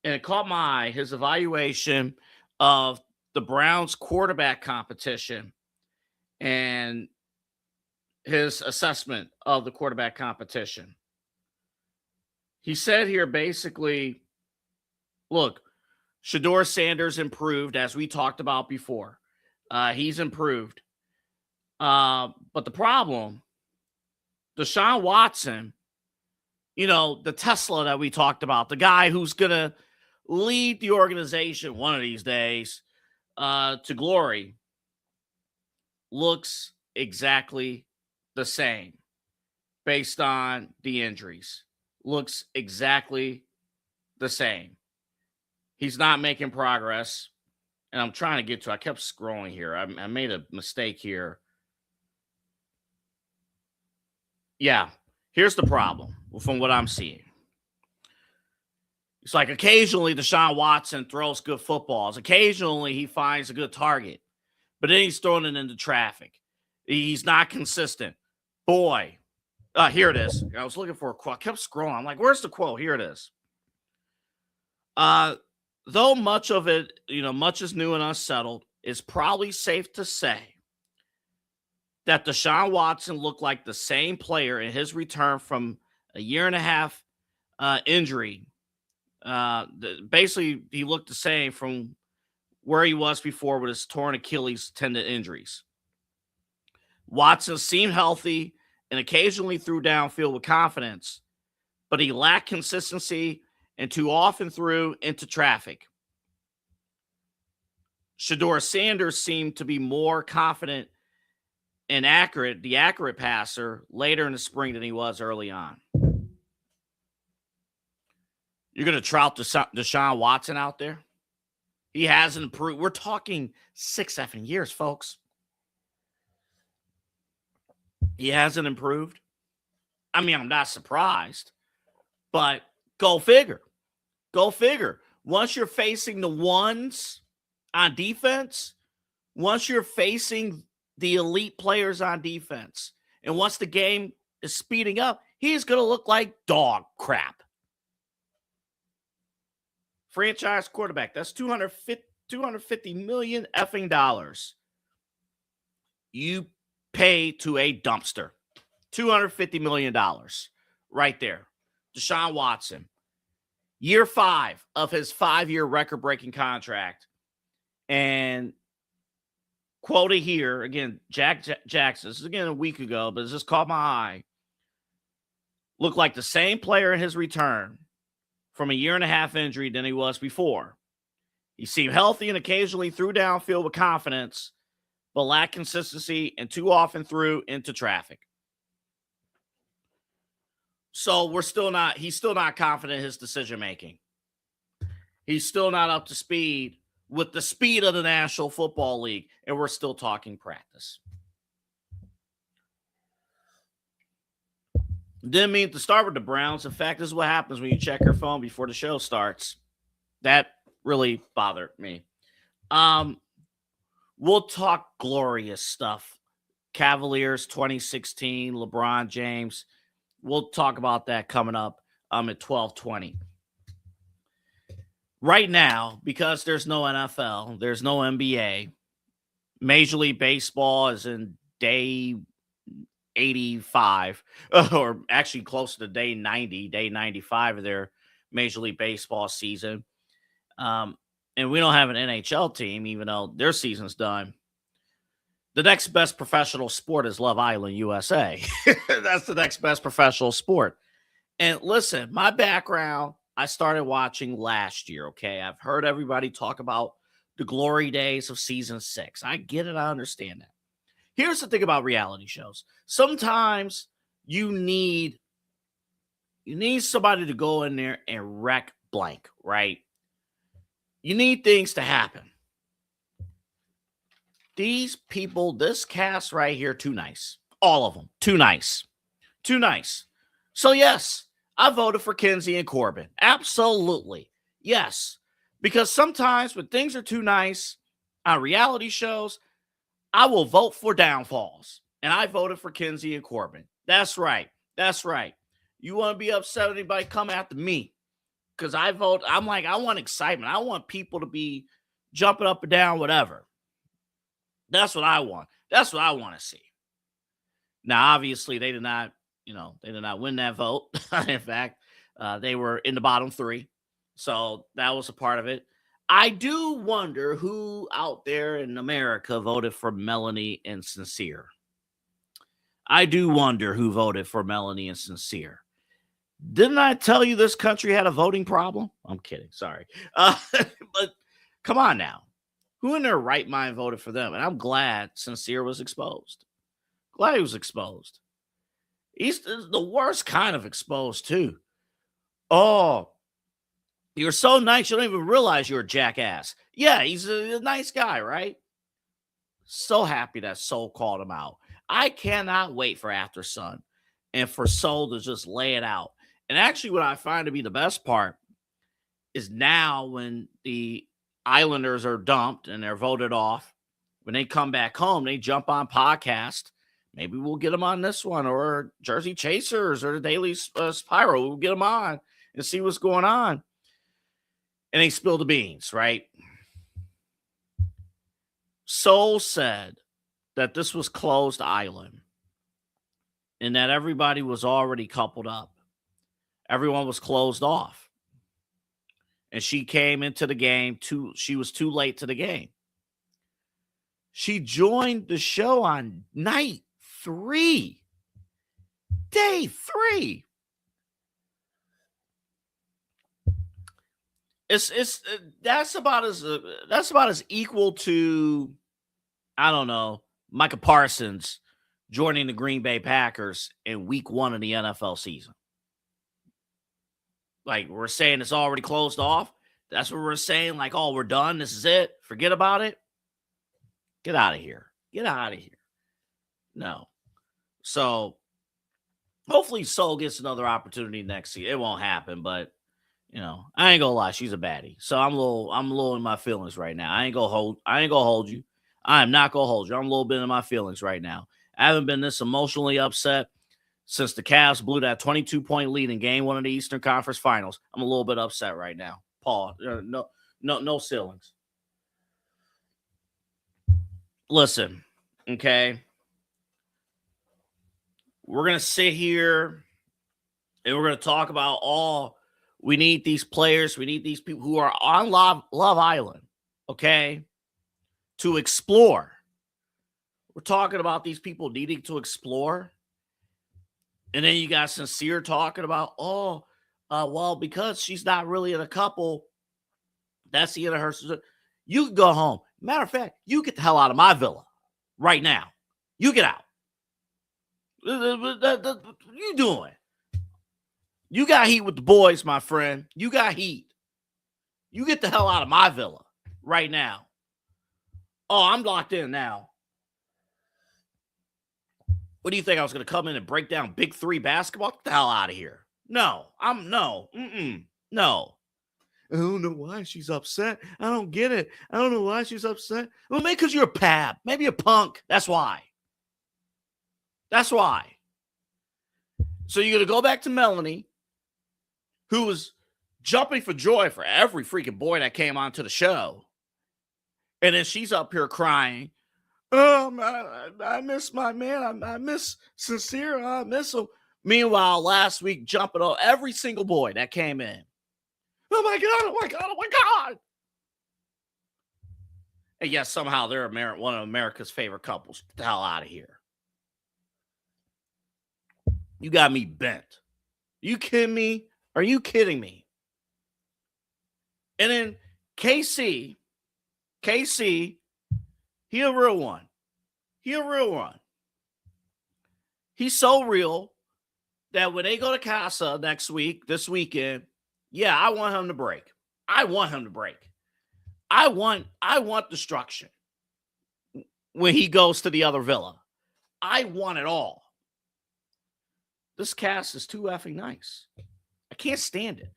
and it caught my eye, his evaluation of the Browns quarterback competition and his assessment of the quarterback competition. He said here basically, look, Shedeur Sanders improved, as we talked about before. He's improved. But the problem, Deshaun Watson, you know, the Tesla that we talked about, the guy who's going to lead the organization one of these days to glory, looks exactly the same based on the injuries. Looks exactly the same. He's not making progress. And I'm trying to get to, I kept scrolling here. I made a mistake here. Yeah, here's the problem from what I'm seeing. It's like occasionally Deshaun Watson throws good footballs. Occasionally he finds a good target. But then he's throwing it into traffic. He's not consistent. Boy, here it is. I was looking for a quote. I kept scrolling. I'm like, where's the quote? Here it is. Though much of it, much is new and unsettled, it's probably safe to say that Deshaun Watson looked like the same player in his return from a 1.5 year injury. Basically, he looked the same from where he was before with his torn Achilles tendon injuries. Watson seemed healthy and occasionally threw downfield with confidence, but he lacked consistency and too often threw into traffic. Shedeur Sanders seemed to be more confident the accurate passer later in the spring than he was early on. You're going to trout Deshaun Watson out there? He hasn't improved. We're talking 6-7 years, folks. He hasn't improved. I mean, I'm not surprised, but go figure. Go figure. Once you're facing the ones on defense, once you're facing the elite players on defense, and once the game is speeding up, he's going to look like dog crap. Franchise quarterback, that's $250 million effing dollars. You pay to a dumpster. $250 million right there. Deshaun Watson, year 5 of his 5-year record-breaking contract. And quoted here, again, Jack Jackson, this is again a week ago, but it just caught my eye. Looked like the same player in his return from a 1.5 year injury than he was before. He seemed healthy and occasionally threw downfield with confidence, but lacked consistency and too often threw into traffic. So he's still not confident in his decision-making. He's still not up to speed with the speed of the National Football League, and we're still talking practice. Didn't mean to start with the Browns. In fact, this is what happens when you check your phone before the show starts. That really bothered me. We'll talk glorious stuff. Cavaliers 2016, LeBron James. We'll talk about that coming up at 12:20. Right now, because there's no NFL, there's no NBA, Major League Baseball is in day 85, or actually close to day 90, day 95 of their Major League Baseball season. And we don't have an NHL team, even though their season's done. The next best professional sport is Love Island, USA. That's the next best professional sport. And listen, my background, I started watching last year, okay? I've heard everybody talk about the glory days of season 6. I get it. I understand that. Here's the thing about reality shows. Sometimes you need somebody to go in there and wreck blank, right? You need things to happen. These people, this cast right here, too nice. All of them, too nice. Too nice. So yes, I voted for Kinsey and Corbin. Absolutely. Yes. Because sometimes when things are too nice on reality shows, I will vote for downfalls. And I voted for Kinsey and Corbin. That's right. That's right. You want to be upset with anybody, come after me. Because I want excitement. I want people to be jumping up and down, whatever. That's what I want. That's what I want to see. Now, obviously, they did not win that vote. In fact, they were in the bottom 3. So that was a part of it. I do wonder who out there in America voted for Melanie and Sincere. I do wonder who voted for Melanie and Sincere. Didn't I tell you this country had a voting problem? I'm kidding. Sorry. But come on now. Who in their right mind voted for them? And I'm glad Sincere was exposed. Glad he was exposed. He's the worst kind of exposed, too. Oh, you're so nice, you don't even realize you're a jackass. Yeah, he's a nice guy, right? So happy that Soul called him out. I cannot wait for After Sun and for Soul to just lay it out. And actually, what I find to be the best part is now when the Islanders are dumped and they're voted off, when they come back home, they jump on podcast. Maybe we'll get them on this one, or Jersey Chasers, or the Daily Spiral. We'll get them on and see what's going on. And they spill the beans, right? Soul said that this was closed island and that everybody was already coupled up. Everyone was closed off. And she came into the game she was too late to the game. She joined the show on night 3. Day 3. That's about as equal to, I don't know, Micah Parsons joining the Green Bay Packers in week 1 of the NFL season. Like, we're saying it's already closed off. That's what we're saying. Like, oh, we're done. This is it. Forget about it. Get out of here. Get out of here. No. So, hopefully Soul gets another opportunity next year. It won't happen, but, you know, I ain't gonna lie. She's a baddie. So, I'm a little in my feelings right now. I ain't gonna hold you. I am not gonna hold you. I'm a little bit in my feelings right now. I haven't been this emotionally upset since the Cavs blew that 22-point lead in game 1 of the Eastern Conference Finals. I'm a little bit upset right now. Paul, no ceilings. Listen, okay? We're going to sit here and we're going to talk about we need these players, we need these people who are on Love Island, okay, to explore. We're talking about these people needing to explore. And then you got Sincere talking about, well, because she's not really in a couple, that's the end of her. You can go home. Matter of fact, you get the hell out of my villa right now. You get out. What you doing? You got heat with the boys, my friend. You got heat. You get the hell out of my villa right now. Oh, I'm locked in now. What do you think? I was going to come in and break down Big 3 basketball? Get the hell out of here. No. No. I don't know why she's upset. I don't get it. I don't know why she's upset. Well, maybe because you're a pab. Maybe a punk. That's why. That's why. So you're going to go back to Melanie, who was jumping for joy for every freaking boy that came onto the show. And then she's up here crying. I miss my man. I miss Sincere. I miss him. Meanwhile, last week, jumping on every single boy that came in. Oh, my God. Oh, my God. Oh, my God. And yes, somehow they're one of America's favorite couples. Get the hell out of here. You got me bent. You kidding me? Are you kidding me? And then KC, he a real one. He's so real that when they go to Casa this weekend, yeah, I want him to break. I want destruction when he goes to the other villa. I want it all. This cast is too effing nice. I can't stand it.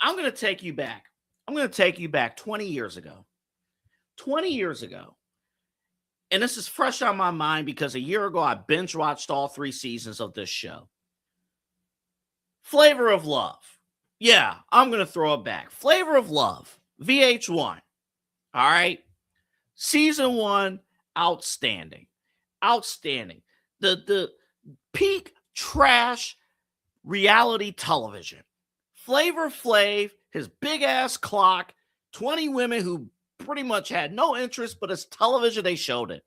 I'm going to take you back. 20 years ago. 20 years ago. And this is fresh on my mind because a year ago, I binge watched all 3 seasons of this show. Flavor of Love. Yeah, I'm going to throw it back. Flavor of Love. VH1. All right. Season 1, outstanding. The peak trash reality television. Flavor Flav, his big ass clock, 20 women who pretty much had no interest, but as television, they showed it.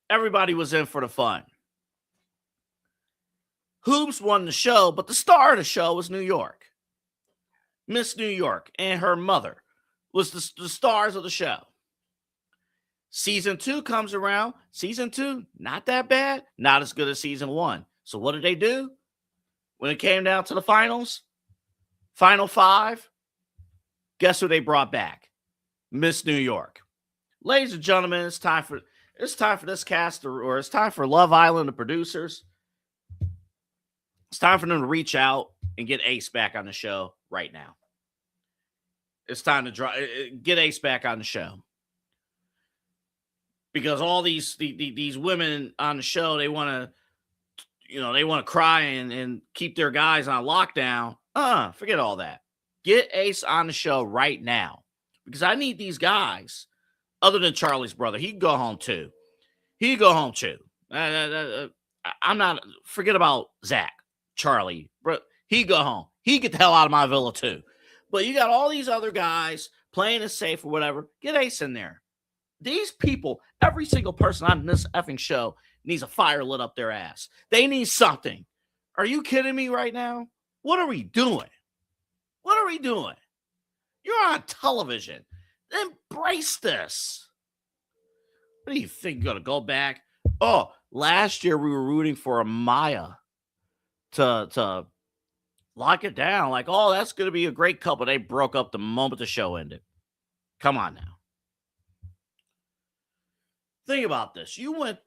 Everybody was in for the fun. Hoops won the show, but the star of the show was New York. Miss New York and her mother was the stars of the show. Season 2 comes around. Season 2, not that bad. Not as good as season 1. So what did they do? When it came down to the finals, Final 5, guess who they brought back? Miss New York. Ladies and gentlemen, it's time for this cast, or it's time for Love Island, the producers. It's time for them to reach out and get Ace back on the show right now. It's time to get Ace back on the show. Because all these women on the show, they want to cry and keep their guys on lockdown. Forget all that. Get Ace on the show right now. Because I need these guys, other than Charlie's brother. He can go home too. I'm not, forget about Zach, Charlie. Bro, he go home. He get the hell out of my villa too. But you got all these other guys playing it safe or whatever. Get Ace in there. These people, every single person on this effing show needs a fire lit up their ass. They need something. Are you kidding me right now? What are we doing? You're on television. Embrace this. What do you think? You're going to go back? Oh, last year we were rooting for a Maya to lock it down. Like, oh, that's going to be a great couple. They broke up the moment the show ended. Come on now. Think about this. You went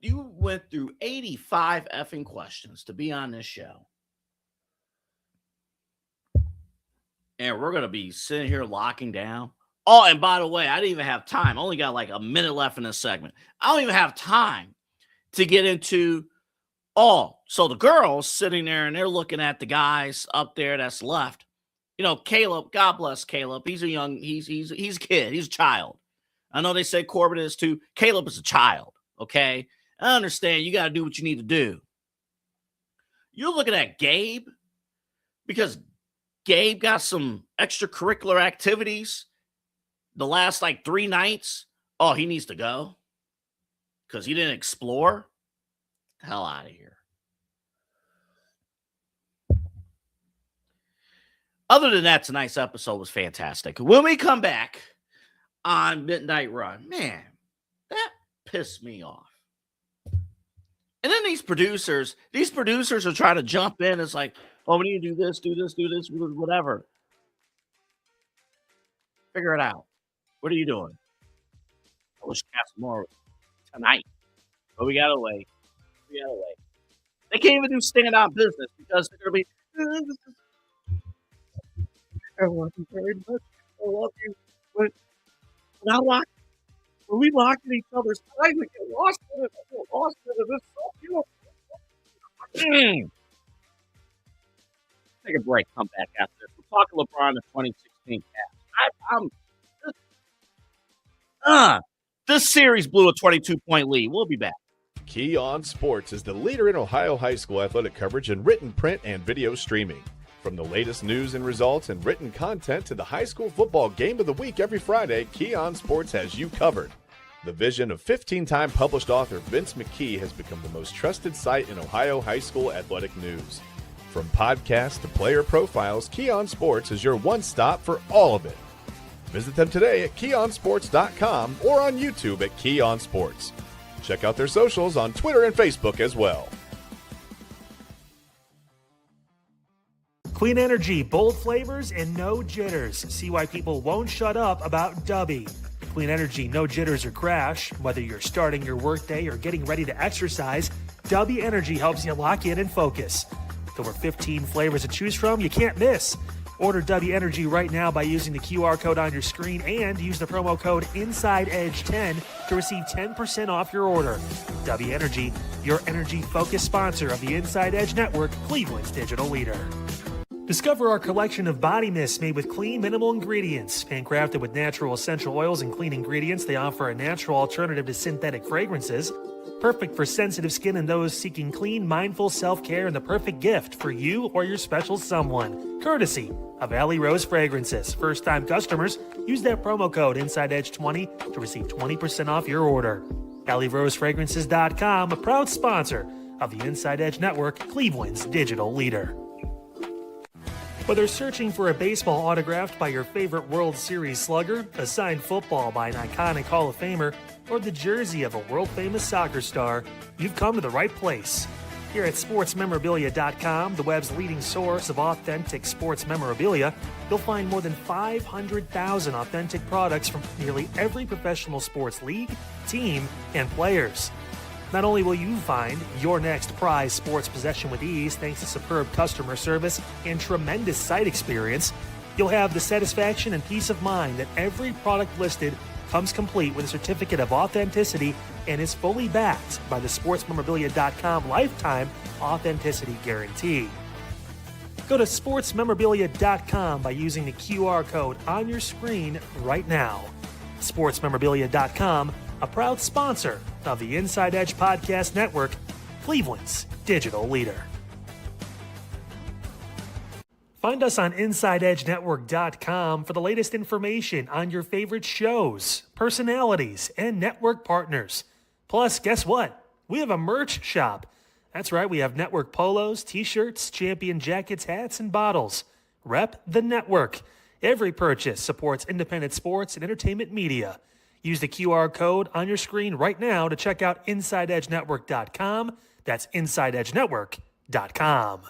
through 85 effing questions to be on this show. And we're going to be sitting here locking down. Oh, and by the way, I didn't even have time. I only got like a minute left in this segment. I don't even have time to get into, so the girls sitting there and they're looking at the guys up there that's left. You know, Caleb, God bless Caleb. He's a he's a kid. He's a child. I know they say Corbin is too. Caleb is a child, okay? I understand you got to do what you need to do. You're looking at Gabe because Gabe got some extracurricular activities the last like 3 nights. Oh, he needs to go because he didn't explore. Hell out of here. Other than that, tonight's episode was fantastic. When we come back on Midnight Run, man, that pissed me off. And then these producers are trying to jump in. It's like, oh, we need to do this, whatever. Figure it out. What are you doing? I wish I got some more tonight. But we gotta wait. They can't even do Sting It Out business because they're gonna be. I love you very much. I love you. But when we lock in each other's eyes, we get lost in it. I get lost in it. It's so beautiful. Take a break. Come back after this. We'll talk LeBron the 2016 Cavs. This series blew a 22-point lead. We'll be back. Key On Sports is the leader in Ohio high school athletic coverage in written, print, and video streaming. From the latest news and results and written content to the high school football game of the week every Friday, Key On Sports has you covered. The vision of 15-time published author Vince McKee has become the most trusted site in Ohio high school athletic news. From podcasts to player profiles, Key On Sports is your one-stop for all of it. Visit them today at keyonsports.com or on YouTube at Key On Sports. Check out their socials on Twitter and Facebook as well. Clean energy, bold flavors, and no jitters. See why people won't shut up about Dubby. Clean energy, no jitters or crash. Whether you're starting your workday or getting ready to exercise, Dubby Energy helps you lock in and focus. With over 15 flavors to choose from, you can't miss. Order Dubby Energy right now by using the QR code on your screen and use the promo code InsideEdge10 to receive 10% off your order. Dubby Energy, your energy-focused sponsor of the Inside Edge Network, Cleveland's digital leader. Discover our collection of body mists made with clean, minimal ingredients. Handcrafted with natural essential oils and clean ingredients, they offer a natural alternative to synthetic fragrances. Perfect for sensitive skin and those seeking clean, mindful self-care, and the perfect gift for you or your special someone. Courtesy of Alley Rose Fragrances. First-time customers, use that promo code InsideEdge20 to receive 20% off your order. AlleyRoseFragrances.com, a proud sponsor of the Inside Edge Network, Cleveland's digital leader. Whether searching for a baseball autographed by your favorite World Series slugger, a signed football by an iconic Hall of Famer, or the jersey of a world-famous soccer star, you've come to the right place. Here at SportsMemorabilia.com, the web's leading source of authentic sports memorabilia, you'll find more than 500,000 authentic products from nearly every professional sports league, team, and players. Not only will you find your next prized sports possession with ease thanks to superb customer service and tremendous site experience, you'll have the satisfaction and peace of mind that every product listed comes complete with a certificate of authenticity and is fully backed by the SportsMemorabilia.com lifetime authenticity guarantee. Go to SportsMemorabilia.com by using the QR code on your screen right now. SportsMemorabilia.com, a proud sponsor of the Inside Edge Podcast Network, Cleveland's digital leader. Find us on InsideEdgeNetwork.com for the latest information on your favorite shows, personalities, and network partners. Plus, guess what? We have a merch shop. That's right, we have network polos, t-shirts, champion jackets, hats, and bottles. Rep the network. Every purchase supports independent sports and entertainment media. Use the QR code on your screen right now to check out InsideEdgeNetwork.com. That's InsideEdgeNetwork.com.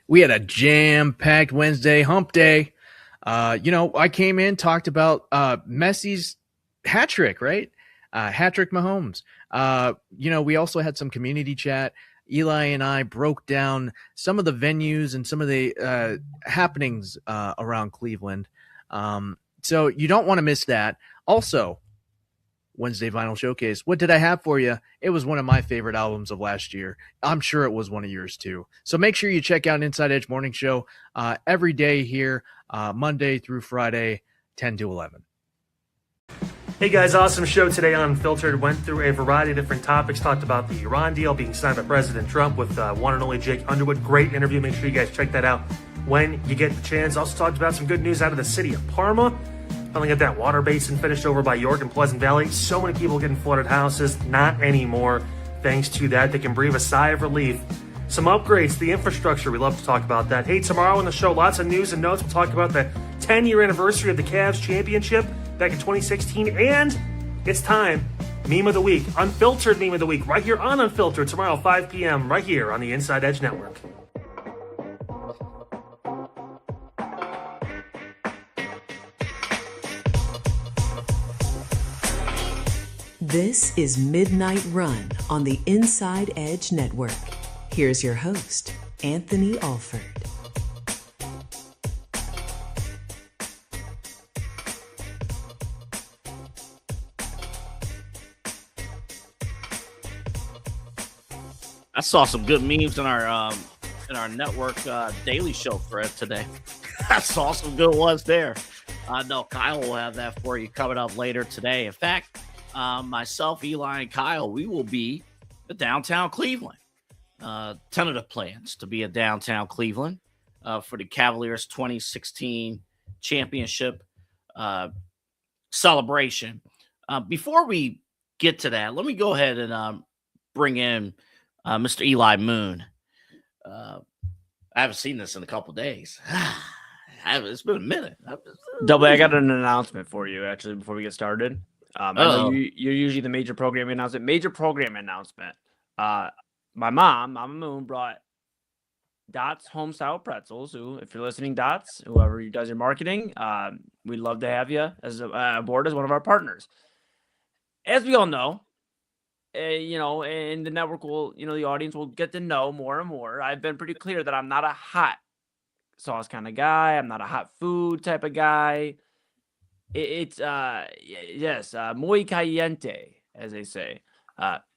We had a jam-packed Wednesday hump day. I came in, talked about Messi's hat trick, right? Hat trick Mahomes. We also had some community chat. Eli and I broke down some of the venues and some of the happenings around Cleveland. So you don't want to miss that. Also, Wednesday Vinyl Showcase. What did I have for you? It was one of my favorite albums of last year. I'm sure it was one of yours too. So make sure you check out Inside Edge Morning Show every day here, Monday through Friday, 10 to 11. Hey guys, awesome show today on Unfiltered. Went through a variety of different topics. Talked about the Iran deal being signed by President Trump with one and only Jake Underwood. Great interview. Make sure you guys check that out when you get the chance. Also talked about some good news out of the city of Parma. Finally got that water basin finished over by York and Pleasant Valley. So many people getting flooded houses. Not anymore. Thanks to that, they can breathe a sigh of relief. Some upgrades to the infrastructure. We love to talk about that. Hey, tomorrow on the show, lots of news and notes. We'll talk about the 10-year anniversary of the Cavs championship back in 2016. And it's time. Meme of the Week. Unfiltered Meme of the Week. Right here on Unfiltered tomorrow, 5 p.m. right here on the Inside Edge Network. This is Midnight Run on the Inside Edge Network. Here's your host, Anthony Alford. I saw some good memes in our network daily show thread today. I saw some good ones there. I know Kyle will have that for you coming up later today. In fact, myself, Eli, and Kyle, we will be at downtown Cleveland. Tentative plans to be at downtown Cleveland for the Cavaliers 2016 championship celebration. Before we get to that, let me go ahead and bring in Mr. Eli Moon. I haven't seen this in a couple days. It's been a minute. Double, I got an announcement for you, actually, before we get started. I know you're usually the major programming announcement. Major program announcement. My mom, Mama Moon, brought Dots Homestyle Pretzels. Who, if you're listening, Dots, whoever does your marketing, we'd love to have you as aboard as one of our partners. As we all know, and the network will, the audience will get to know more and more. I've been pretty clear that I'm not a hot sauce kind of guy. I'm not a hot food type of guy. It's muy caliente, as they say.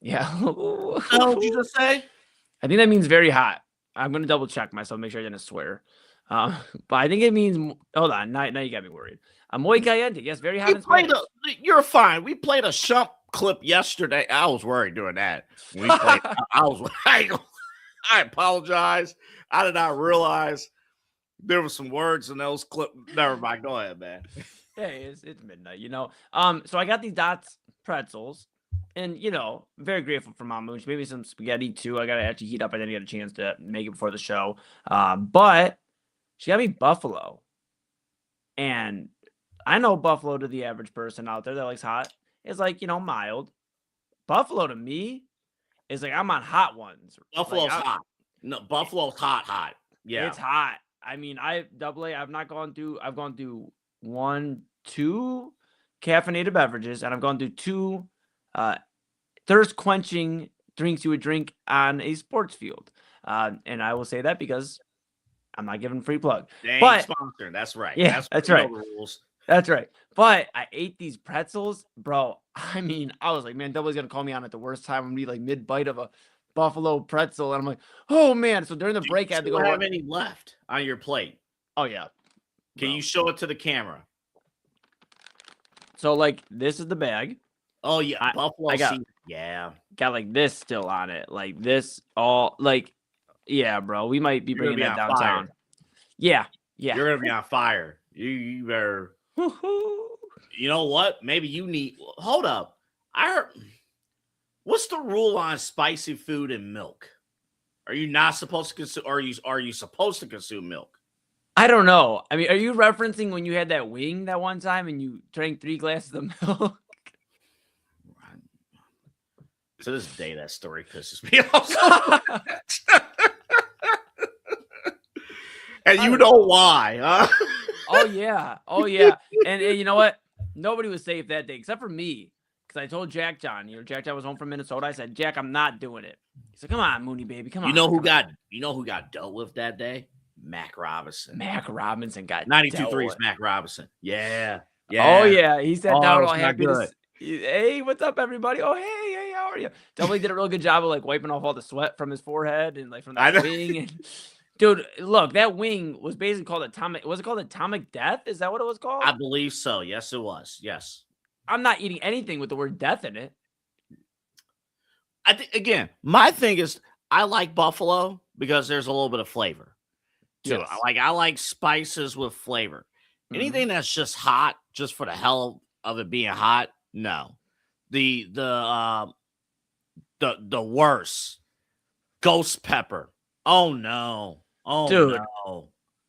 Yeah. What did you just say? I think that means very hot. I'm gonna double check myself, make sure I didn't swear. But I think it means. Hold on, now you got me worried. Muy caliente. Yes, very hot. You're fine. We played a Shump clip yesterday. I was worried doing that. We played. I apologize. I did not realize there were some words in those clips. Never mind. Go ahead, man. Hey, it's midnight, So I got these Dots pretzels, and very grateful for Mom Moon. She made me some spaghetti too. I gotta actually heat up. I didn't get a chance to make it before the show. But she got me buffalo, and I know buffalo to the average person out there that likes hot is like mild. Buffalo to me is like I'm on hot ones. Buffalo's hot. No, buffalo's hot. Yeah, it's hot. I mean, I've gone through 2 caffeinated beverages, and I've gone through 2 thirst-quenching drinks you would drink on a sports field. And I will say that because I'm not giving free plug. But sponsored. That's right. Yeah, that's right. Rules. That's right. But I ate these pretzels, bro. I mean, I was like, man, Double's gonna call me on at the worst time. I'm gonna be like mid-bite of a buffalo pretzel, and I'm like, oh man. So during the break, I had to go. Do you have any left on your plate? Oh yeah. Can you show it to the camera? So like, this is the bag. Oh yeah, buffalo. Got like this still on it, like this all like, yeah, bro. We might be bringing that downtown. Fire. Yeah. You're gonna be on fire. You better. You know what? Maybe you need. Hold up. I heard. What's the rule on spicy food and milk? Are you not supposed to consume? Are you supposed to consume milk? I don't know. I mean, are you referencing when you had that wing that one time and you drank 3 glasses of milk? To this day, that story pisses me off so much. And you know why, huh? Oh, yeah. Oh, yeah. And you know what? Nobody was safe that day except for me. Because I told Jack John, Jack John was home from Minnesota. I said, Jack, I'm not doing it. He said, come on, Mooney, baby. Come on. You know who come on. got dealt with that day? Mac Robinson. Mac Robinson got 92.3 is Mac Robinson. Yeah. Oh, yeah. He sat down it's all not happy. good. Hey, what's up, everybody? Oh, hey, how are you? Definitely did a real good job of like wiping off all the sweat from his forehead and like from that wing. And, dude, look, that wing was basically called Atomic. Was it called Atomic Death? Is that what it was called? I believe so. Yes, it was. Yes. I'm not eating anything with the word death in it. I think, again, my thing is I like buffalo because there's a little bit of flavor to it. I like spices with flavor. Anything that's just hot, just for the hell of it being hot, no. The worst ghost pepper. Oh no. Oh, dude. No.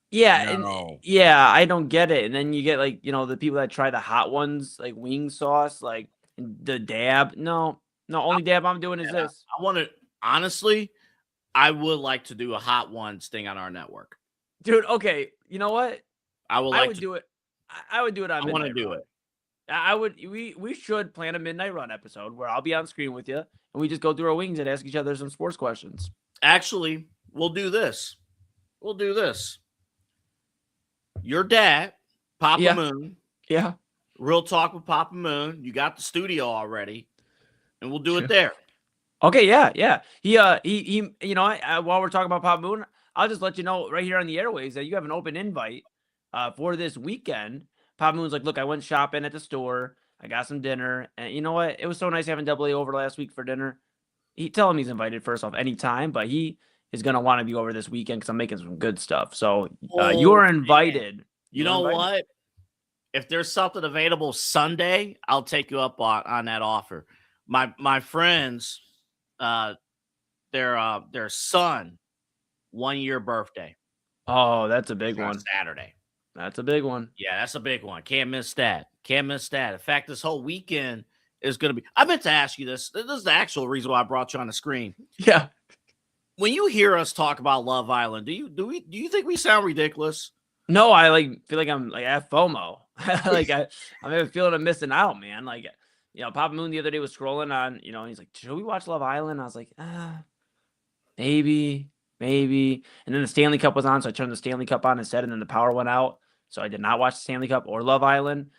Yeah, No. and yeah, I don't get it. And then you get like, the people that try the hot ones, like wing sauce, like the dab. No, only dab I'm doing is this. I want to, honestly, I would like to do a hot ones thing on our network. Dude, okay, you know what? I would do it. I would do it on I want to Midnight do Run. it. I would. We should plan a Midnight Run episode where I'll be on screen with you and we just go through our wings and ask each other some sports questions. Actually, we'll do this. Your dad, Papa Moon. Yeah. Real talk with Papa Moon. You got the studio already, and we'll do it there. Okay, yeah. He while we're talking about Papa Moon, I'll just let you know right here on the airways that you have an open invite for this weekend. Papa Moon's like, look, I went shopping at the store. I got some dinner. And you know what? It was so nice having Double A over last week for dinner. Tell him he's invited first off anytime, but he is going to want to be over this weekend because I'm making some good stuff. So you're invited. You know what? If there's something available Sunday, I'll take you up on that offer. My friends, their son, 1 year birthday. Oh, that's a big one. Saturday. That's a big one. Yeah, that's a big one. Can't miss that. In fact, this whole weekend is going to be. I meant to ask you this. This is the actual reason why I brought you on the screen. Yeah. When you hear us talk about Love Island, do you think we sound ridiculous? No, I feel like I'm like I have FOMO. I'm feeling I'm missing out, man. Like, Papa Moon the other day was scrolling on, and he's like, should we watch Love Island? I was like, maybe. And then the Stanley Cup was on, so I turned the Stanley Cup on instead, and then the power went out. So I did not watch the Stanley Cup or Love Island.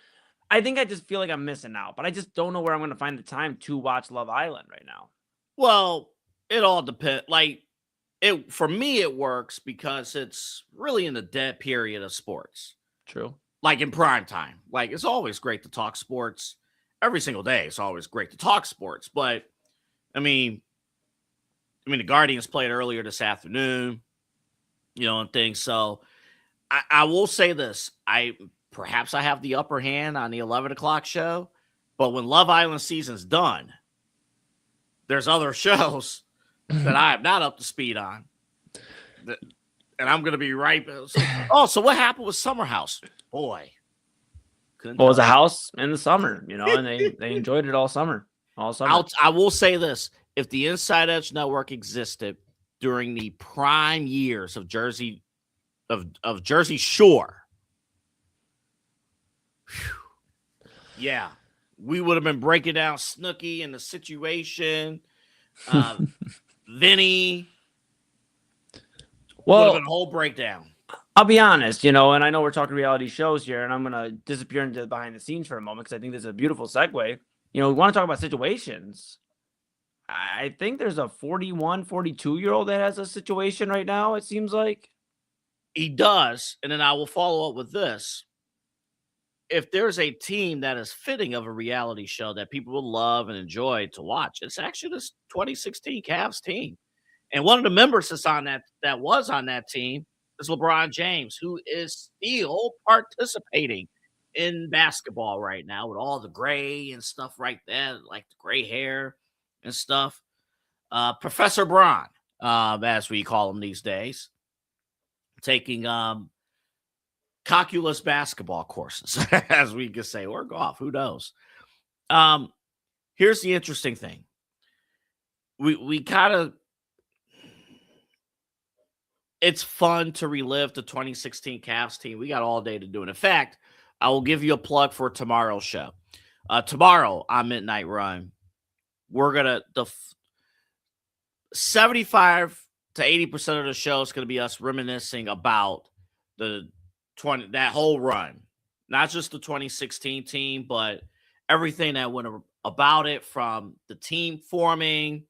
I think I just feel like I'm missing out, but I just don't know where I'm going to find the time to watch Love Island right now. Well, it all depends. For me, it works because it's really in the dead period of sports. True. Like in prime time. Like, it's always great to talk sports. Every single day, it's always great to talk sports. But, I mean, the Guardians played earlier this afternoon, and things. So, I will say this. Perhaps I have the upper hand on the 11 o'clock show. But when Love Island season's done, there's other shows that I am not up to speed on. And I'm going to be right. So what happened with Summer House? Boy. Well, it was a house in the summer, and they enjoyed it all summer. I will say this. If the Inside Edge Network existed during the prime years of Jersey Shore, yeah, we would have been breaking down Snooki and the situation. Vinny. Well, would have been a whole breakdown. I'll be honest, and I know we're talking reality shows here, and I'm going to disappear into the behind the scenes for a moment because I think this is a beautiful segue. We want to talk about situations. I think there's a 41, 42-year-old that has a situation right now, it seems like. He does, and then I will follow up with this. If there's a team that is fitting of a reality show that people will love and enjoy to watch, it's actually this 2016 Cavs team. And one of the members that was on that team is LeBron James, who is still participating in basketball right now with all the gray and stuff right there, like the gray hair and stuff. Professor Bron, as we call him these days, taking calculus basketball courses, as we could say, or golf. Who knows? Here's the interesting thing. We kind of, it's fun to relive the 2016 Cavs team. We got all day to do it. In fact, I will give you a plug for tomorrow's show. Tomorrow on Midnight Run, we're going to, 75 to 80% of the show is going to be us reminiscing about that whole run. Not just the 2016 team, but everything that went about it, from the team forming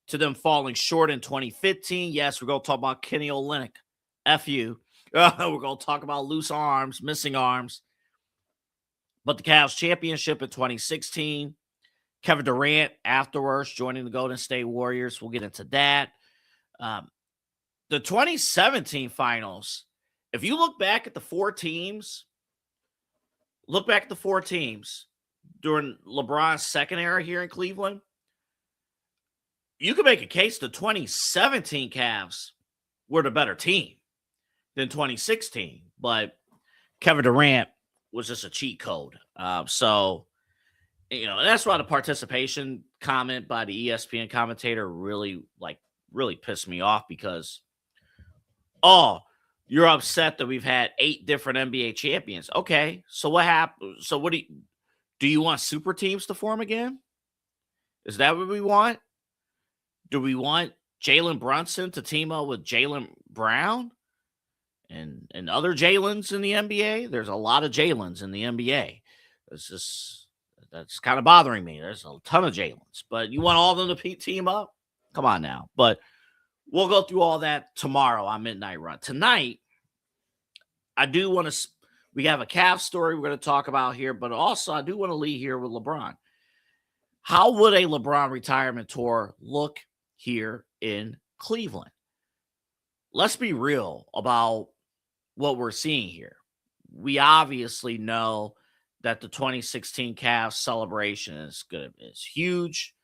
to them falling short in 2015. Yes, we're going to talk about Kenny Olynyk. F you. We're going to talk about loose arms, missing arms. But the Cavs championship in 2016. Kevin Durant afterwards joining the Golden State Warriors. We'll get into that. The 2017 finals, if you look back at the four teams during LeBron's second era here in Cleveland, you could make a case the 2017 Cavs were the better team than 2016, but Kevin Durant was just a cheat code. So, that's why the participation comment by the ESPN commentator really pissed me off, because, you're upset that we've had 8 different NBA champions. Okay, so what happened? So what do you want super teams to form again? Is that what we want? Do we want Jalen Brunson to team up with Jaylen Brown and other Jalen's in the NBA? There's a lot of Jalen's in the NBA. That's kind of bothering me. There's a ton of Jalen's, but you want all of them to team up? Come on now. But we'll go through all that tomorrow on Midnight Run. Tonight, I do want to, we have a Cavs story we're going to talk about here, but also I do want to lead here with LeBron. How would a LeBron retirement tour look here in Cleveland? Let's be real about what we're seeing here. We obviously know that the 2016 Cavs celebration is huge.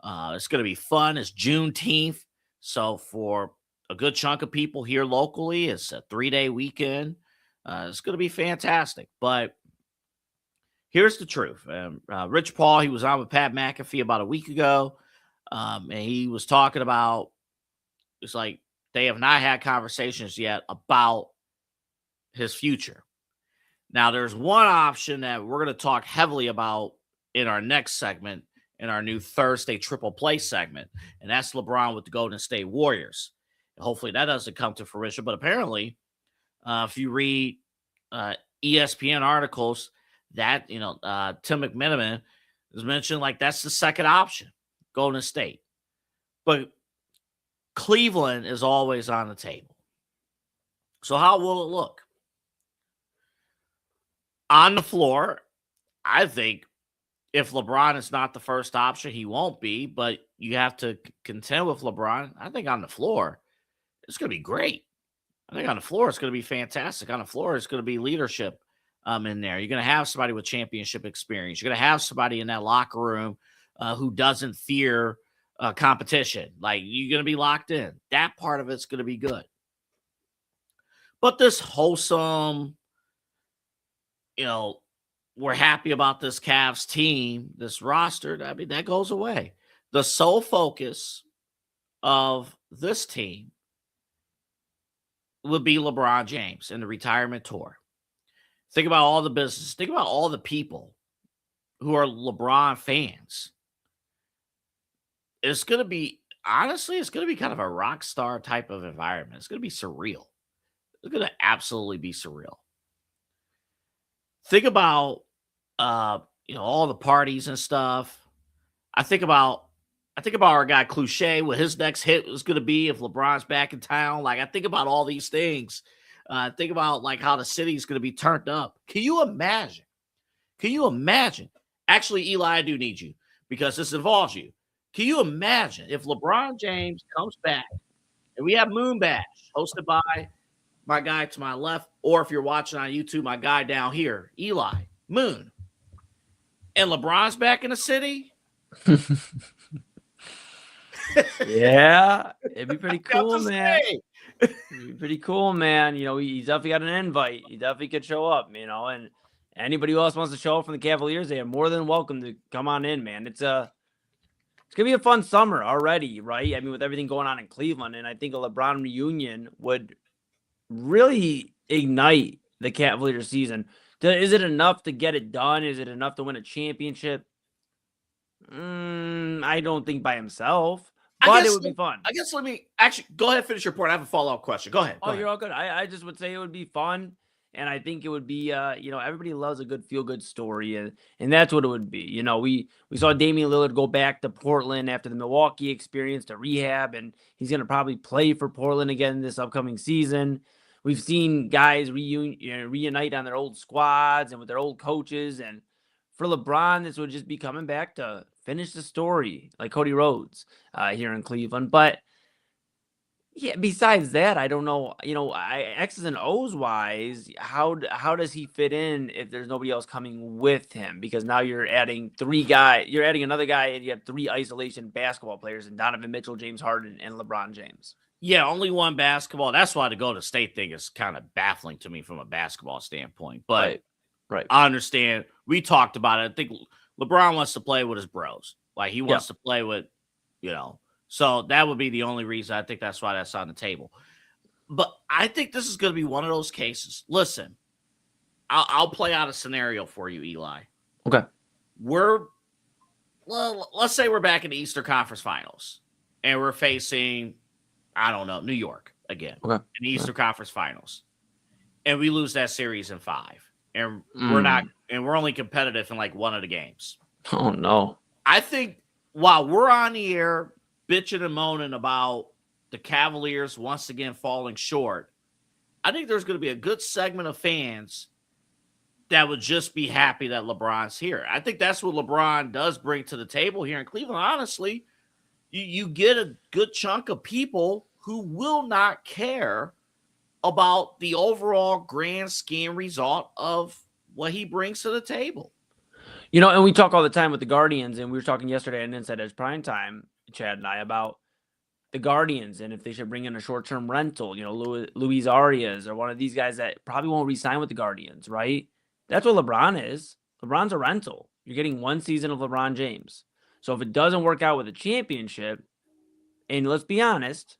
It's going to be fun. It's Juneteenth. So for a good chunk of people here locally, it's a 3-day weekend. It's going to be fantastic. But here's the truth. Rich Paul, he was on with Pat McAfee about a week ago. And he was talking about, it's like they have not had conversations yet about his future. Now, there's one option that we're going to talk heavily about in our next segment, in our new Thursday triple play segment, and that's LeBron with the Golden State Warriors. And hopefully that doesn't come to fruition, but apparently, if you read ESPN articles, that, Tim McMenamin has mentioned, like, that's the second option, Golden State. But Cleveland is always on the table. So how will it look? On the floor, I think if LeBron is not the first option, he won't be, but you have to contend with LeBron. I think on the floor, it's going to be great. I think on the floor, it's going to be fantastic. On the floor, it's going to be leadership in there. You're going to have somebody with championship experience. You're going to have somebody in that locker room who doesn't fear competition. Like, you're going to be locked in. That part of it's going to be good. But this wholesome, we're happy about this Cavs team, this roster, I mean, that goes away. The sole focus of this team would be LeBron James and the retirement tour. Think about all the business. Think about all the people who are LeBron fans. It's going to be, honestly, it's going to be kind of a rock star type of environment. It's going to be surreal. It's going to absolutely be surreal. Think about, all the parties and stuff. I think about our guy Cliche, what his next hit was going to be if LeBron's back in town. Like, I think about all these things. Think about, like, how the city's going to be turned up. Can you imagine? Actually, Eli, I do need you because this involves you. Can you imagine if LeBron James comes back and we have Moon Bash hosted by my guy to my left, or if you're watching on YouTube, my guy down here, Eli, Moon, and LeBron's back in the city? Yeah, it'd be pretty cool, man. It'd be pretty cool, man. He's definitely got an invite. He definitely could show up, and anybody who else wants to show up from the Cavaliers, they are more than welcome to come on in, man. It's gonna be a fun summer already, right? I mean, with everything going on in Cleveland, and I think a LeBron reunion would really ignite the Cavaliers season. Is it enough to get it done? Is it enough to win a championship? I don't think by himself, but it would be fun. I guess let me actually go ahead and finish your point. I have a follow-up question. Go ahead. You're all good. I just would say it would be fun. And I think it would be, everybody loves a good feel-good story, and that's what it would be. We saw Damian Lillard go back to Portland after the Milwaukee experience to rehab, and he's going to probably play for Portland again this upcoming season. We've seen guys reunite on their old squads and with their old coaches, and for LeBron, this would just be coming back to finish the story, like Cody Rhodes here in Cleveland. But yeah, besides that, I don't know. X's and O's wise, how does he fit in if there's nobody else coming with him? Because now you're adding three guys, you're adding another guy, and you have three isolation basketball players: and Donovan Mitchell, James Harden, and LeBron James. Yeah, only one basketball. That's why the Golden State thing is kind of baffling to me from a basketball standpoint. But right. I understand. We talked about it. I think LeBron wants to play with his bros. Like he wants to play with, So that would be the only reason. I think that's why that's on the table. But I think this is going to be one of those cases. Listen, I'll play out a scenario for you, Eli. Okay. Let's say we're back in the Eastern Conference Finals, and we're facing, I don't know, New York again in the Eastern Conference Finals, and we lose that series in 5, and we're only competitive in like one of the games. Oh no! I think while we're on the air bitching and moaning about the Cavaliers once again falling short, I think there's going to be a good segment of fans that would just be happy that LeBron's here. I think that's what LeBron does bring to the table here in Cleveland. Honestly, you get a good chunk of people who will not care about the overall grand scheme result of what he brings to the table. And we talk all the time with the Guardians, and we were talking yesterday on Inside Edge Primetime, Chad and I, about the Guardians and if they should bring in a short-term rental, Luis Arias or one of these guys that probably won't re-sign with the Guardians, right? That's what LeBron is. LeBron's a rental. You're getting one season of LeBron James. So if it doesn't work out with a championship, and let's be honest,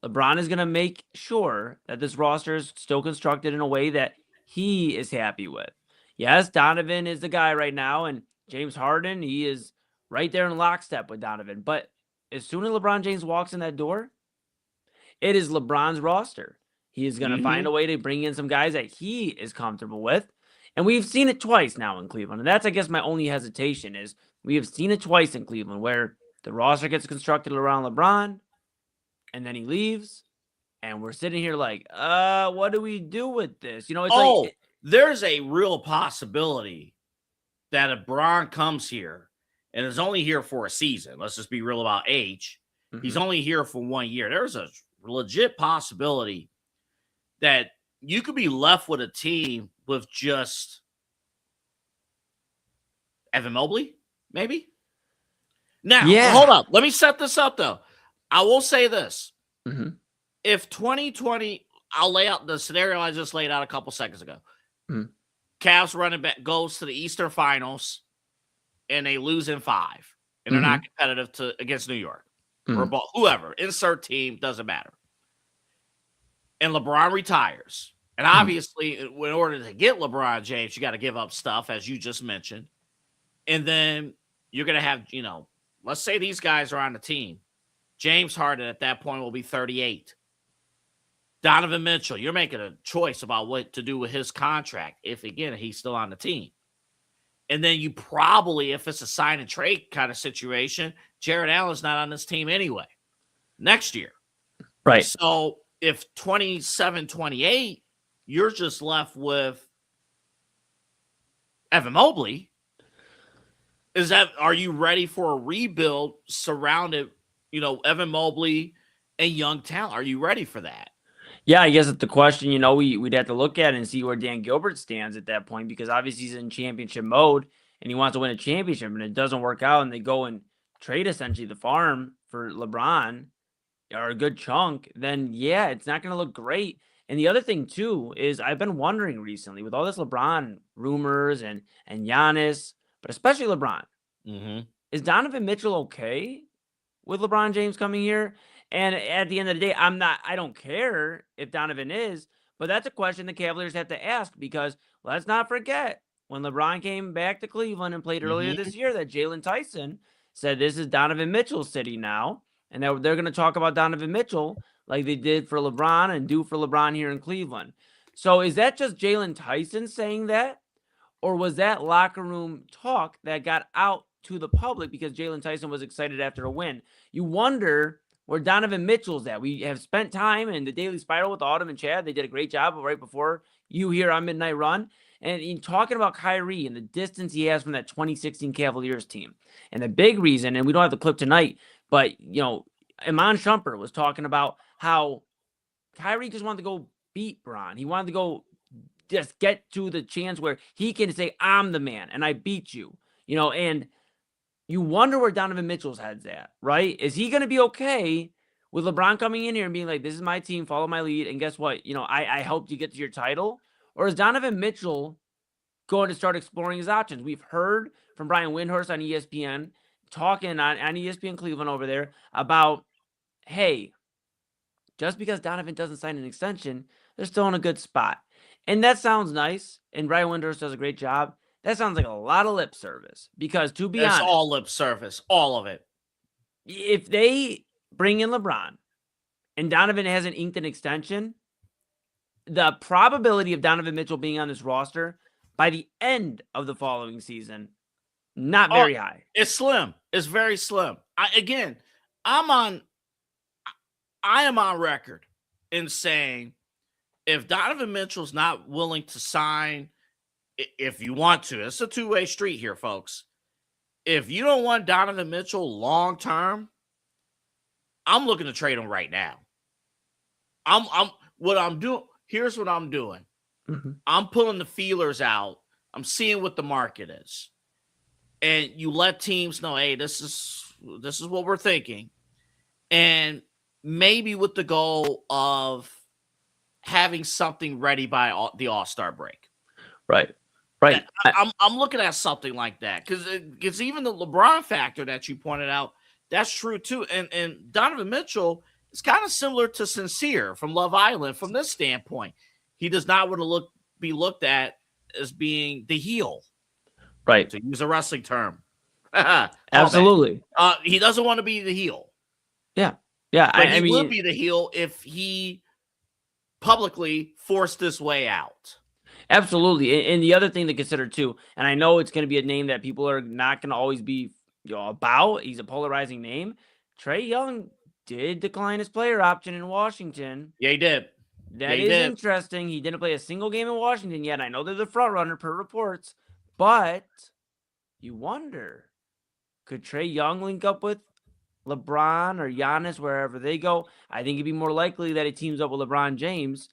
LeBron is going to make sure that this roster is still constructed in a way that he is happy with. Yes, Donovan is the guy right now, and James Harden, he is right there in lockstep with Donovan. But as soon as LeBron James walks in that door, it is LeBron's roster. He is going to find a way to bring in some guys that he is comfortable with. And we've seen it twice now in Cleveland. And that's, I guess, my only hesitation is we have seen it twice in Cleveland where the roster gets constructed around LeBron and then he leaves. And we're sitting here like, what do we do with this? It's there's a real possibility that if Bron comes here and is only here for a season, let's just be real about age, he's only here for 1 year. There's a legit possibility that you could be left with a team with just Evan Mobley, maybe? Now, hold up. Let me set this up, though. I will say this. If 2020, I'll lay out the scenario I just laid out a couple seconds ago. Cavs running back goes to the Eastern Finals, and they lose in 5, and they're not competitive against New York or whoever. Insert team, doesn't matter. And LeBron retires. And obviously, in order to get LeBron James, you got to give up stuff, as you just mentioned. And then you're going to have, let's say these guys are on the team. James Harden at that point will be 38. Donovan Mitchell, you're making a choice about what to do with his contract if, again, he's still on the team. And then you probably, if it's a sign and trade kind of situation, Jared Allen's not on this team anyway next year. Right. So if 27, 28, you're just left with Evan Mobley. Are you ready for a rebuild surrounded, Evan Mobley and young talent? Are you ready for that? Yeah, I guess it's the question, we'd have to look at it and see where Dan Gilbert stands at that point, because obviously he's in championship mode and he wants to win a championship, and it doesn't work out and they go and trade essentially the farm for LeBron. or a good chunk, then yeah, it's not going to look great. And the other thing too is I've been wondering recently with all this LeBron rumors and Giannis, but especially LeBron, Mm-hmm. is Donovan Mitchell okay with LeBron James coming here? And at the end of the day, I don't care if Donovan is, but that's a question the Cavaliers have to ask because let's not forget when LeBron came back to Cleveland and played earlier this year that Jalen Tyson said this is Donovan Mitchell's city now. And they're going to talk about Donovan Mitchell like they did for LeBron and do for LeBron here in Cleveland. So is that just Jalen Tyson saying that? Or was that locker room talk that got out to the public because Jalen Tyson was excited after a win? You wonder where Donovan Mitchell's at. We have spent time in the Daily Spiral with Autumn and Chad. They did a great job right before you here on Midnight Run. And in talking about Kyrie and the distance he has from that 2016 Cavaliers team. And the big reason, and we don't have the clip tonight, but, Iman Shumpert was talking about how Kyrie just wanted to go beat Bron. He wanted to go just get to the chance where he can say, I'm the man and I beat you, and you wonder where Donovan Mitchell's head's at, right? Is he going to be okay with LeBron coming in here and being like, this is my team, follow my lead. And guess what? I helped you get to your title. Or is Donovan Mitchell going to start exploring his options? We've heard from Brian Windhorst on ESPN talking on ESPN Cleveland over there about, hey, just because Donovan doesn't sign an extension, they're still in a good spot. And that sounds nice. And Brian Windhorst does a great job. That sounds like a lot of lip service because to be honest, all lip service, all of it. If they bring in LeBron and Donovan hasn't inked an extension, the probability of Donovan Mitchell being on this roster by the end of the following season, not very high. It's slim. It's very slim. I am on record in saying if Donovan Mitchell's not willing to sign, if you want to, it's a two-way street here, folks. If you don't want Donovan Mitchell long-term, I'm looking to trade him right now. Here's what I'm doing. Mm-hmm. I'm pulling the feelers out. I'm seeing what the market is. And you let teams know, hey, this is what we're thinking. And maybe with the goal of having something ready by the All-Star break. Right. I'm looking at something like that because even the LeBron factor that you pointed out, that's true too. And Donovan Mitchell is kind of similar to Sincere from Love Island from this standpoint. He does not want to be looked at as being the heel, right? To use a wrestling term. Absolutely. He doesn't want to be the heel. Yeah. But he will be the heel if he publicly forced this way out. Absolutely. And the other thing to consider too, and I know it's going to be a name that people are not going to always be about. He's a polarizing name. Trae Young did decline his player option in Washington. Yeah, he did. That is interesting. He didn't play a single game in Washington yet. I know they're the front runner per reports, but you wonder, could Trae Young link up with LeBron or Giannis wherever they go? I think it'd be more likely that he teams up with LeBron James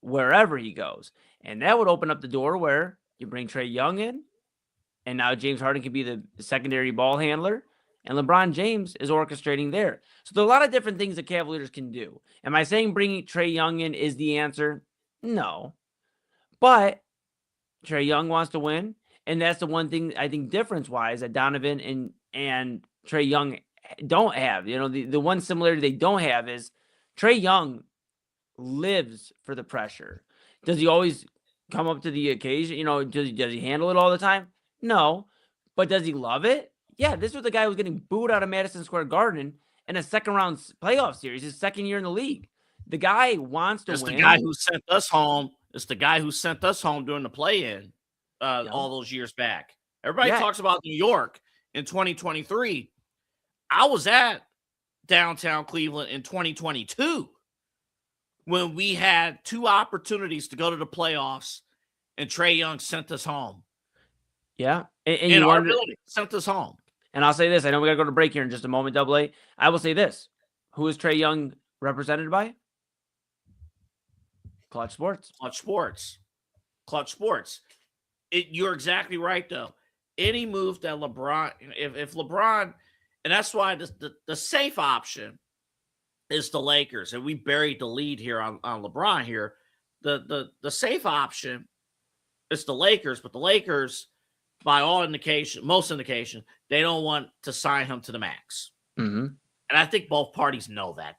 wherever he goes. And that would open up the door where you bring Trae Young in, and now James Harden can be the secondary ball handler, and LeBron James is orchestrating there. So there are a lot of different things the Cavaliers can do. Am I saying bringing Trae Young in is the answer? No. But Trae Young wants to win, and that's the one thing I think difference-wise that Donovan and Trae Young don't have. The one similarity they don't have is Trae Young lives for the pressure. Does he always come up to the occasion? Does he handle it all the time? No. But does he love it? Yeah, this was the guy who was getting booed out of Madison Square Garden in a second-round playoff series, his second year in the league. The guy wants to win. It's the guy who sent us home. It's the guy who sent us home during the play-in all those years back. Everybody talks about New York in 2023. I was at downtown Cleveland in 2022 when we had two opportunities to go to the playoffs, and Trae Young sent us home. Yeah. And in our building, sent us home. And I'll say this. I know we got to go to break here in just a moment, Double A. I will say this. Who is Trae Young represented by? Clutch Sports. Clutch Sports. You're exactly right, though. Any move that LeBron, if LeBron, and that's why the safe option is the Lakers, and we buried the lead here on LeBron here. The safe option is the Lakers, but the Lakers, by all indication, most indication, they don't want to sign him to the max. Mm-hmm. And I think both parties know that.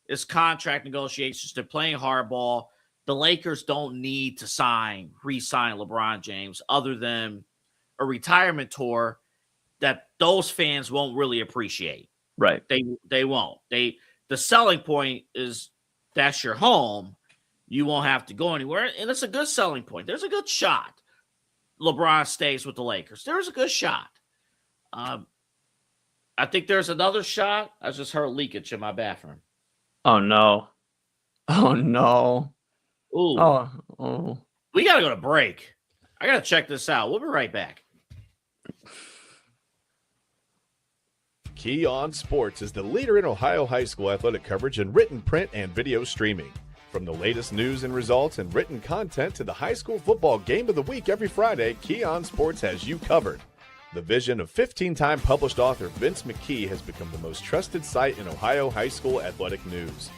It's contract negotiations. They're playing hardball. The Lakers don't need to re-sign LeBron James other than a retirement tour that those fans won't really appreciate. Right. They won't. The selling point is that's your home. You won't have to go anywhere. And it's a good selling point. There's a good shot LeBron stays with the Lakers. There's a good shot. I think there's another shot. I just heard leakage in my bathroom. Oh, no. Oh, no. Ooh. Oh. We got to go to break. I got to check this out. We'll be right back. Key On Sports is the leader in Ohio high school athletic coverage in written, print, and video streaming. From the latest news and results and written content to the high school football game of the week every Friday, Key On Sports has you covered. The vision of 15-time published author Vince McKee has become the most trusted site in Ohio high school athletic news.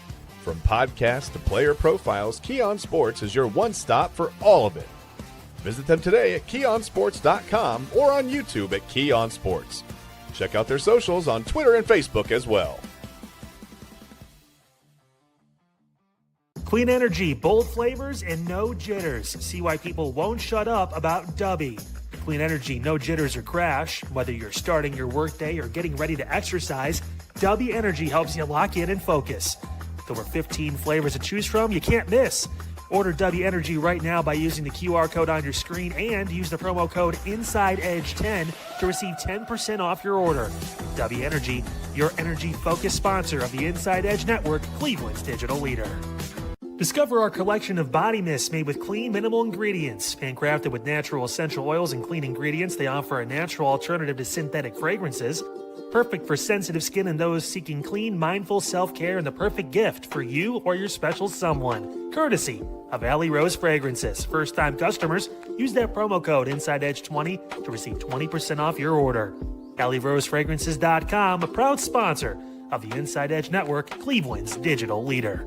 From podcasts to player profiles, Key On Sports is your one stop for all of it. Visit them today at keyonsports.com or on YouTube at Key On Sports. Check out their socials on Twitter and Facebook as well. Clean energy, bold flavors, and no jitters. See why people won't shut up about Dubby. Clean energy, no jitters or crash. Whether you're starting your workday or getting ready to exercise, Dubby Energy helps you lock in and focus. With over 15 flavors to choose from, you can't miss. Order Dubby Energy right now by using the QR code on your screen and use the promo code InsideEdge10 to receive 10% off your order. Dubby Energy, your energy-focused sponsor of the Inside Edge Network, Cleveland's digital leader. Discover our collection of body mists made with clean, minimal ingredients. Handcrafted with natural essential oils and clean ingredients, they offer a natural alternative to synthetic fragrances. Perfect for sensitive skin and those seeking clean, mindful self-care, and the perfect gift for you or your special someone. Courtesy of Alley Rose Fragrances. First-time customers, use that promo code InsideEdge20 to receive 20% off your order. AlleyRoseFragrances.com, a proud sponsor of the Inside Edge Network, Cleveland's digital leader.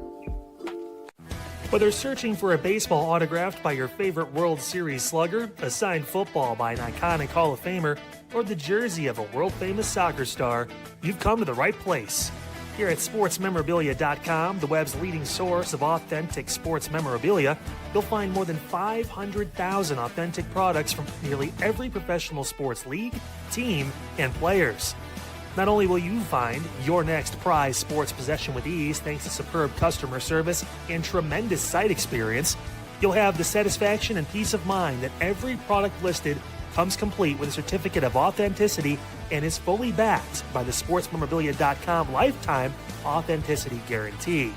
Whether searching for a baseball autographed by your favorite World Series slugger, a signed football by an iconic Hall of Famer, or the jersey of a world-famous soccer star, you've come to the right place. Here at sportsmemorabilia.com, the web's leading source of authentic sports memorabilia, you'll find more than 500,000 authentic products from nearly every professional sports league, team, and players. Not only will you find your next prized sports possession with ease thanks to superb customer service and tremendous site experience, you'll have the satisfaction and peace of mind that every product listed comes complete with a certificate of authenticity and is fully backed by the sportsmemorabilia.com lifetime authenticity guarantee.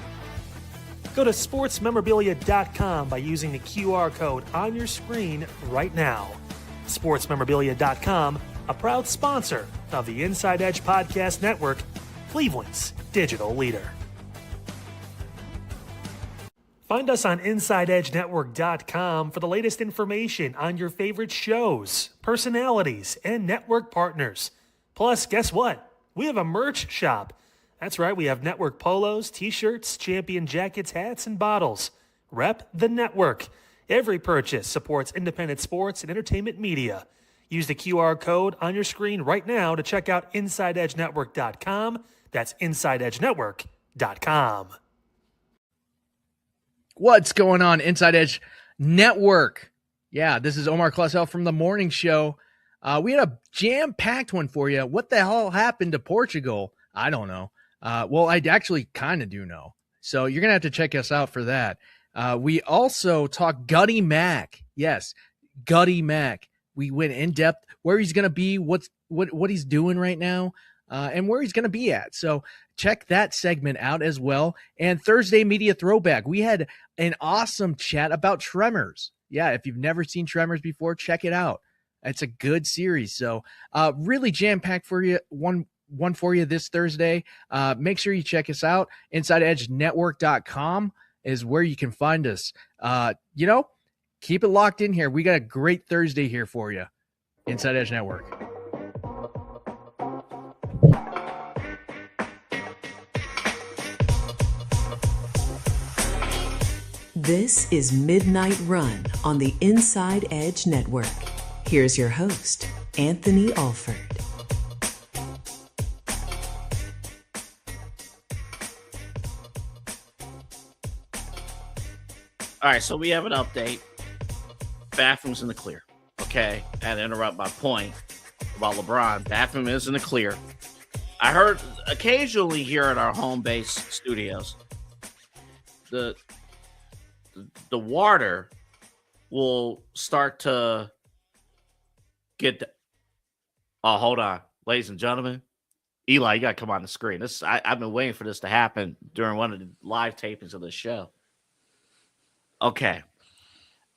Go to sportsmemorabilia.com by using the QR code on your screen right now. Sportsmemorabilia.com, a proud sponsor of the Inside Edge Podcast Network, Cleveland's digital leader. Find us on InsideEdgeNetwork.com for the latest information on your favorite shows, personalities, and network partners. Plus, guess what? We have a merch shop. That's right, we have network polos, t-shirts, champion jackets, hats, and bottles. Rep the network. Every purchase supports independent sports and entertainment media. Use the QR code on your screen right now to check out InsideEdgeNetwork.com. That's InsideEdgeNetwork.com. What's going on, Inside Edge Network? Yeah, this is Omar Klessel from the morning show. We had a jam-packed one for you. What the hell happened to Portugal? I don't know. Well, I actually kind of do know. So you're going to have to check us out for that. We also talked Gutty Mac. Yes, Gutty Mac. We went in depth where he's going to be, what he's doing right now, and where he's going to be at. So check that segment out as well. And Thursday Media Throwback, we had an awesome chat about Tremors. Yeah, if you've never seen Tremors before, check it out. It's a good series. So really jam-packed for you, one for you this Thursday. Make sure you check us out. InsideEdgeNetwork.com is where you can find us. Keep it locked in here. We got a great Thursday here for you. Inside Edge Network. This is Midnight Run on the Inside Edge Network. Here's your host, Anthony Alford. All right, so we have an update. Bathroom's in the clear. Okay, I had to interrupt my point about LeBron. Bathroom is in the clear. I heard occasionally here at our home base studios, the water will start to get. Oh, hold on, ladies and gentlemen. Eli, you got to come on the screen. I've been waiting for this to happen during one of the live tapings of the show. Okay.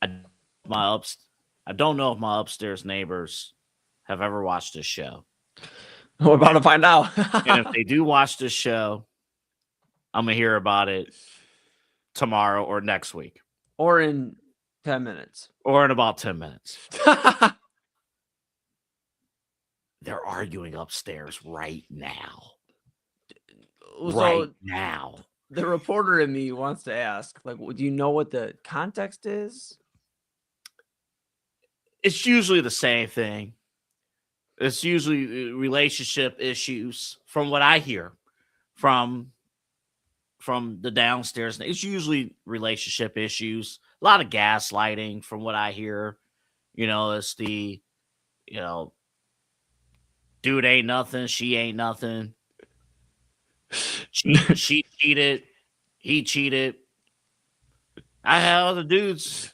I don't know if my upstairs neighbors have ever watched this show. We're about to find out. And if they do watch this show, I'm going to hear about it tomorrow or next week. Or in 10 minutes. Or in about 10 minutes. They're arguing upstairs right now. Right now. The reporter in me wants to ask, like, do you know what the context is? It's usually the same thing. It's usually relationship issues from what I hear from the downstairs. It's usually relationship issues. A lot of gaslighting from what I hear. It's the, dude ain't nothing. She ain't nothing. She cheated. He cheated. I've had other dudes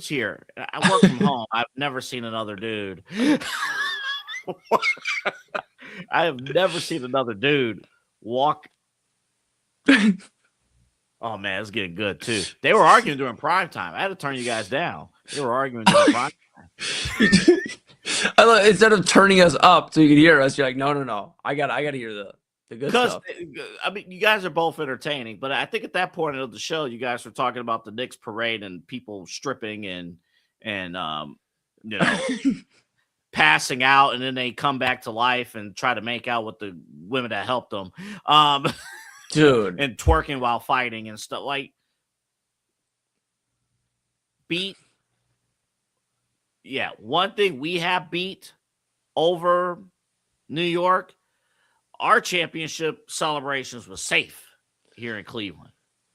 here. I work from home. I've never seen another dude. I have never seen another dude walk. Oh man, it's getting good too. They were arguing during prime time. I had to turn you guys down. They were arguing during prime time. Instead of turning us up so you could hear us, you're like, no. I got to hear the good stuff. I mean, you guys are both entertaining, but I think at that point of the show, you guys were talking about the Knicks parade and people stripping and passing out, and then they come back to life and try to make out with the women that helped them, dude, and twerking while fighting and stuff. Like, one thing we have beat over New York. Our championship celebrations was safe here in Cleveland.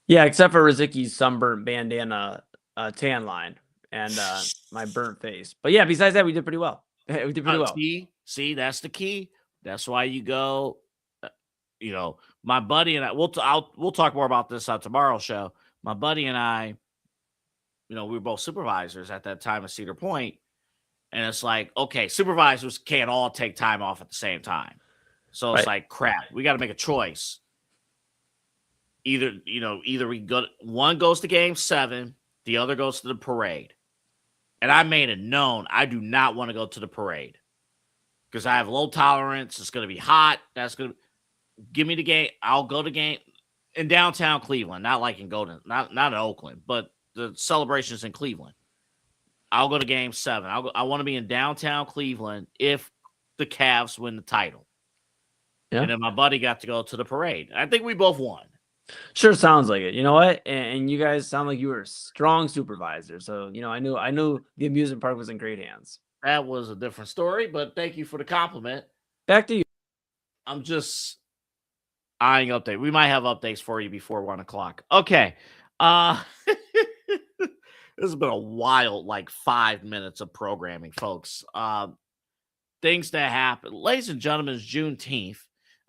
Yeah, except for Rizicki's sunburnt bandana tan line and my burnt face. But yeah, besides that, we did pretty well. We did pretty well. See, that's the key. That's why you go. My buddy and I. We'll talk more about this on tomorrow's show. My buddy and I. We were both supervisors at that time at Cedar Point, and it's like, okay, supervisors can't all take time off at the same time. So it's like, crap, we got to make a choice. Either we go, one goes to game 7, the other goes to the parade. And I made it known I do not want to go to the parade because I have low tolerance. It's going to be hot. That's going to give me the game. I'll go to game in downtown Cleveland, not like in Golden, not in Oakland, but the celebrations in Cleveland. I'll go to game 7. I want to be in downtown Cleveland if the Cavs win the title. Yeah. And then my buddy got to go to the parade. I think we both won. Sure sounds like it. You know what? And you guys sound like you were a strong supervisor. So, I knew the amusement park was in great hands. That was a different story, but thank you for the compliment. Back to you. I'm just eyeing update. We might have updates for you before 1 o'clock. Okay. This has been a wild, 5 minutes of programming, folks. Things that happen. Ladies and gentlemen, it's Juneteenth.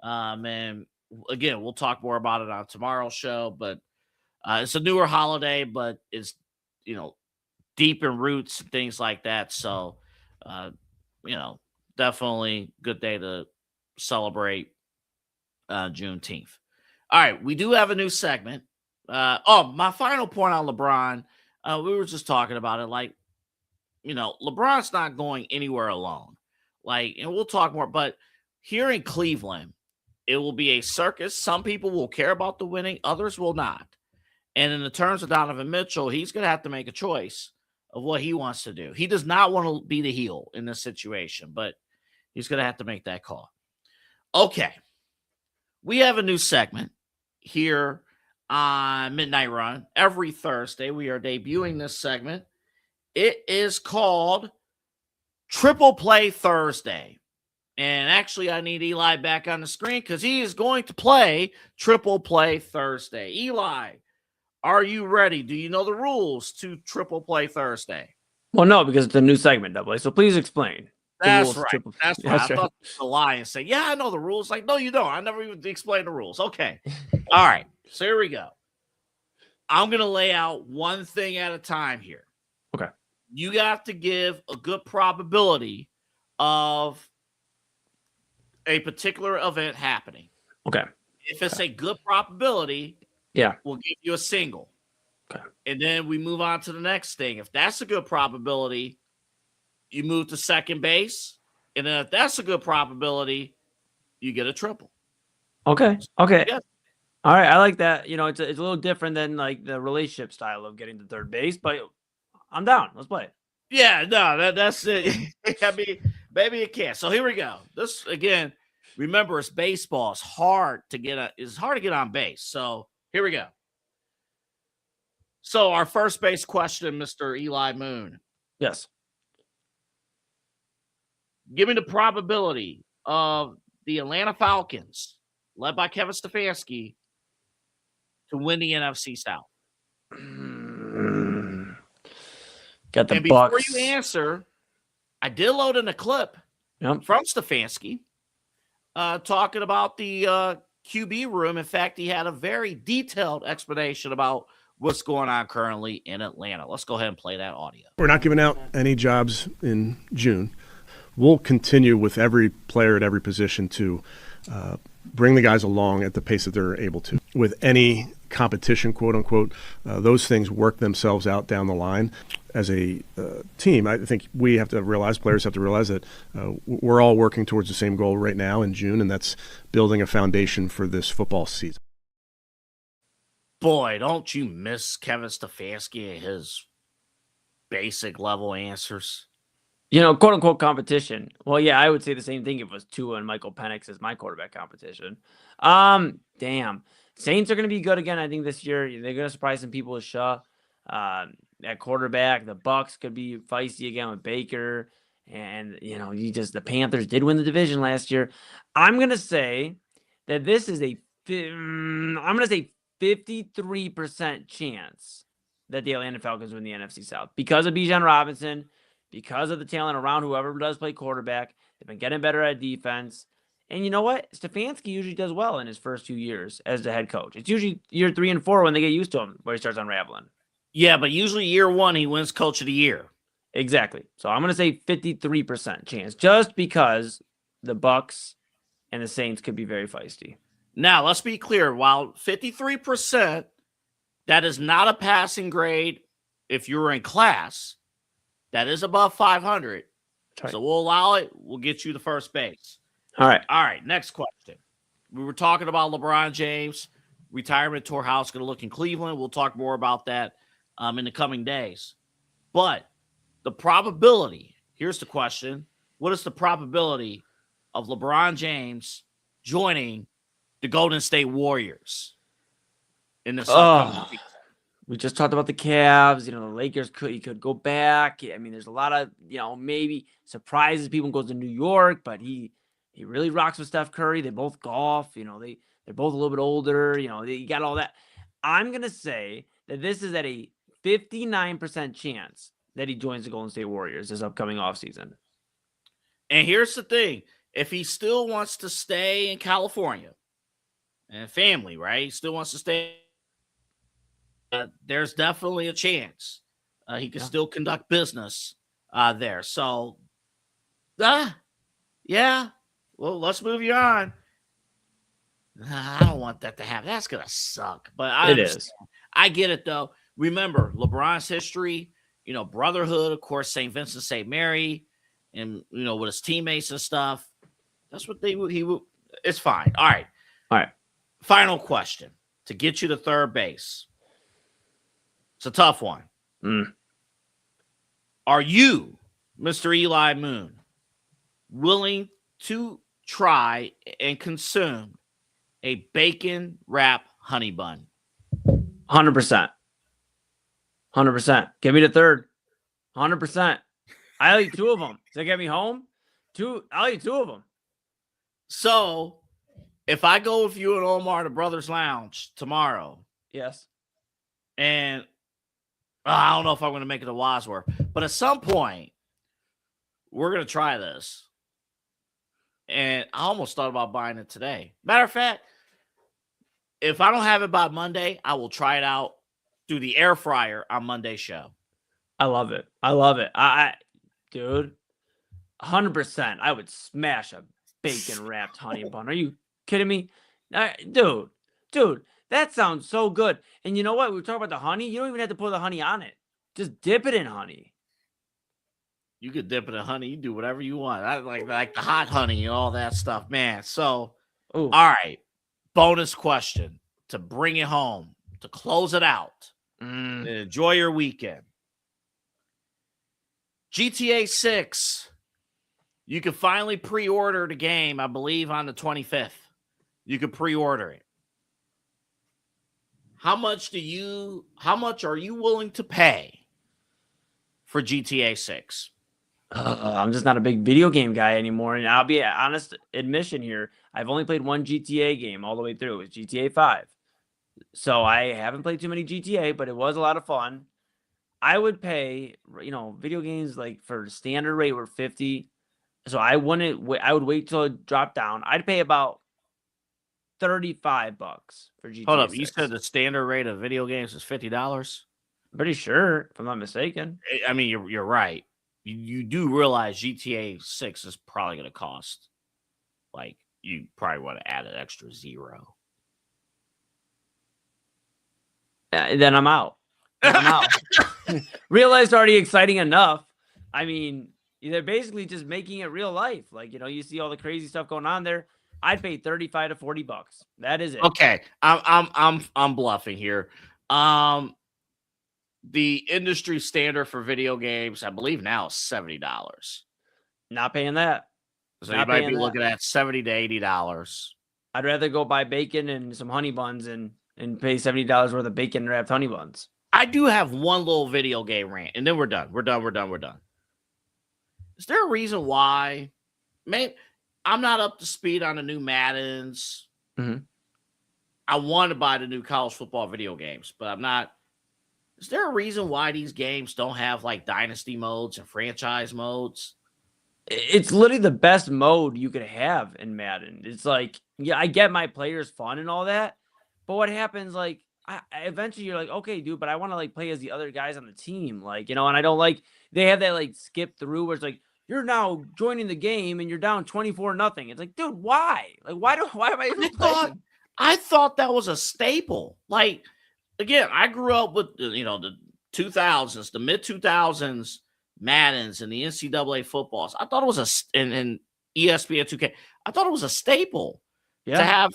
And again, we'll talk more about it on tomorrow's show, but it's a newer holiday, but it's, deep in roots and things like that. So, definitely good day to celebrate Juneteenth. All right. We do have a new segment. My final point on LeBron, we were just talking about it. LeBron's not going anywhere alone. And we'll talk more, but here in Cleveland, it will be a circus. Some people will care about the winning, others will not. And in the terms of Donovan Mitchell, he's going to have to make a choice of what he wants to do. He does not want to be the heel in this situation, but he's going to have to make that call. Okay. We have a new segment here on Midnight Run. Every Thursday, we are debuting this segment. It is called Triple Play Thursday. And actually, I need Eli back on the screen because he is going to play Triple Play Thursday. Eli, are you ready? Do you know the rules to Triple Play Thursday? Well, no, because it's a new segment, Double A. So please explain. That's right. That's right. I thought you were lying and say, yeah, I know the rules. Like, no, you don't. I never even explained the rules. Okay. All right. So here we go. I'm going to lay out one thing at a time here. Okay. You got to give a good probability of a particular event happening. Okay. If it's a good probability, yeah, we'll give you a single. Okay. And then we move on to the next thing. If that's a good probability, you move to second base. And then if that's a good probability, you get a triple. Okay. Okay. Yeah. All right. I like that. You know, it's a little different than like the relationship style of getting to third base, but I'm down. Let's play it. Yeah, no, that's it. I mean, maybe it can. So here we go. This again, remember it's baseball. It's hard to get on base. So here we go. So our first base question, Mr. Eli Moon. Yes. Give me the probability of the Atlanta Falcons, led by Kevin Stefanski, to win the NFC South. Got the and before Bucks. you answer, I did load in a clip from Stefanski talking about the QB room. In fact, he had a very detailed explanation about what's going on currently in Atlanta. Let's go ahead and play that audio. We're not giving out any jobs in June. We'll continue with every player at every position to bring the guys along at the pace that they're able to. With any competition, quote unquote, those things work themselves out down the line. As a team, I think we have to realize, players have to realize that we're all working towards the same goal right now in June, and that's building a foundation for this football season. Boy, don't you miss Kevin Stefanski and his basic level answers? You know, quote unquote competition. Well, yeah, I would say the same thing if it was Tua and Michael Penix as my quarterback competition. Damn. Saints are going to be good again, I think, this year. They're going to surprise some people with Shaw at quarterback. The Bucks could be feisty again with Baker. And, you know, the Panthers did win the division last year. I'm going to say that this is I'm going to say 53% chance that the Atlanta Falcons win the NFC South because of Bijan Robinson, because of the talent around whoever does play quarterback. They've been getting better at defense. And you know what? Stefanski usually does well in his first 2 years as the head coach. It's usually year 3 and 4 when they get used to him, where he starts unraveling. Yeah, but usually year 1, he wins coach of the year. Exactly. So I'm going to say 53% chance just because the Bucks and the Saints could be very feisty. Now, let's be clear. While 53%, that is not a passing grade if you're in class. That is above 500. Right. So we'll allow it. We'll get you the first base. All right. All right. Next question. We were talking about LeBron James, retirement tour, how it's going to look in Cleveland. We'll talk more about that in the coming days. But the probability, here's the question. What is the probability of LeBron James joining the Golden State Warriors in this upcoming season? We just talked about the Cavs. You know, the Lakers could go back. I mean, there's a lot of, maybe surprises. People goes to New York, but he really rocks with Steph Curry. They both golf. They're both a little bit older. They got all that. I'm going to say that this is at a 59% chance that he joins the Golden State Warriors this upcoming offseason. And here's the thing. If he still wants to stay in California and family, right? He still wants to stay. There's definitely a chance he can still conduct business there. So, yeah. Well, let's move you on. I don't want that to happen. That's going to suck. But it is. I get it, though. Remember, LeBron's history, brotherhood, of course, St. Vincent, St. Mary, and, with his teammates and stuff. That's what it's fine. All right. Final question to get you to third base. It's a tough one. Are you, Mr. Eli Moon, willing to try and consume a bacon wrap honey bun? 100%. 100%. Give me the third. 100%. I'll eat 2 of them. Does that get me home? I'll eat 2 of them. So, if I go with you and Omar to Brothers Lounge tomorrow, yes, and I don't know if I'm going to make it to Wadsworth, but at some point, we're going to try this. And I almost thought about buying it today. Matter of fact, if I don't have it by Monday, I will try it out through the air fryer on Monday's show. I love it. I love it. Dude, 100%. I would smash a bacon wrapped honey bun. Are you kidding me? Dude, that sounds so good. And you know what? We were talking about the honey. You don't even have to put the honey on it. Just dip it in honey. You could dip it in honey. You do whatever you want. I like the hot honey and all that stuff, man. So, all right. Bonus question to bring it home, to close it out. And enjoy your weekend. GTA 6. You can finally pre-order the game, I believe, on the 25th. You can pre-order it. How much are you willing to pay for GTA 6? I'm just not a big video game guy anymore. And I'll be an honest admission here. I've only played one GTA game all the way through. It was GTA 5. So I haven't played too many GTA, but it was a lot of fun. I would pay, video games like for standard rate were 50. So I would wait till it dropped down. I'd pay about $35 for GTA. Hold up, 6. you said the standard rate of video games is $50? Pretty sure, if I'm not mistaken. I mean, you're right. You do realize GTA 6 is probably going to cost, like, you probably want to add an extra zero. Then I'm out. Realized already exciting enough. I mean, they're basically just making it real life. Like, you see all the crazy stuff going on there. I'd pay $35 to $40. That is it. Okay, I'm bluffing here. The industry standard for video games, I believe now is $70. Not paying that. So you might be looking at $70 to $80. I'd rather go buy bacon and some honey buns and pay $70 worth of bacon wrapped honey buns. I do have one little video game rant, and then we're done. We're done. Is there a reason why? I'm not up to speed on the new Maddens. Mm-hmm. I want to buy the new college football video games, but I'm not. Is there a reason why these games don't have like dynasty modes and franchise modes? It's literally the best mode you could have in Madden. It's like, yeah, I get my players fun and all that, but what happens, like, eventually you're like, okay, dude, but I want to like play as the other guys on the team, like, and I don't like they have that like skip through where it's like you're now joining the game and you're down 24-0. It's like, dude, why? Like, why am I even playing? I thought that was a staple. Like, again, I grew up with the 2000s, the mid 2000s Maddens and the NCAA footballs. I thought it was and ESPN 2K. I thought it was a staple to have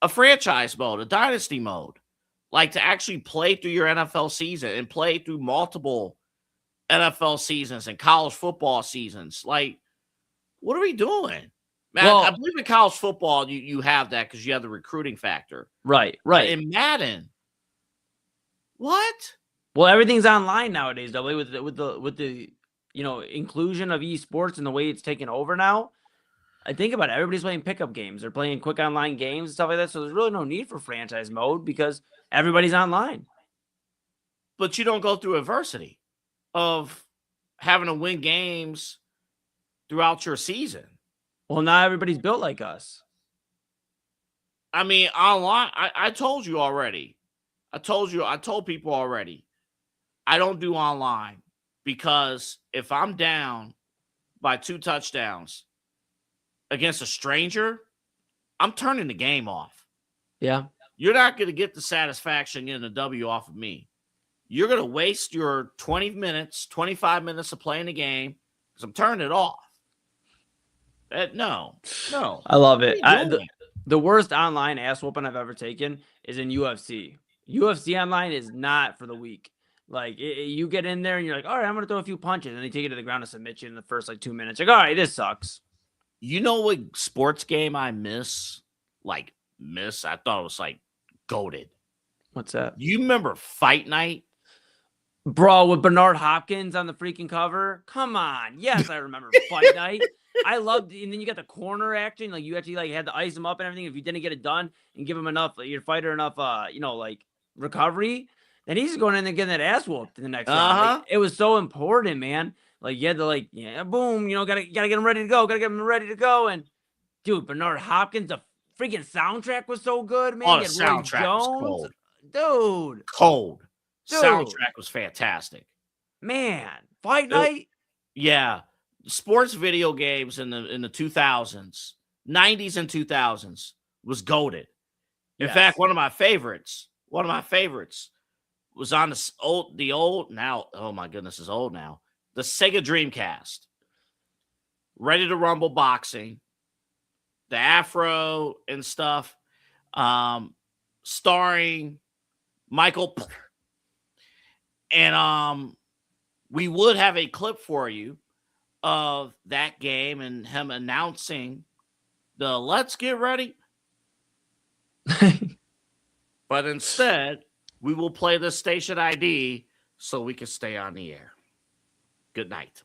a franchise mode, a dynasty mode, like to actually play through your NFL season and play through multiple NFL seasons and college football seasons. Like, what are we doing? Man, I believe in college football, you have that because you have the recruiting factor. Right. But in Madden, what? Well, everything's online nowadays, W, with the inclusion of esports and the way it's taken over now. I think about it. Everybody's playing pickup games. They're playing quick online games and stuff like that. So there's really no need for franchise mode because everybody's online. But you don't go through adversity of having to win games throughout your season. Well, not everybody's built like us. I mean, online, I told you already. I told people already. I don't do online because if I'm down by 2 touchdowns against a stranger, I'm turning the game off. Yeah. You're not going to get the satisfaction getting a W off of me. You're going to waste your 20 minutes, 25 minutes of playing the game because I'm turning it off. No. I love it. The worst online ass whooping I've ever taken is in UFC. UFC online is not for the weak. Like, you get in there and you're like, all right, I'm going to throw a few punches. And they take you to the ground and submit you in the first, 2 minutes. Like, all right, this sucks. You know what sports game I miss? I thought it was, goated. What's that? You remember Fight Night? Bro, with Bernard Hopkins on the freaking cover. Come on. Yes, I remember Fight Night. I loved it. And then you got the corner action. Like you actually had to ice him up and everything. If you didn't get it done and give him enough, your fighter enough recovery, then he's going in and getting that ass whooped in the next round. Like, it was so important, man. Like you had to boom, gotta get him ready to go. Gotta get him ready to go. And dude, Bernard Hopkins, the freaking soundtrack was so good, man. Oh, the soundtrack was cold. Dude. Cold. Dude. Soundtrack was fantastic. Man, Fight Night. Yeah. Sports video games in the 2000s, 90s and 2000s was goated. In fact, one of my favorites was on the old now, oh my goodness, it's old now. The Sega Dreamcast. Ready to Rumble boxing. The Afro and stuff. Starring Michael. And we would have a clip for you of that game and him announcing the let's get ready. But instead, we will play the station ID so we can stay on the air. Good night.